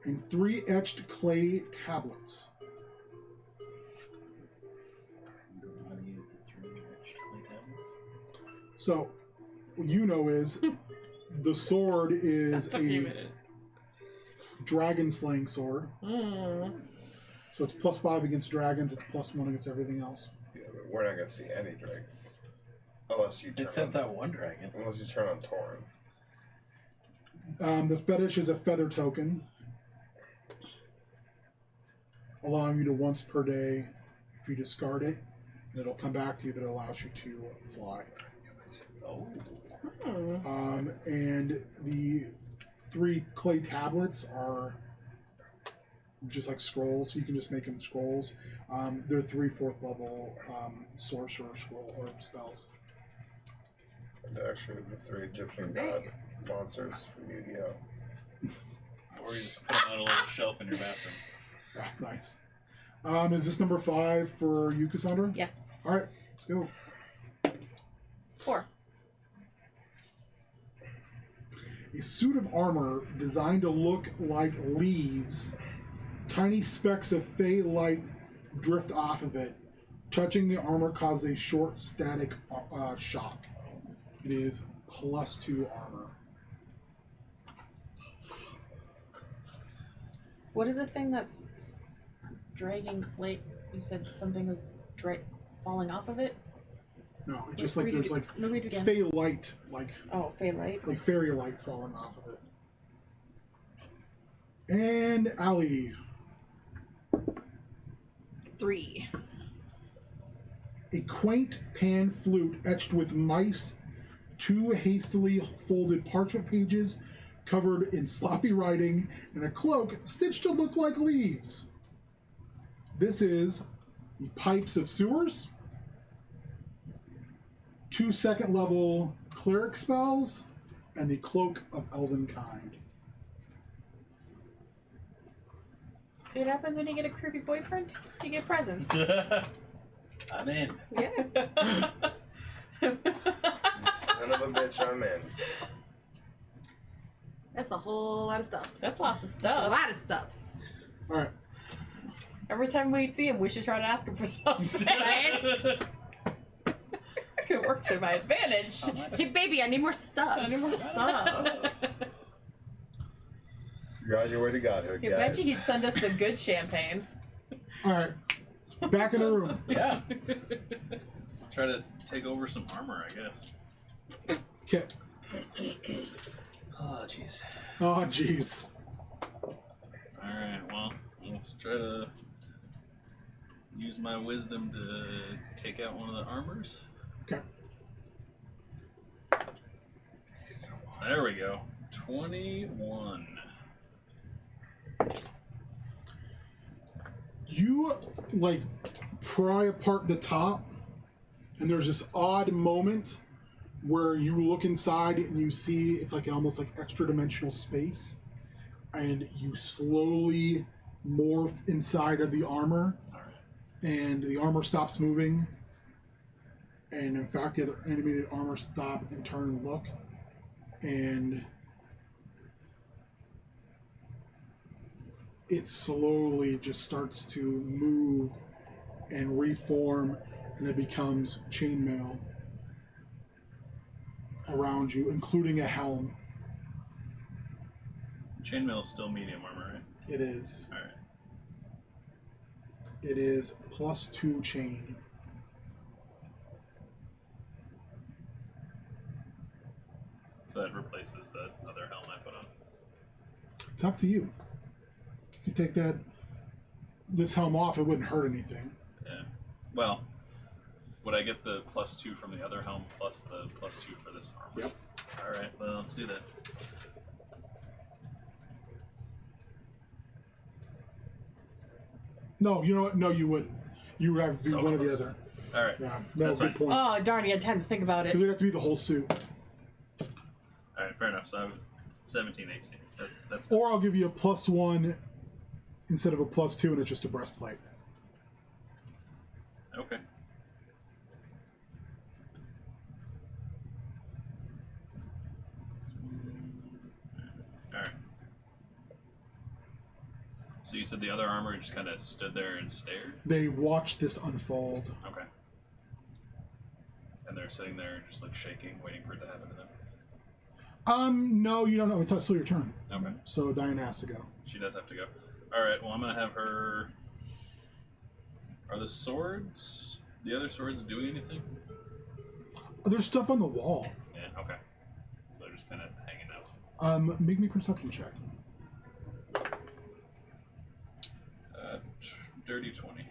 and 3 etched clay tablets. You don't know how to use the 3 etched clay tablets? So, what you know is the sword is Took me a a minute. dragon slaying sword. So it's +5 against dragons. It's +1 against everything else. Yeah, but we're not gonna see any dragons unless you turn Except on, that one dragon. unless you turn on Torin. The fetish is a feather token, allowing you to once per day, if you discard it, it'll come back to you, but it allows you to fly. Oh. And the 3 clay tablets are just like scrolls, so you can just make them scrolls. They're 3 4th level sorcerer scroll or spells. They're actually the 3 Egyptian god monsters from Yu-Gi-Oh. Or you just put them on a little shelf in your bathroom. Ah, nice. Is this number 5 for you, Cassandra? Yes. All right, let's go. 4. A suit of armor designed to look like leaves. Tiny specks of fey light drift off of it. Touching the armor causes a short static shock. It is +2 armor. What is the thing that's dragging? Like you said, something was falling off of it. No, it's just like there's like read it again. fey light, like Fey light. like fairy light falling off of it. And Ali, 3. a quaint pan flute etched with mice, 2 hastily folded parchment pages covered in sloppy writing, and a cloak stitched to look like leaves. This is the Pipes of Sewers, 2 2nd-level cleric spells, and the Cloak of Elvenkind. See what happens when you get a creepy boyfriend? You get presents. I'm in. Yeah. Son of a bitch, I'm in. That's a whole lot of stuffs. That's lots of a stuff. lot of stuffs. All right. Every time we see him, we should try to ask him for something. Right? It's gonna work to my advantage. Hey, baby, I need more stuff. I need more stuff. You're on your way to godhood, You guys. bet you he'd send us the good champagne. All right. Back in the room. Yeah. Try to take over some armor, I guess. Okay. Oh, jeez. Oh, jeez. Alright, well, let's try to use my wisdom to take out one of the armors. Okay. There we go. 21. You, like, pry apart the top, and there's this odd moment where you look inside and you see it's like almost like extra dimensional space, and you slowly morph inside of the armor, and the armor stops moving, and in fact the other animated armor stop and turn and look, and it slowly just starts to move and reform, and it becomes chainmail around you, including a helm. Chainmail is still medium armor, right? It is. Alright. It is +2 chain. So that replaces the other helm I put on. It's up to you. You can take this helm off, it wouldn't hurt anything. Yeah. Well, would I get the +2 from the other helm plus the +2 for this armor? Yep. Alright, well, let's do that. No, you know what? No, you wouldn't. You would have to do So one or the close. other. Alright. Yeah, That's that's a good fine. point. Oh, darn, you had time to think about Because it. it'd have to be the whole suit. Alright, fair enough. So I have 17 AC. That's Or I'll give you a +1 instead of a +2, and it's just a breastplate. okay. Alright. So you said the other armor just kind of stood there and stared? They watch this unfold. Okay. And they're sitting there just like shaking, waiting for it to happen to them? No, you don't know. It's still your turn. Okay. So Diana has to go. She does have to go. Alright, well I'm gonna have her Are the swords, the other swords, doing anything? There's stuff on the wall. Yeah. Okay. So they're just kind of hanging out. Make me a perception check. Dirty 20.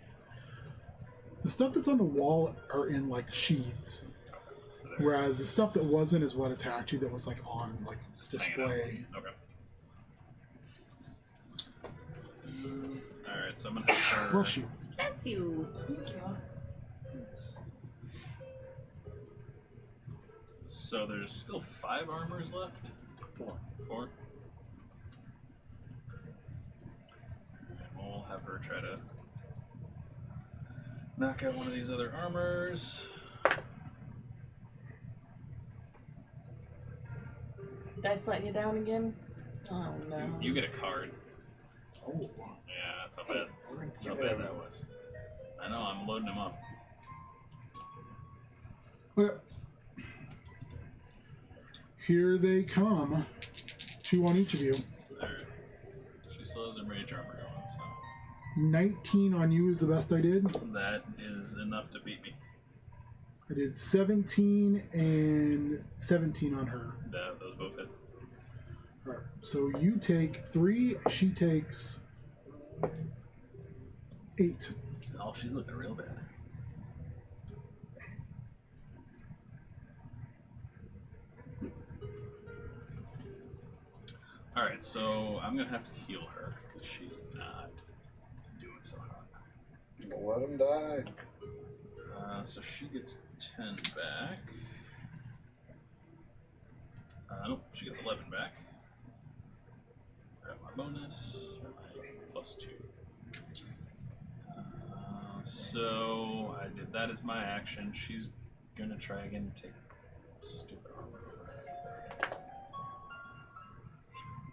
The stuff that's on the wall are in like sheaths, So whereas the stuff that wasn't is what attacked you. That was like on like display. Okay. All right, so I'm gonna have her. Bless you. Bless you. So there's still 5 armors left. 4. And we'll have her try to knock out one of these other armors. Dice letting you down again? Oh no. You get a card. Oh. Yeah, that's how bad. That's how bad that was. I know. I'm loading them up. Okay. Here they come. 2 on each of you. Alright. She still has enrage armor going, so 19 on you is the best I did. that is enough to beat me. I did 17 and 17 on her. Those both hit. Alright, so you take 3, she takes 8. Oh, she's looking real bad. Alright, so I'm gonna have to heal her because she's not doing so hot. Don't let him die. So she gets 10 back. Nope, she gets 11 back. Grab my bonus, my +2. So I did that as my action. She's gonna try again and take stupid armor over.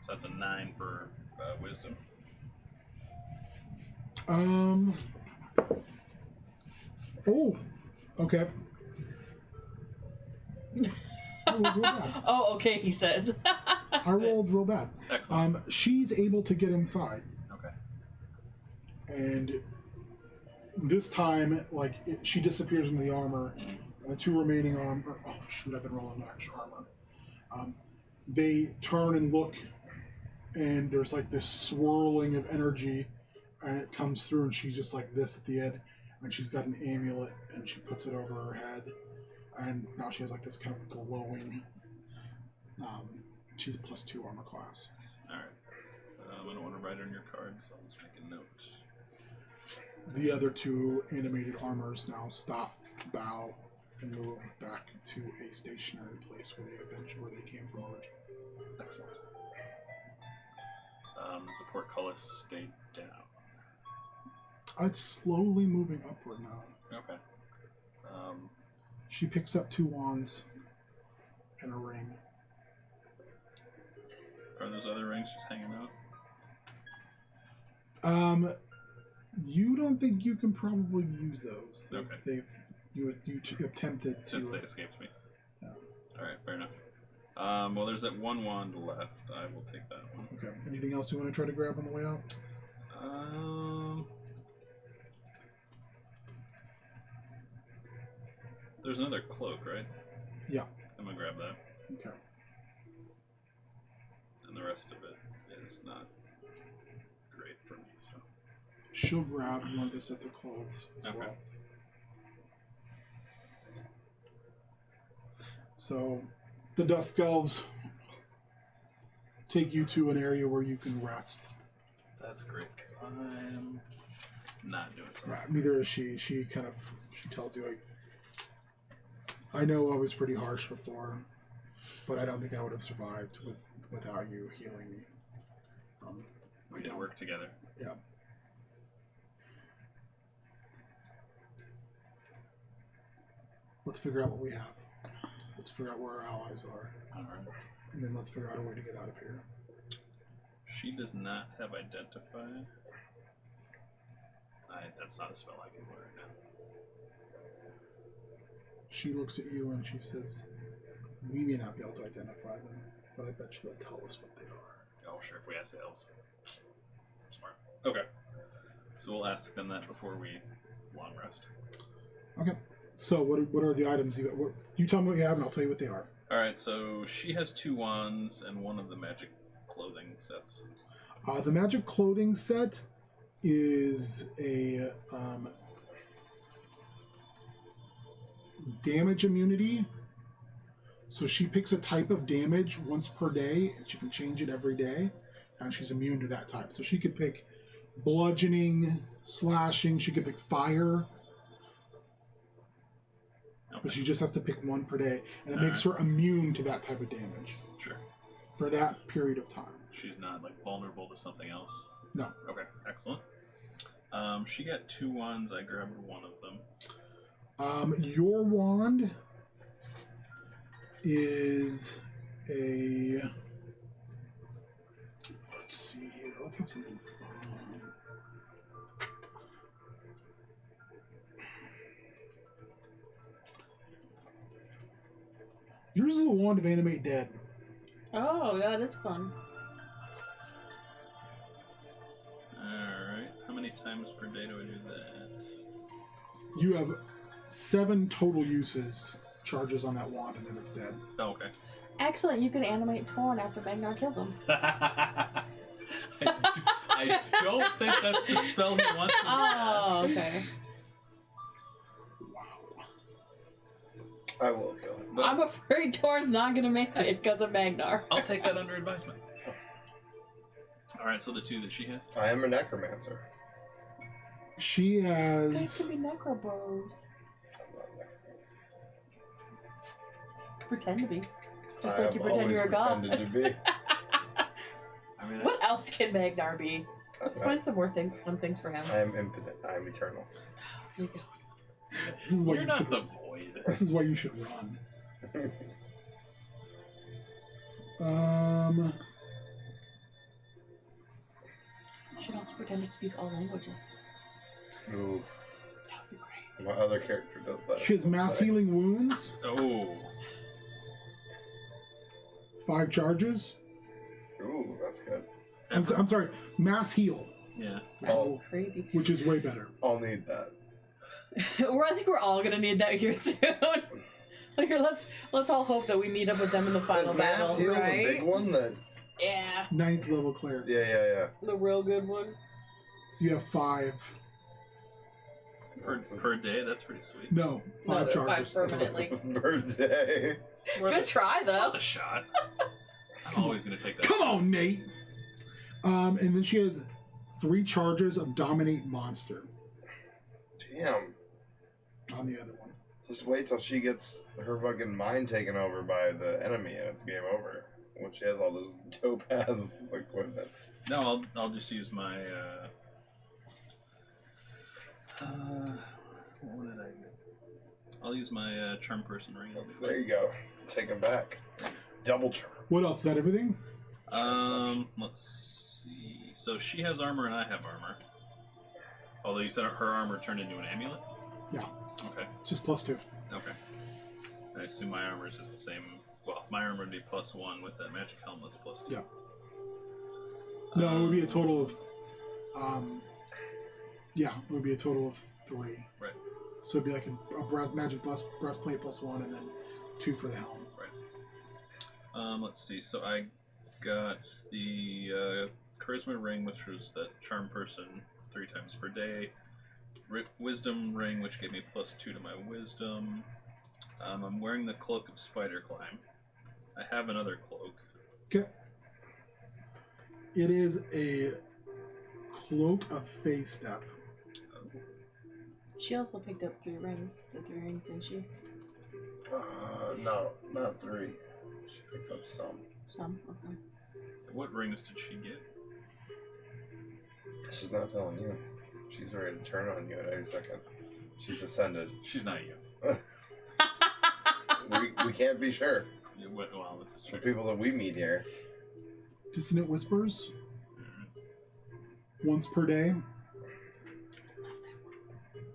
So that's a 9 for wisdom. Oh, okay. I rolled real bad. Oh, okay, he says. I rolled real bad. Excellent. She's able to get inside, Okay. and this time, like, she disappears into the armor, Mhm. and the 2 remaining armor. Oh shoot! I've been rolling extra armor. They turn and look, and there's like this swirling of energy, and it comes through, and she's just like this at the end, and she's got an amulet, and she puts it over her head, and now she has like this kind of glowing. She's a +2 armor class. Alright. I don't want to write it on your card, so I'll just make a note. The other 2 animated armors now stop, bow, and move back to a stationary place where they came from originally. Excellent. Does the portcullis stay down? It's slowly moving upward now. Okay. She picks up 2 wands and a ring. Are those other rings just hanging out? You don't think you can probably use those? Okay. You attempted to. Since they escaped me. Yeah. Alright, fair enough. Well, there's that 1 wand left. I will take that one. Okay. Anything else you want to try to grab on the way out? There's another cloak, right? Yeah. I'm gonna grab that. Okay. And the rest of it is not great for me, so. She'll grab one of the sets of clothes as Okay. well. So, the Dusk Elves take you to an area where you can rest. That's great, because I'm not doing something. Right, neither is she. She tells you, like, I know I was pretty harsh before, but I don't think I would have survived without you healing me. We did work together. Yeah. Let's figure out what we have. Let's figure out where our allies are. Alright. And then let's figure out a way to get out of here. She does not have identify. That's not a spell I can do right now. She looks at you and she says, we may not be able to identify them, but I bet you they'll tell us what they are. Oh, sure, if we ask the elves. Smart. Okay. So we'll ask them that before we long rest. Okay. So what are the items you got? You tell me what you have, and I'll tell you what they are. All right, so she has 2 wands and one of the magic clothing sets. The magic clothing set is a damage immunity. So she picks a type of damage once per day, and she can change it every day, and she's immune to that type. So she could pick bludgeoning, slashing, she could pick fire, but she just has to pick one per day, and it makes her immune to that type of damage. Sure. For that period of time. She's not like vulnerable to something else? No. Okay, excellent. She got 2 wands, I grabbed one of them. Your wand is a... Let's see here. Let's have something fun. Yours is a wand of animate dead. Oh, that is fun. Alright, how many times per day do I do that? You have 7 total uses, charges on that wand, and then it's dead. Oh, okay. Excellent, you can animate Torn after Magnar kills him. I don't think that's the spell he wants to Oh, cast. okay. I will kill him. But I'm afraid Torn's not gonna make it because of Magnar. I'll take that under advisement. Alright, so the 2 that she has? I am a necromancer. She These has... could be necrobros. I'm not a necromancer. Pretend to be. Just I like you have pretend you're a always god. pretended to be. I mean, What else can Magnar be? Let's I find some more fun things for him. am infinite. I am eternal. Here you go. This is why you're you not should, the void. This is why you should run. You should also pretend to speak all languages. Ooh, That would be great. my other character does that. She has It's mass nice. healing wounds, Oh. 5 charges. Ooh, that's good. I'm sorry, mass heal, Yeah. Oh, Crazy. which is way better. I'll need that. I think we're all gonna need that here soon. Like, let's all hope that we meet up with them in the final Is mass battle, heal right? the big one? That Yeah, 9th level cleric. yeah. the real good one. So you have 5. Per day, that's pretty sweet. No, 5 No, charges. 5 permanently. Birthday. Good try though. Worth a shot. I'm always gonna take that. Come on, Nate! And then she has 3 charges of Dominate Monster Damn. on the other one. Just wait till she gets her fucking mind taken over by the enemy and it's game over. When she has all this dope ass equipment. No, I'll just use my what did I get? I'll use my charm person ring. There you go. Take him back. Double charm. What else? Is that everything? Let's see. So she has armor and I have armor. Although you said her armor turned into an amulet? Yeah. Okay. It's just +2. Okay. I assume my armor is just the same. Well, my armor would be +1 with that magic helmet's +2. Yeah. No, it would be a total of... yeah, it would be a total of 3. Right. So it'd be like a magic breastplate +1 and then 2 for the helm. Right. Let's see. So I got the charisma ring, which was that charm person 3 times per day. Wisdom ring, which gave me +2 to my wisdom. I'm wearing the cloak of spider climb. I have another cloak. Okay. It is a cloak of face step. She also picked up 3 rings. The 3 rings, didn't she? No, not 3. She picked up some. Some. Okay. What rings did she get? She's not telling you. She's ready to turn on you at any second. She's ascended. She's not you. We can't be sure. Yeah, well, this is The true. people that we meet here. Dissonant Whispers. Once per day.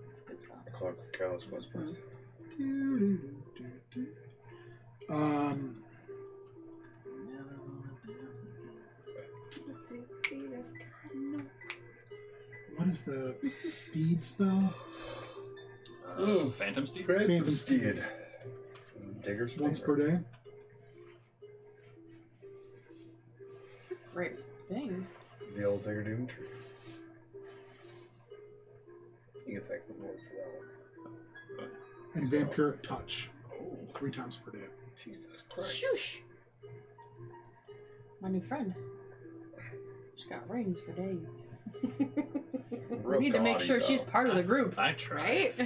That's a good spell. A cloak of careless whispers. What is the steed spell? Ooh, Phantom Steed? Phantom Steed. Digger's Once favorite. per day. Great things. The old Digger Doom tree. You get thank the Lord for that one. And Vampiric Touch. 3 times per day. Jesus Christ. Shoosh. My new friend. She's got rings for days. We need to make gaudy, sure though. she's part of the group. I tried. Right? I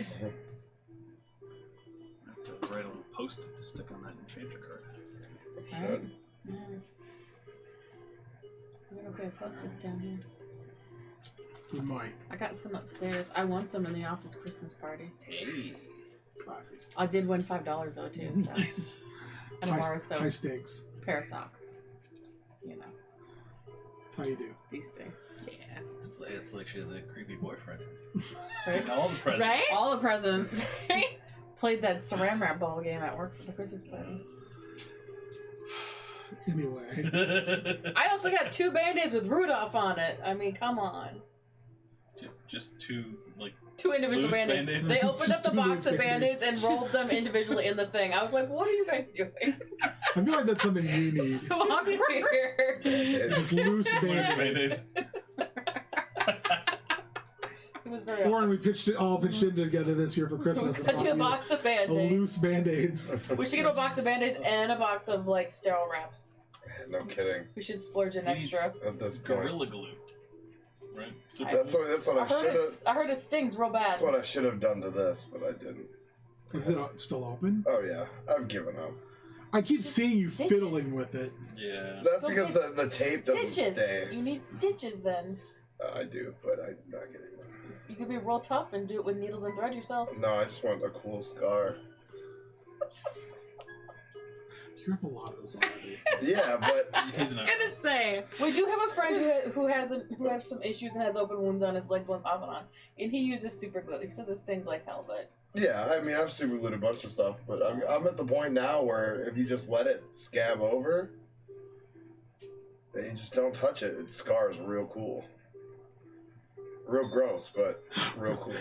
have to write a little post-it to stick on that enchanter card. Should. Okay, post-its down here. We might. I got some upstairs. I won some in the office Christmas party. Hey. Classy. I did win $5 though too. So. Nice. And a bar of soap, High stakes. pair of socks. You know, That's how you do. these things. Yeah. It's like she has a creepy boyfriend. Right? All the presents. Right? All the presents. Played that saran wrap ball game at work for the Christmas party. Anyway. I also got 2 Band-Aids with Rudolph on it. I mean, come on. Just 2, like, 2 individual Loose Band-Aids. Band-Aids? They opened up Just the 2 box loose of Band-Aids and rolled them individually in the thing. I was like, what are you guys doing? I feel like that's something you need. So awkward. Just loose loose band-aids. Band-Aids. It was very Warren, we awkward. all pitched in together this year for Christmas. Got you a box of A Band-Aids. loose Band-Aids. We should get a box of Band-Aids and a box of, like, sterile wraps. No kidding. We should splurge an extra. At this point. Gorilla Glue. Right? So That's what I should have. I heard it stings real bad. That's what I should have done to this, but I didn't. Is it still open? Oh yeah, I've given up. I keep Just seeing you stitch it. fiddling with it. yeah. That's Go because get the tape doesn't stitches. stay. You need stitches then. I do, but I'm not getting them. You could be real tough and do it with needles and thread yourself. No, I just want a cool scar. You have a lot of those already. Yeah, but He's not. Gonna say. We do have a friend who has some issues and has open wounds on his leg off and on, and he uses super glue. He says it stings like hell, but yeah, I mean I've super glued a bunch of stuff, but I'm at the point now where if you just let it scab over, then you just don't touch it. It scars real cool. Real gross, but real cool.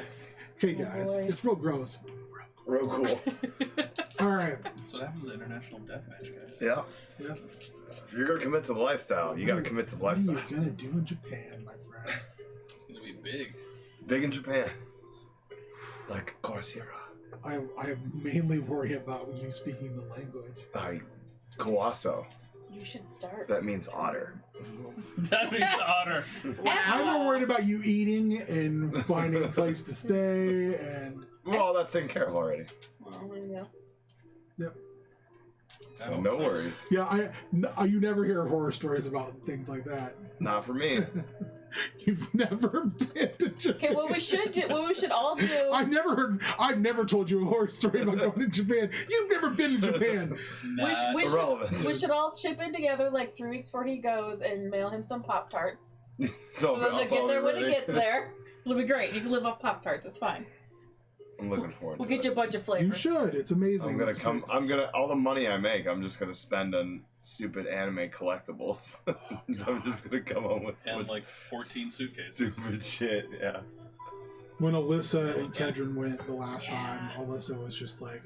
Hey guys, boy. it's real gross. Real cool. All right. That's what happens at International Deathmatch, guys. Yeah. Yeah. If you're gonna commit to the lifestyle, you gotta commit to the What are lifestyle. you gonna do in Japan, my friend? It's going to be big. Big in Japan. Like Coursera. I mainly worry about you speaking the language. Kawaso. you should start. That means otter. That means otter. I'm more worried about you eating and finding a place to stay and. Well, that's taken care of already. Well, there you go. Yep. So no worries. Yeah, you never hear horror stories about things like that. Not for me. You've never been to Japan. Okay, what we should all do. I've never told you a horror story about going to Japan. You've never been to Japan. We Irrelevant. should all chip in together like 3 weeks before he goes and mail him some Pop-Tarts. So then they'll get there when he gets there. It'll be great. You can live off Pop-Tarts. It's fine. I'm looking forward We'll to get it. you a bunch of flavors. You should. It's amazing. I'm gonna all the money I make, I'm just gonna spend on stupid anime collectibles. I'm just gonna come home with And like 14 suitcases. stupid shit, yeah. When Alyssa and Kedron went the last time, Alyssa was just like,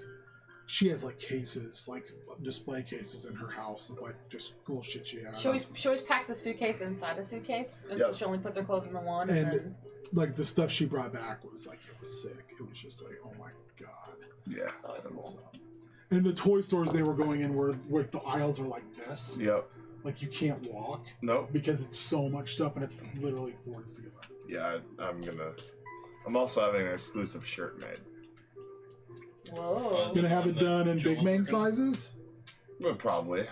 she has like cases, like display cases in her house of like just cool shit she has. She always packs a suitcase inside a suitcase, and so Yep. she only puts her clothes in the one. And And then like the stuff she brought back was like, it was sick. It was just like, oh my god. Yeah. it's always cool. And the toy stores they were going in were like the aisles are like this. Yep. Like you can't walk Nope. because it's so much stuff and it's literally floor to ceiling. Yeah, I'm also having an exclusive shirt made. Whoa. Gonna have it done in Big Bang Joel's sizes? But probably.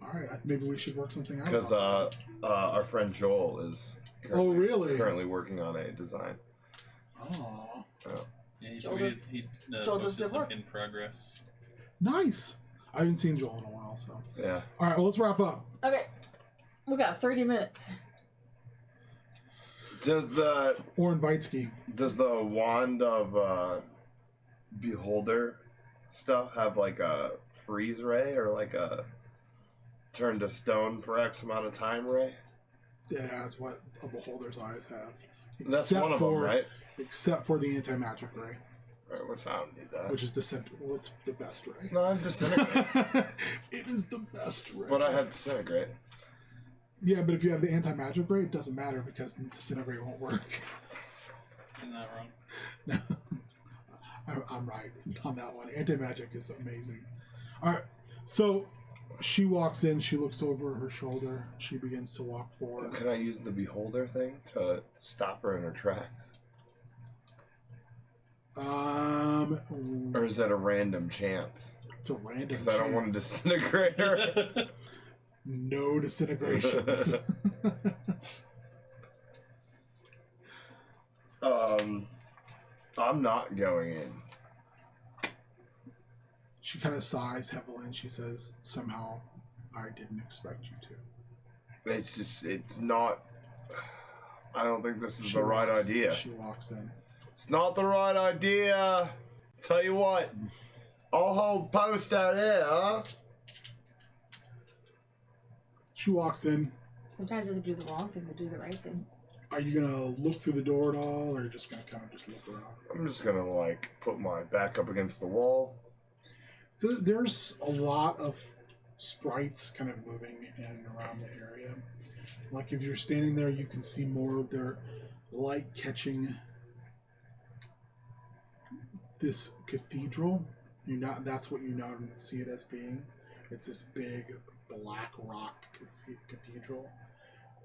Alright, maybe we should work something out. Because our friend Joel is really? currently working on a design. Oh. Yeah, he Joel tweeted, he Joel does posted good some work. in progress. Nice. I haven't seen Joel in a while, so. Yeah. Alright, well let's wrap up. Okay, we got 30 minutes. Does the Or Invitesky. wand of Beholder stuff have like a freeze ray or like a turn to stone for X amount of time ray? It has what a beholder's eyes have. That's one of them, right? Except for the anti-magic ray. Which I don't need that. Which is what's the best ray? No, I'm disintegrate. It is the best ray. But I have disintegrate. Yeah, but if you have the anti-magic ray, it doesn't matter because disintegrate won't work. Isn't that wrong? No. I'm right on that one. Anti-magic is amazing. Alright, so she walks in, she looks over her shoulder, she begins to walk forward. Can I use the beholder thing to stop her in her tracks? Or is that a random chance? It's a random Because chance. I don't want to disintegrate her. No disintegrations. I'm not going in. She kind of sighs heavily and she says, somehow I didn't expect you to. It's not. I don't think this is She the right walks- idea. She walks in. It's not the right idea. Tell you what, I'll hold post out here, huh? She walks in. Sometimes you have to do the wrong thing to do the right thing. Are you gonna look through the door at all, or are you just gonna kind of just look around? I'm just gonna like put my back up against the wall. There's a lot of sprites kind of moving in and around the area. Like if you're standing there, you can see more of their light catching this cathedral. That's what you know and see it as being. It's this big black rock cathedral,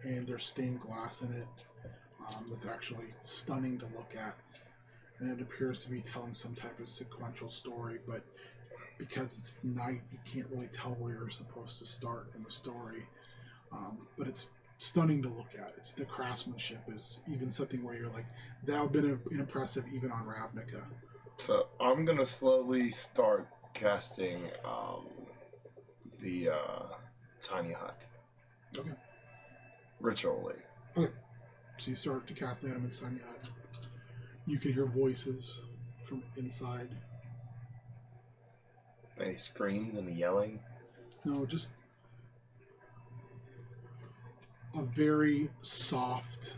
and there's stained glass in it. That's actually stunning to look at, and it appears to be telling some type of sequential story, but because it's night, you can't really tell where you're supposed to start in the story. But it's stunning to look at. It's the craftsmanship is even something where you're like, that would have been impressive even on Ravnica. So I'm gonna slowly start casting the tiny hut. Okay. Ritually. Okay. So you start to cast the Animate Tiny Hut. You can hear voices from inside. Any screams and yelling? No, just a very soft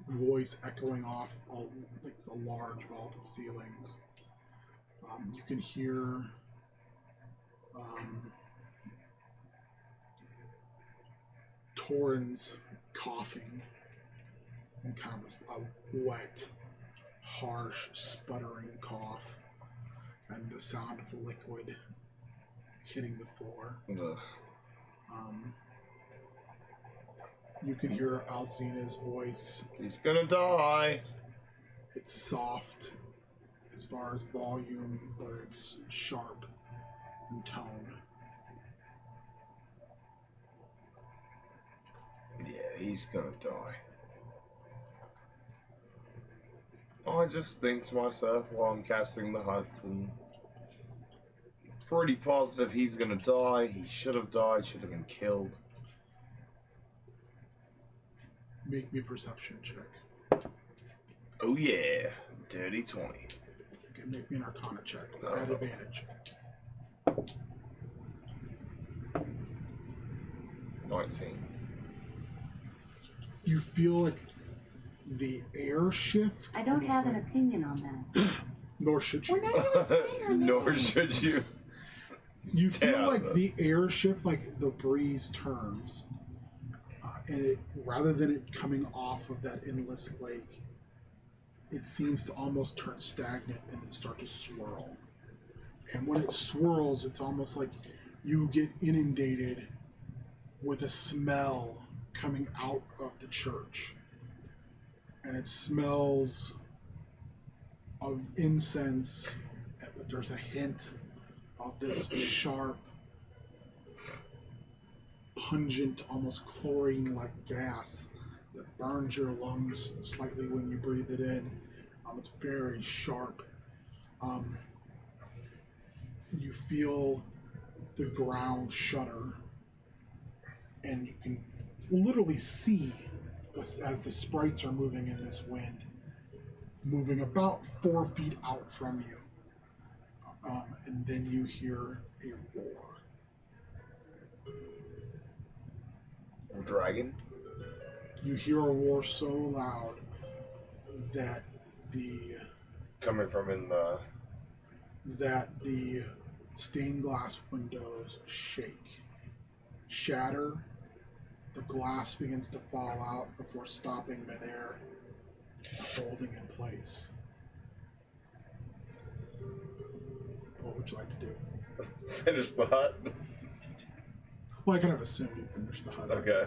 voice echoing off all, like the large vaulted ceilings. You can hear Torrens coughing and kind of a wet, harsh, sputtering cough, and the sound of liquid hitting the floor. Ugh. You can hear Alzina's voice. He's gonna die. It's soft as far as volume, but it's sharp in tone. Yeah, he's gonna die. I just think to myself while I'm casting the hut, and pretty positive he's gonna die. He should have died, should have been killed. Make me a perception check. Oh yeah, dirty 20. Okay, make me an Arcana check. Oh. At advantage. 19. You feel like the air shift. I don't almost have an like- opinion on that. Nor should you. We're not even saying her name. Nor should you. You Stay feel out like of the this. air shift, like the breeze turns, and it rather than it coming off of that endless lake, it seems to almost turn stagnant and then start to swirl. And when it swirls, it's almost like you get inundated with a smell coming out of the church, and it smells of incense, but there's a hint of this sharp, pungent, almost chlorine-like gas that burns your lungs slightly when you breathe it in. It's very sharp. You feel the ground shudder, and you can literally see as the sprites are moving in this wind, moving about 4 feet out from you. And then you hear a roar. Dragon? You hear a roar so loud that the Coming from in the that the stained glass windows shake, shatter, the glass begins to fall out before stopping midair, holding in place. What would you like to do? Finish the hut. Well, I kind of assumed you'd finish the hut. Okay.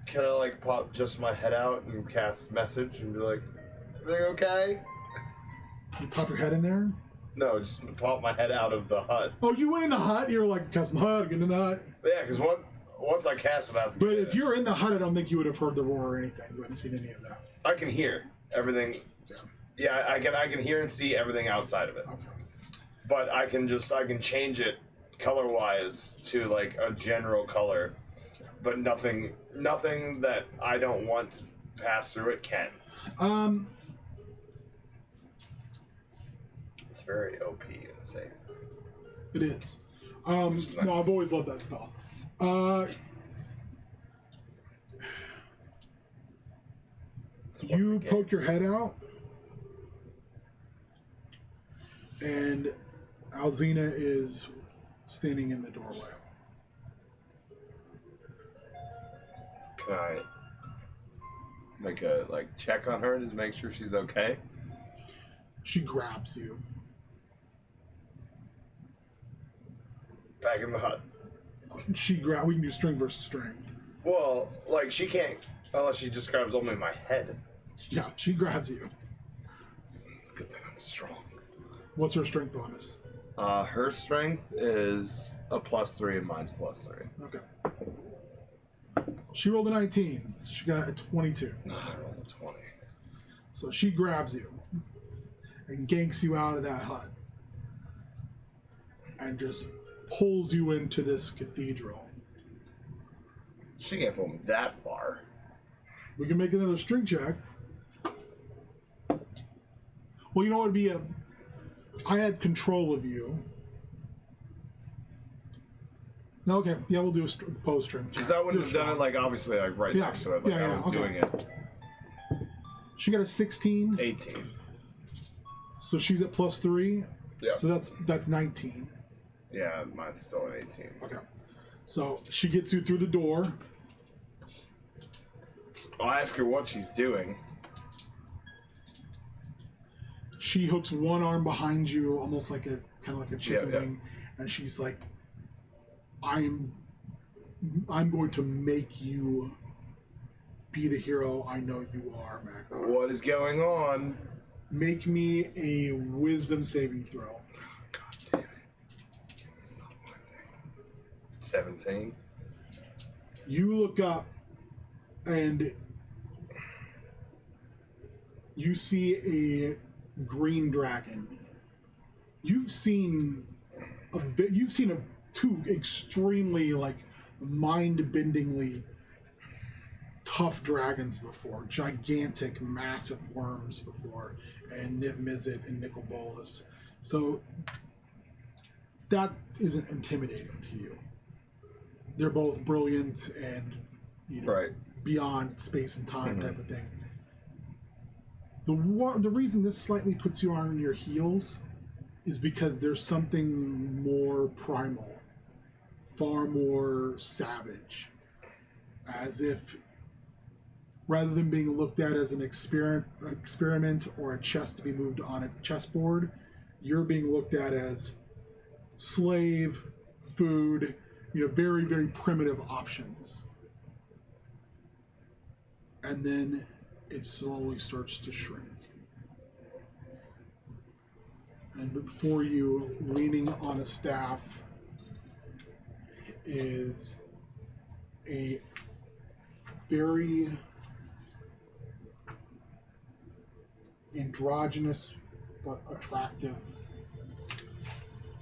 Can I like pop just my head out and cast message and be like, everything okay? You pop your head in there? No, just pop my head out of the hut. Oh, you went in the hut? You were like, casting the hut, get in the hut. Yeah, because once I cast it, I have to But get if it. you're in the hut, I don't think you would have heard the roar or anything. You hadn't seen any of that. I can hear everything. Yeah, I can hear and see everything outside of it. Okay. But I can change it color-wise to like a general color, but nothing that I don't want to pass through it can. It's very OP and safe. It is. No, I've always loved that spell. You poke your head out, and Alzina is standing in the doorway. Can I make a check on her to make sure she's okay? She grabs you. Back in the hut. We can do string versus string. Well, she can't unless she just grabs only my head. Yeah, she grabs you. Good thing I'm strong. What's her strength bonus? Her strength is a +3 and mine's +3. Okay. She rolled a 19, so she got a 22. I rolled a 20. So she grabs you and ganks you out of that hut and just pulls you into this cathedral. She can't pull me that far. We can make another string check. Well, you know what would be I had control of you. Okay, yeah, we'll do a post string check. Because I wouldn't have done it obviously right next to it. I was doing it. She got a 16. 18. So she's at +3. Yeah. So that's 19. Yeah, mine's still an 18. Okay. So she gets you through the door. I'll ask her what she's doing. She hooks one arm behind you, almost like a chicken Yeah. wing, and she's like, I'm going to make you be the hero I know you are, Magnar. What is going on? Make me a wisdom saving throw. God damn it. It's not my thing. 17. You look up and you see a green dragon. You've seen two extremely mind-bendingly tough dragons before, gigantic, massive worms before, and Niv Mizzet and Nicol Bolas. So that isn't intimidating to you. They're both brilliant and Right. beyond space and time type of thing. The reason this slightly puts you on your heels is because there's something more primal, far more savage, as if rather than being looked at as an experiment or a chess to be moved on a chessboard, you're being looked at as slave, food, very, very primitive options. And then it slowly starts to shrink. And before you, leaning on a staff, is a very androgynous but attractive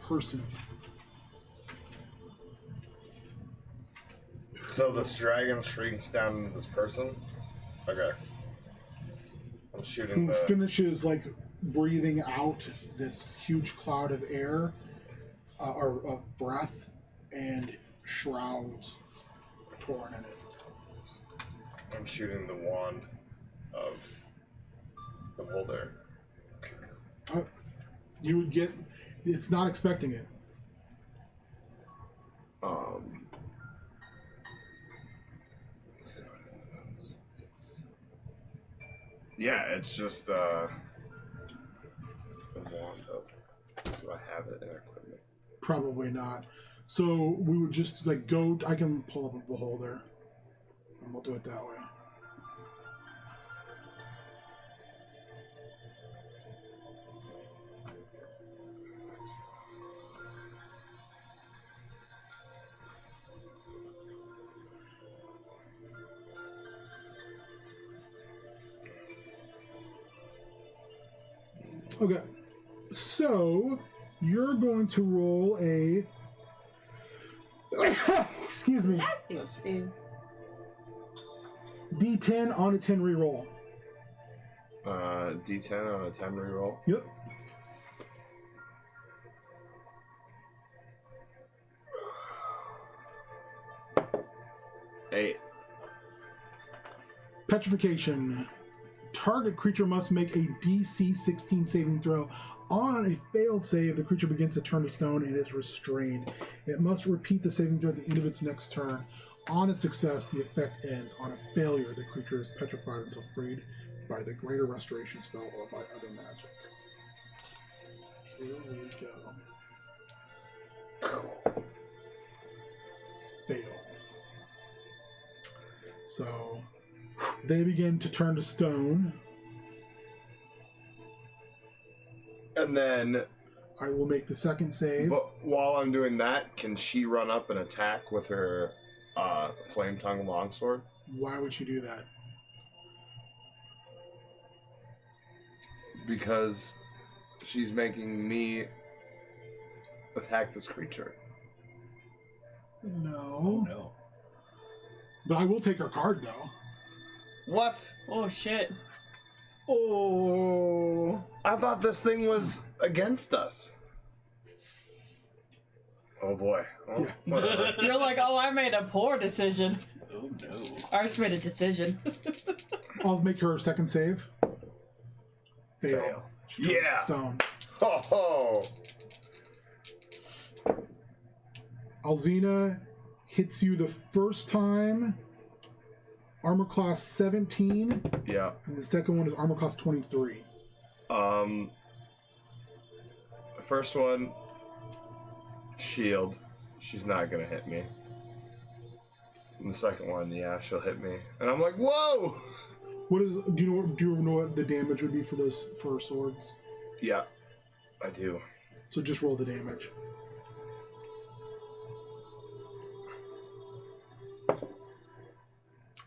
person. So this dragon shrinks down into this person? Okay. I'm shooting Who finishes breathing out this huge cloud of air or of breath and shrouds Torn in it. I'm shooting the wand of the holder. You would get... It's not expecting it. Let's see what it is. It's just the wand of... Do I have it in equipment? Probably not. So we would just like go... I can pull up a beholder. And we'll do it that way. Okay, so you're going to roll a... Excuse me. Bless you. D10 on a 10 reroll. D10 on a 10 reroll. Yep. Eight. Petrification. Target creature must make a DC 16 saving throw. On a failed save, the creature begins to turn to stone and is restrained. It must repeat the saving throw at the end of its next turn. On its success, the effect ends. On a failure, the creature is petrified until freed by the Greater Restoration spell or by other magic. Here we go. Fail. So... they begin to turn to stone. And then... I will make the second save. But while I'm doing that, can she run up and attack with her Flame Tongue longsword? Why would you do that? Because she's making me attack this creature. No. Oh no. But I will take her card, though. What? Oh shit. Oh. I thought this thing was against us. Oh boy. Oh, Yeah. whatever. You're like, oh, I made a poor decision. Oh no. Arch made a decision. I'll make her second save. Fail. Fail. She turns to Yeah. Stone. Oh, Alzina hits you the first time. Armor class 17. yeah. And the second one is armor class 23. The first one, shield. She's not gonna hit me. And the second one, yeah, she'll hit me. And I'm like, whoa! What is... Do you know what the damage would be for those for swords? Yeah, I do. So just roll the damage.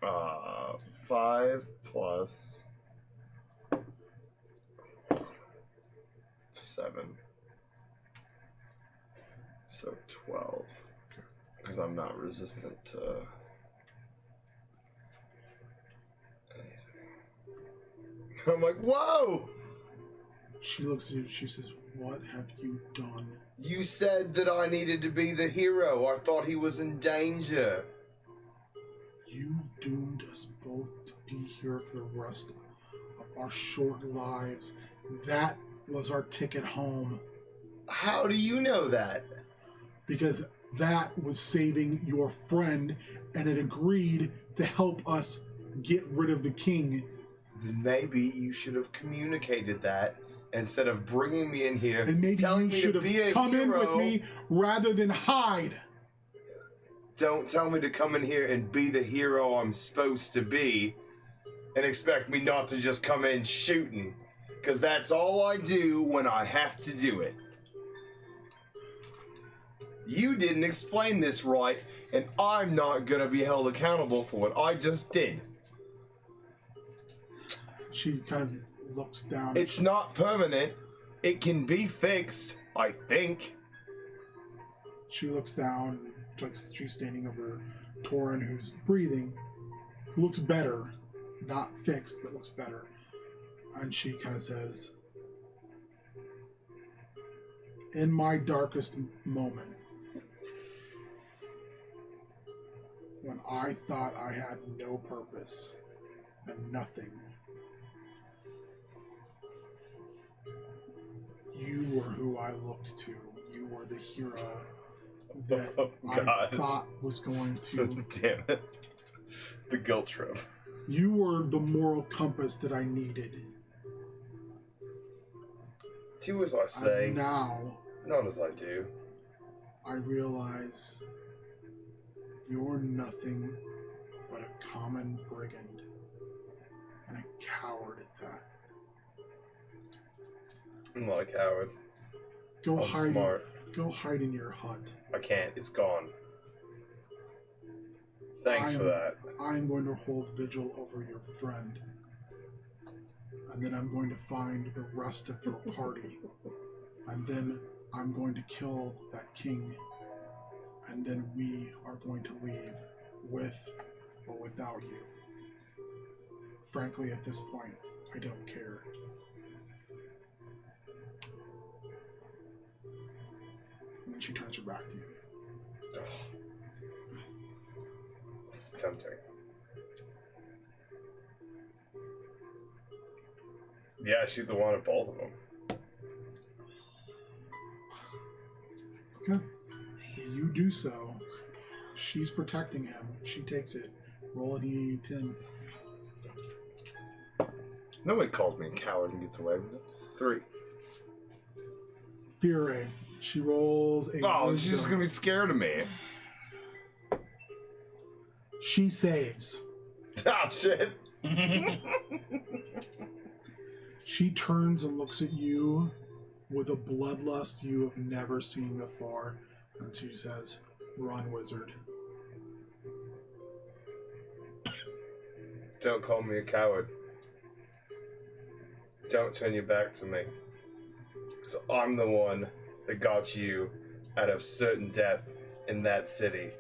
Uh, 5 plus 7. So 12. Because I'm not resistant to anything. I'm like, whoa! She looks at you. She says, "What have you done?" You said that I needed to be the hero. I thought he was in danger. You've doomed us both to be here for the rest of our short lives. That was our ticket home. How do you know that? Because that was saving your friend, and it agreed to help us get rid of the king. Then maybe you should have communicated that instead of bringing me in here And maybe telling you me should to be a have come in hero. with me rather than hide. Don't tell me to come in here and be the hero I'm supposed to be and expect me not to just come in shooting. Because that's all I do when I have to do it. You didn't explain this right, and I'm not going to be held accountable for what I just did. She kind of looks down. It's not permanent. It can be fixed, I think. She looks down, like she's standing over Torin, who's breathing, who looks better. Not fixed, but looks better. And she kind of says, "In my darkest moment, when I thought I had no purpose, and nothing. You were who I looked to. You were the hero that I thought was going to... Damn it. The guilt trip. You were the moral compass that I needed. Do as I say, And now not as I do. I realize you're nothing but a common brigand. And a coward at that. I'm not a coward. Go I'm hide. smart. Go hide in your hut. I can't. It's gone. Thanks for that. I'm going to hold vigil over your friend. And then I'm going to find the rest of your party. And then I'm going to kill that king. And then we are going to leave with or without you. Frankly, at this point, I don't care. And then she turns her back to you. This is tempting. Yeah, shoot the one at both of them. Okay. You do so. She's protecting him. She takes it. Roll a d10. Nobody calls me a coward and gets away with it. 3. Fury. She rolls a Oh, she's just wisdom. gonna be scared of me. She saves. Oh, shit. She turns and looks at you with a bloodlust you have never seen before. And she says, "Run, wizard." Don't call me a coward. Don't turn your back to me. Because I'm the one that got you out of certain death in that city.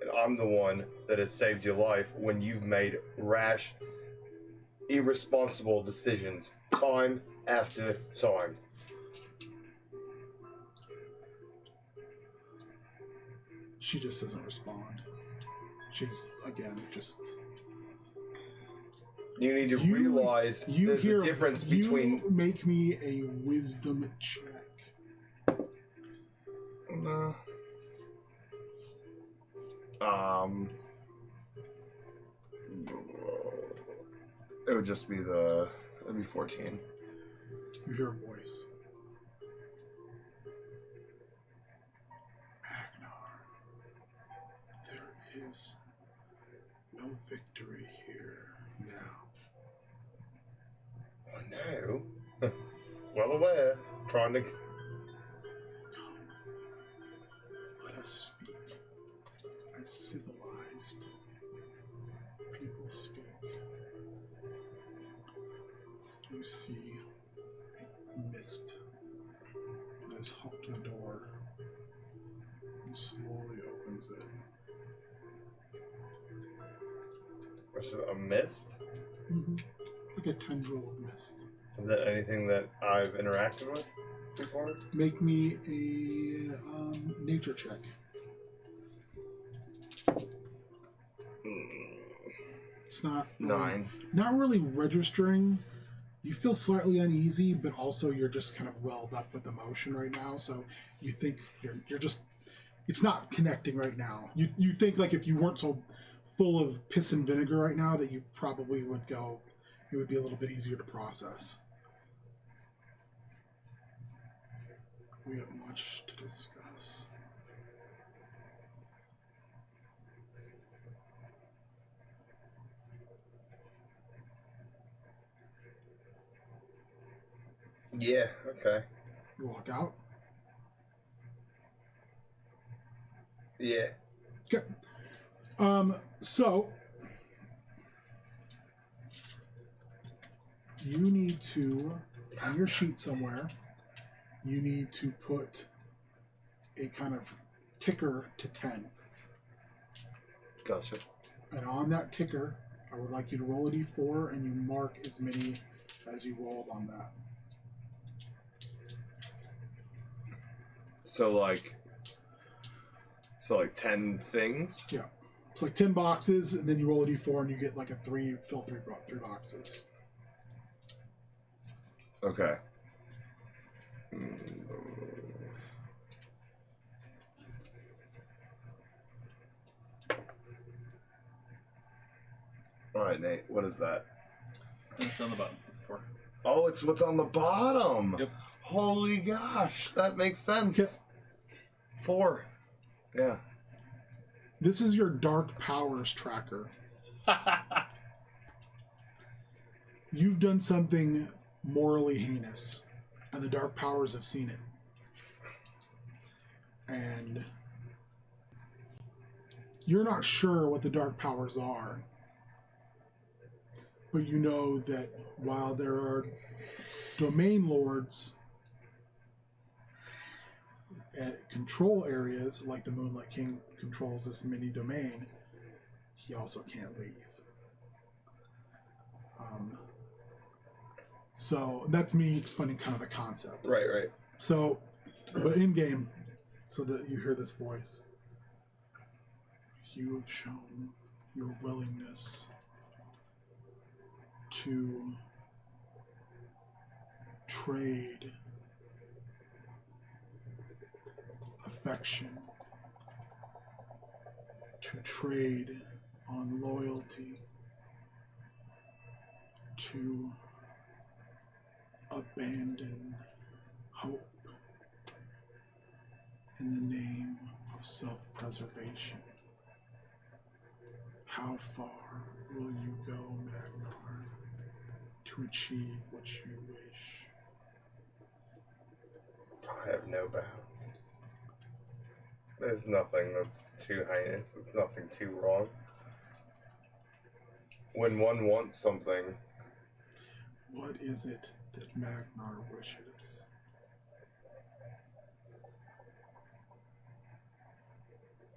And I'm the one that has saved your life when you've made rash, irresponsible decisions time after time. She just doesn't respond. She's, again, just... You need to realize there's a difference between... You make me a wisdom check. It would just be it'd be 14. You hear a voice. Magnar, there is no victory here now. Oh no. Well aware. Trying to... Come, let us speak as civilized people speak. You see a mist that has hooked the door and slowly opens it. Is it a mist? Mm-hmm. Like a tendril of mist. Is that anything that I've interacted with before? Make me a nature check. It's not 9. Not really registering. You feel slightly uneasy, but also you're just kind of welled up with emotion right now. So you think you're just, it's not connecting right now. You think like if you weren't so full of piss and vinegar right now that you probably would go, it would be a little bit easier to process. We have much to discuss. Yeah, okay. You walk out. Yeah. Okay. So you need to, on your sheet somewhere, you need to put a kind of ticker to 10. Gotcha. And on that ticker, I would like you to roll a d4 and you mark as many as you rolled on that. So like 10 things? Yeah. It's like 10 boxes, and then you roll a d4 and you get like a 3, fill 3 boxes. Okay. All right, Nate. What is that? It's on the bottom. It's 4. Oh, it's what's on the bottom. Yep. Holy gosh, that makes sense. Yep. 4. Yeah. This is your dark powers tracker. You've done something morally heinous, and the dark powers have seen it. And you're not sure what the dark powers are, but you know that while there are domain lords at control areas, like the Moonlight King controls this mini domain, he also can't leave. So that's me explaining kind of the concept. Right, right. So, but in game, so that you hear this voice, you have shown your willingness to trade affection, to trade on loyalty, to abandon hope in the name of self-preservation. How far will you go, Magnar, to achieve what you wish? I have no bounds. There's nothing that's too heinous. There's nothing too wrong. When one wants something, What is it that Magnar wishes?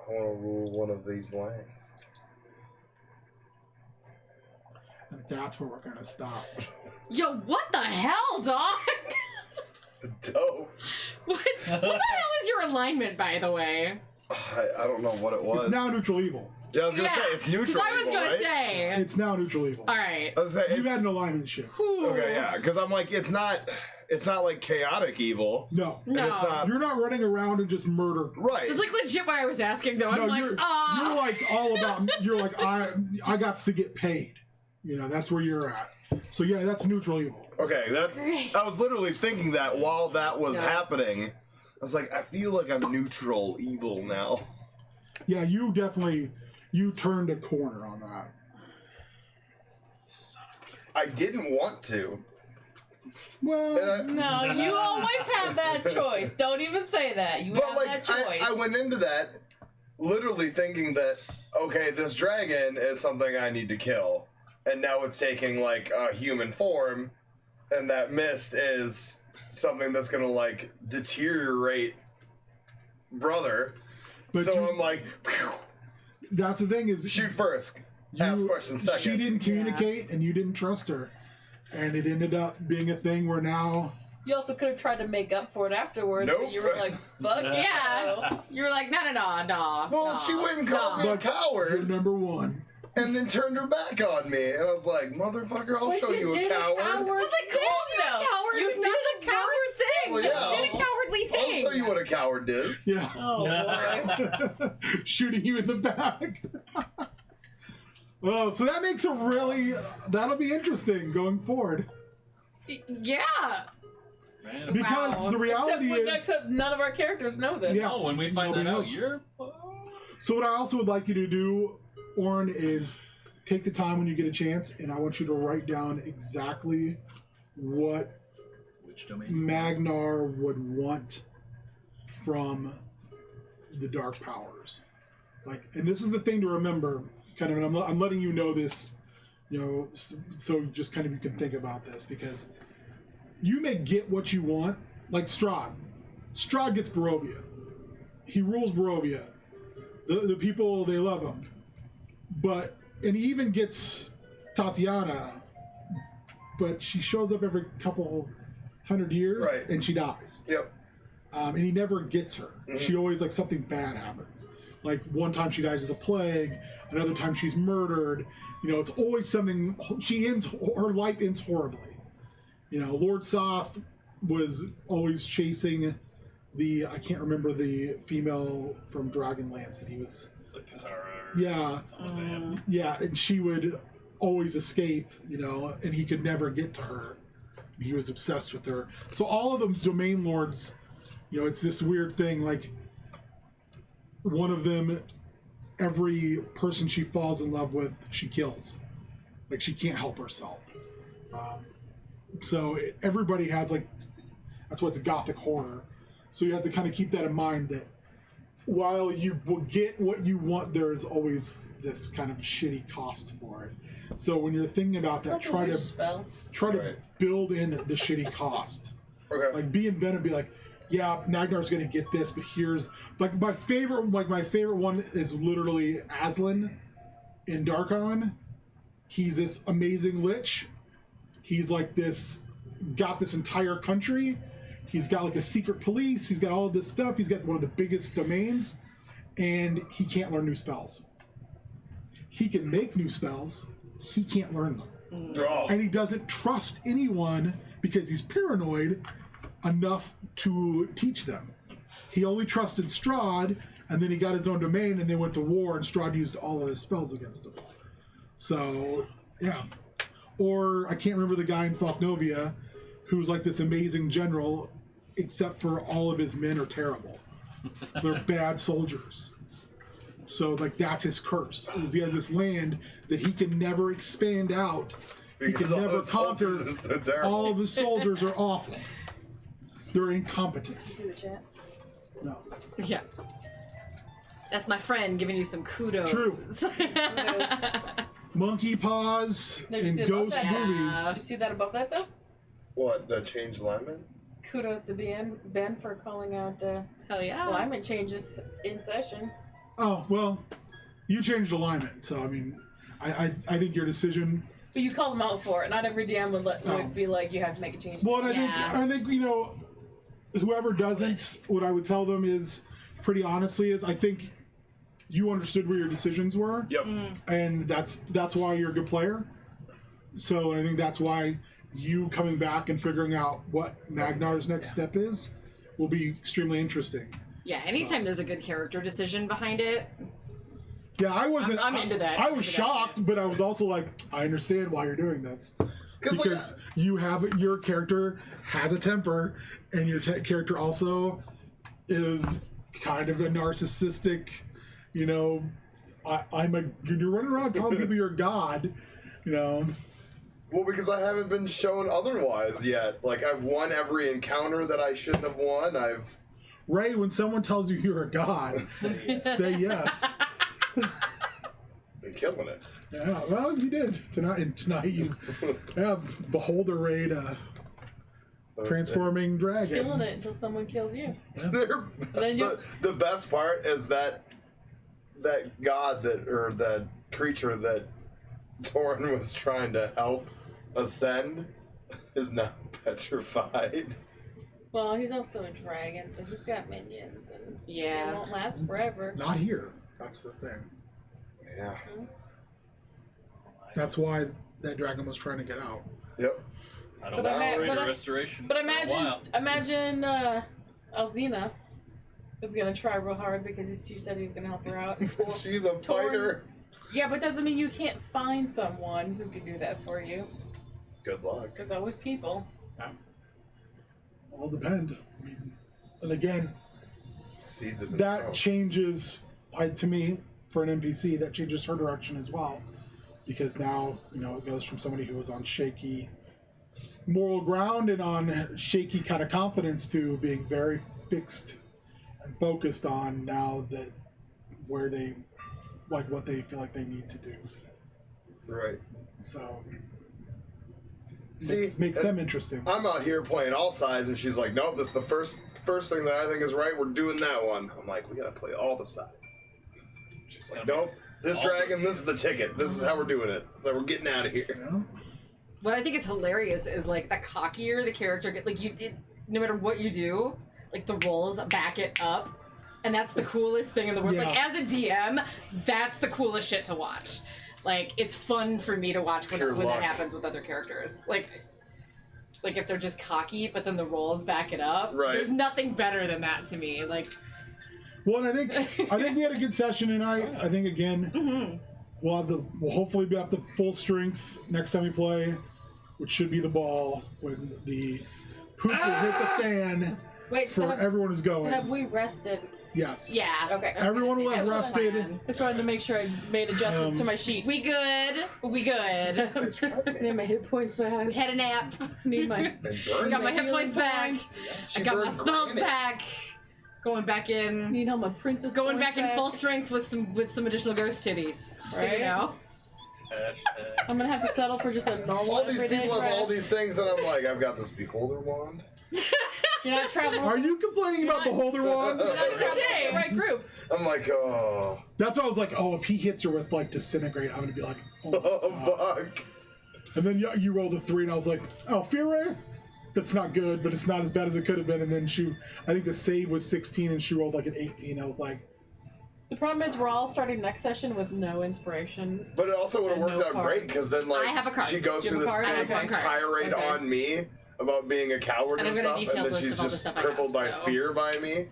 I want to rule one of these lands. And that's where we're going to stop. Yo, what the hell, dog? Dope. What the hell is your alignment, by the way? I don't know what it was. It's now neutral evil. Yeah, I was gonna say it's neutral. I was evil, gonna right? say. It's now neutral evil. All right. I was gonna say, You've had an alignment shift. Whew. okay, yeah, because I'm like, it's not like chaotic evil. No. And it's not You're not running around and just murder. right. It's like legit why I was asking, though. No, I'm like, you're like all about, you're like, I got to get paid. You know, that's where you're at. So yeah, that's neutral evil. Okay, I was literally thinking that while that was happening. I was like, I feel like I'm neutral evil now. Yeah, you turned a corner on that. I didn't want to. Well, No, you always have that choice. Don't even say that. You But have like, that choice. I went into that literally thinking that, okay, this dragon is something I need to kill. And now it's taking like a human form, and that mist is something that's gonna like deteriorate brother. But so you- I'm like, phew, that's the thing is, shoot first, ask questions second. She didn't communicate, and you didn't trust her, and it ended up being a thing where now. You also could have tried to make up for it afterwards. Nope. And you were like, fuck yeah. no. You were like, no. Well, she went and called me a You're coward, number one. and then turned her back on me, and I was like, motherfucker, I'll But show you a did coward. But like, called you a coward You is not did the coward thing. Well, You yeah, did a cowardly I'll thing. show you what a coward is. Yeah. Oh, boy. Shooting you in the back. Oh, so that makes that'll be interesting going forward. Yeah. Man, Because Wow. the reality Except none of our characters know this. Yeah. oh, when we find Nobody that out, knows. you're... So what I also would like you to do, Oren, is take the time when you get a chance, and I want you to write down exactly what Which domain? Magnar would want from the dark powers. Like, and this is the thing to remember, kind of, and I'm letting you know this, you know, so just kind of you can think about this, because you may get what you want, like Strahd. Strahd gets Barovia. He rules Barovia. The people, they love him. And he even gets Tatiana, but she shows up every couple 100 years, Right. and she dies. Yep. And he never gets her. Mhm. She always, like, something bad happens. Like one time she dies of the plague, another time she's murdered. You know, it's always something. Her life ends horribly. You know, Lord Soth was always chasing I can't remember the female from Dragonlance that he was. It's like Katara. Yeah. Yeah, and she would always escape, you know, and he could never get to her. He was obsessed with her. So all of the domain lords, you know, it's this weird thing, like one of them, every person she falls in love with, she kills. Like she can't help herself. So everybody has like, that's what's gothic horror. So you have to kind of keep that in mind that while you will get what you want, there is always this kind of shitty cost for it. So when you're thinking about that, try to build in the shitty cost. Okay. Like be inventive, be like, yeah, Nagnar's gonna get this, but here's like my favorite one is literally Aslan in Darkon. He's this amazing lich. He's like got this entire country. He's got like a secret police. He's got all of this stuff. He's got one of the biggest domains, and he can't learn new spells. He can make new spells. He can't learn them. Oh. And he doesn't trust anyone because he's paranoid enough to teach them. He only trusted Strahd, and then he got his own domain, and they went to war, and Strahd used all of his spells against him. So, yeah. Or, I can't remember the guy in Falknovia who's like this amazing general, except for all of his men are terrible. They're bad soldiers. So, like, that's his curse. Is he has this land that he can never expand out. Because he can all never those soldiers conquer. are so terrible. All of his soldiers are awful. They're incompetent. Did you see the chat? No. Yeah. That's my friend giving you some kudos. True. Monkey paws No, did you and see above ghost that? movies. Did you see that above that, though? What, the changed alignment? Kudos to Ben for calling out Hell yeah. alignment changes in session. Oh, well, you changed alignment, so I mean, I think your decision. But you called them out for it. Not every DM would be like, you have to make a change. Well, and Yeah. I think you know, whoever doesn't, what I would tell them is, pretty honestly, is I think you understood where your decisions were. Yep. And that's why you're a good player. So I think that's why you coming back and figuring out what Magnar's next step is will be extremely interesting. Yeah, anytime there's a good character decision behind it. Yeah, I wasn't. I'm into that. I was shocked, but I was also like, I understand why you're doing this because you have your character has a temper, and your character also is kind of a narcissistic. You know, you're running around telling people you're God. You know. Well, because I haven't been shown otherwise yet. Like, I've won every encounter that I shouldn't have won. Ray, when someone tells you you're a god, say yes. Been killing it. Yeah, well, you did. Tonight you Beholder Ray transforming dragon. Killing it until someone kills you. The best part is that god that creature that Torin was trying to help ascend is now petrified. Well, he's also a dragon, so he's got minions, and Yeah. they won't last forever. Not here. That's the thing. Yeah. That's why that dragon was trying to get out. Yep. I don't But know. but Restoration. But for a while. imagine Alzina is gonna try real hard because she said he was gonna help her out. And She's a fighter. Yeah, but doesn't mean you can't find someone who can do that for you. Good luck. There's always people. All depend. I mean, and again, Seeds have been that sown. changes, to me, for an NPC, that changes her direction as well. Because now, you know, it goes from somebody who was on shaky moral ground and on shaky kind of confidence to being very fixed and focused on now that where they, like what they feel like they need to do. Right. So, See, makes them interesting. I'm out here playing all sides, and she's like, "Nope, this is the first thing that I think is right. We're doing that one." I'm like, "We gotta play all the sides." She's like, "Nope, this All dragon. those This is the ticket. This is how we're doing it. So we're getting out of here." Yeah. What I think is hilarious is like the cockier the character get, no matter what you do, like the rolls back it up. and that's the coolest thing in the world. Yeah. Like, as a DM, that's the coolest shit to watch. Like, it's fun for me to watch when Pure that luck. happens with other characters. Like if they're just cocky, but then the rolls back it up. Right. There's nothing better than that to me. Like, Well, and I think we had a good session tonight. I think again, we'll hopefully be up to full strength next time we play, which should be the ball when the poop will hit the fan Wait, for everyone who's going. so have we rested? Yes. yeah. Okay. Everyone will have That's what I rested. Just wanted to make sure I made adjustments to my sheet. We good. We good. I need my hit points back. We had a nap. Need my. And I burn. got my hit healing points back. points. I got my burned spells granite. back. Going back in. Need all my princess. Going points back in full strength with some additional ghost titties. So you Right. know. Hashtag. I'm gonna have to settle for just a normal All these everyday people have all dress. these things, and I'm like, I've got this beholder wand. You're not traveling. Are you complaining about Beholder Wand? You're not traveling with the right group. I'm like, oh, That's why I was like, oh, if he hits her with like disintegrate, I'm gonna be like, oh. oh fuck. And then you rolled a 3, and I was like, oh, Fear Ray? That's not good, but it's not as bad as it could have been. And then I think the save was 16, and she rolled like an 18. I was like, The problem is we're all starting next session with no inspiration. But it also would have And worked no out cards. great because then like I have a card. she goes You through have this a card? big I have one card. tirade Okay. on me about being a coward And and, I'm gonna stuff, detail and then list she's of all the just stuff I crippled have, by so. fear by me.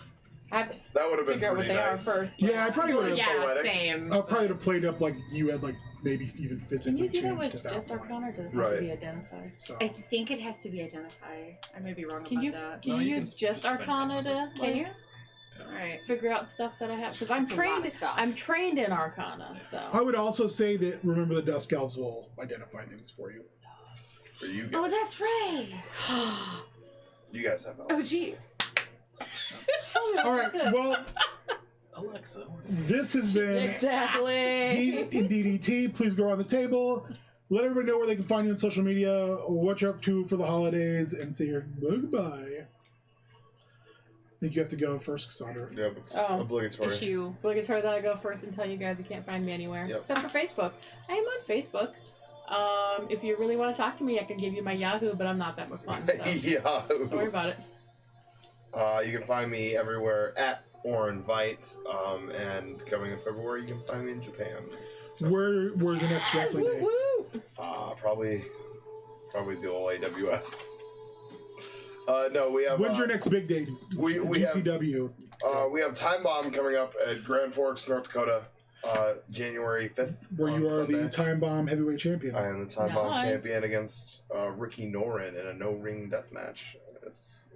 I have to That would have been figure out what pretty they are nice. first. but- yeah, I probably would have. Yeah, poetic. same. I probably would have played up like you had like maybe even Can physically you do that changed with at just that point. Arcana, or does it have Right. to be identified? So I think it has to be identified. I may be wrong Can about you that. can No, you you use can just just spend Arcana time to on Can you? Alright. figure out stuff that I have? Because I'm That's a lot trained. of stuff. I'm trained in Arcana, so. I would also say that remember the Dusk Elves will identify things for you. For you Oh, guys. that's right. You guys have help. Oh, jeez. Tell me what All right. this is. Well, Alexa. this has been Exactly. D&DDT. Please go around the table. Let everybody know where they can find you on social media, what you're up to for the holidays, and say your goodbye. I think you have to go first, Cassandra. Yep, it's Oh. obligatory. Issue. Obligatory that I go first and tell you guys you can't find me anywhere Yep. except for Facebook. I am on Facebook. If you really want to talk to me, I can give you my Yahoo, but I'm not that much fun. So Yeah. don't worry about it. You can find me everywhere at OrinVite, and coming in February, you can find me in Japan. So, Where's the next wrestling day? Woo! probably the old AWF. No, we have. When's your next big day? we have GCW. we have Time Bomb coming up at Grand Forks, North Dakota, January 5th. Where you on are Sunday. the Time Bomb heavyweight champion. I am the Time Bomb Nice. champion against Ricky Norin in a no-ring death match. It's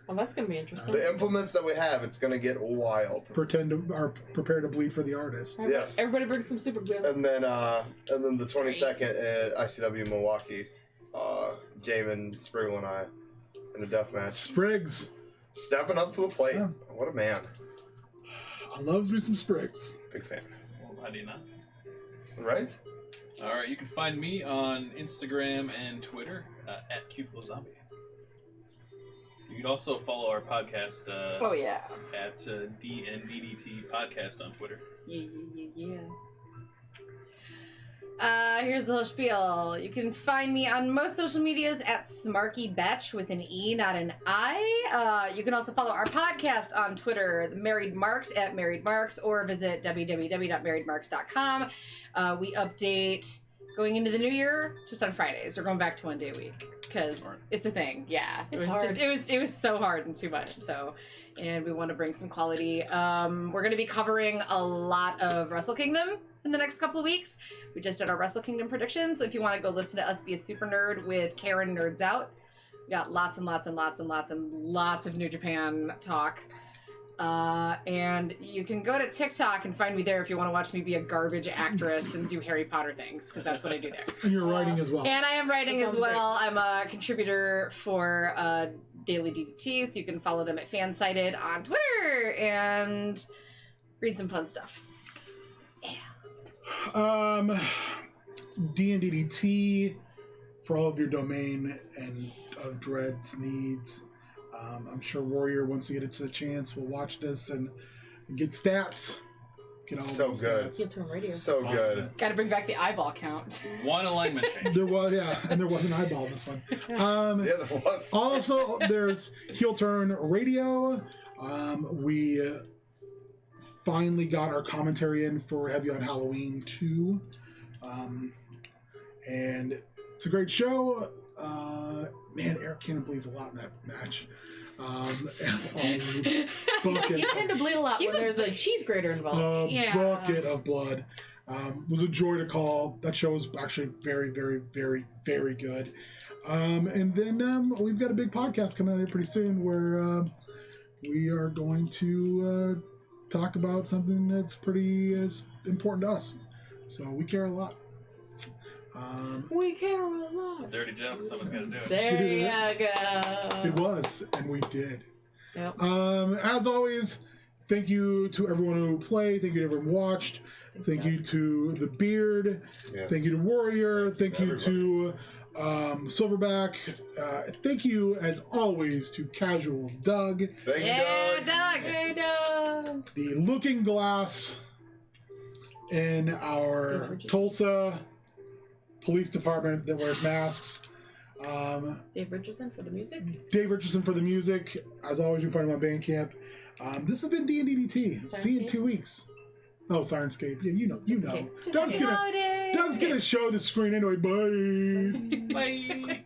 Well, that's gonna be interesting. the implements that we have. It's gonna get wild. Prepare to bleed for the artist. Yes. Everybody bring some super glue. And then the 22nd at ICW Milwaukee, Jamin, Spriggle, and I in a death match. Spriggs. Stepping up to the plate. Yeah. What a man. I loves me some Spriggs. Big fan. Well, how do you not? Right? All right, you can find me on Instagram and Twitter at Cubicle Zombie. You can also follow our podcast Oh yeah. at D&DDT Podcast on Twitter. Yeah. Here's the whole spiel. You can find me on most social medias at SmarkyBetch with an E, not an I. You can also follow our podcast on Twitter, The Married Marks, at Married Marks, or visit www.marriedmarks.com. We update going into the new year just on Fridays. We're going back to 1 day a week because Smart. it's a thing. Yeah, It's hard. it was so hard and too much. So, and we want to bring some quality. We're going to be covering a lot of Wrestle Kingdom in the next couple of weeks. We just did our Wrestle Kingdom predictions, so if you want to go listen to us be a super nerd with Karen Nerds Out, we got lots and lots and lots and lots and lots of New Japan talk. And you can go to TikTok and find me there if you want to watch me be a garbage actress and do Harry Potter things, because that's what I do there. And you're writing as well. And I am writing That as sounds well. I'm a contributor for Daily DDT, so you can follow them at Fansided on Twitter and read some fun stuff. D&DDT for all of your domain and of Dread's needs. I'm sure Warrior, once we get it to the chance, will watch this and get stats. Get all So those good. stats. HeelTurnRadio. So good. Got to bring back the eyeball count. One alignment change. There was, and there was an eyeball in this one. Yeah, there was. Also, there's HeelTurnRadio. We finally got our commentary in for Heavy on Halloween 2. And it's a great show. Man, Eric Cannon bleeds a lot in that match. You tend to bleed a lot when there's a cheese grater involved. Bucket of blood. Was a joy to call. That show was actually very, very, very, very good. And then we've got a big podcast coming out here pretty soon where we are going to talk about something that's pretty important to us. So we care a lot. We care a lot. It's a dirty job, but someone's got to do it. There you go. It was, and we did. Yep. As always, thank you to everyone who played. Thank you to everyone who watched. Thank you to the Beard. Yes. Thank you to Warrior. Thank you to Silverback. Thank you, as always, to Casual Doug. Thank you, Doug. Hey, Doug. The Looking Glass in our Tulsa Police Department that wears masks. Dave Richardson for the music. Dave Richardson for the music. As always, you can find him on Bandcamp. This has been D&DDT. See you in 2 weeks. Oh, Sirenscape. Yeah, you know. Just in case. Doug's gonna show the screen anyway. Bye. Bye.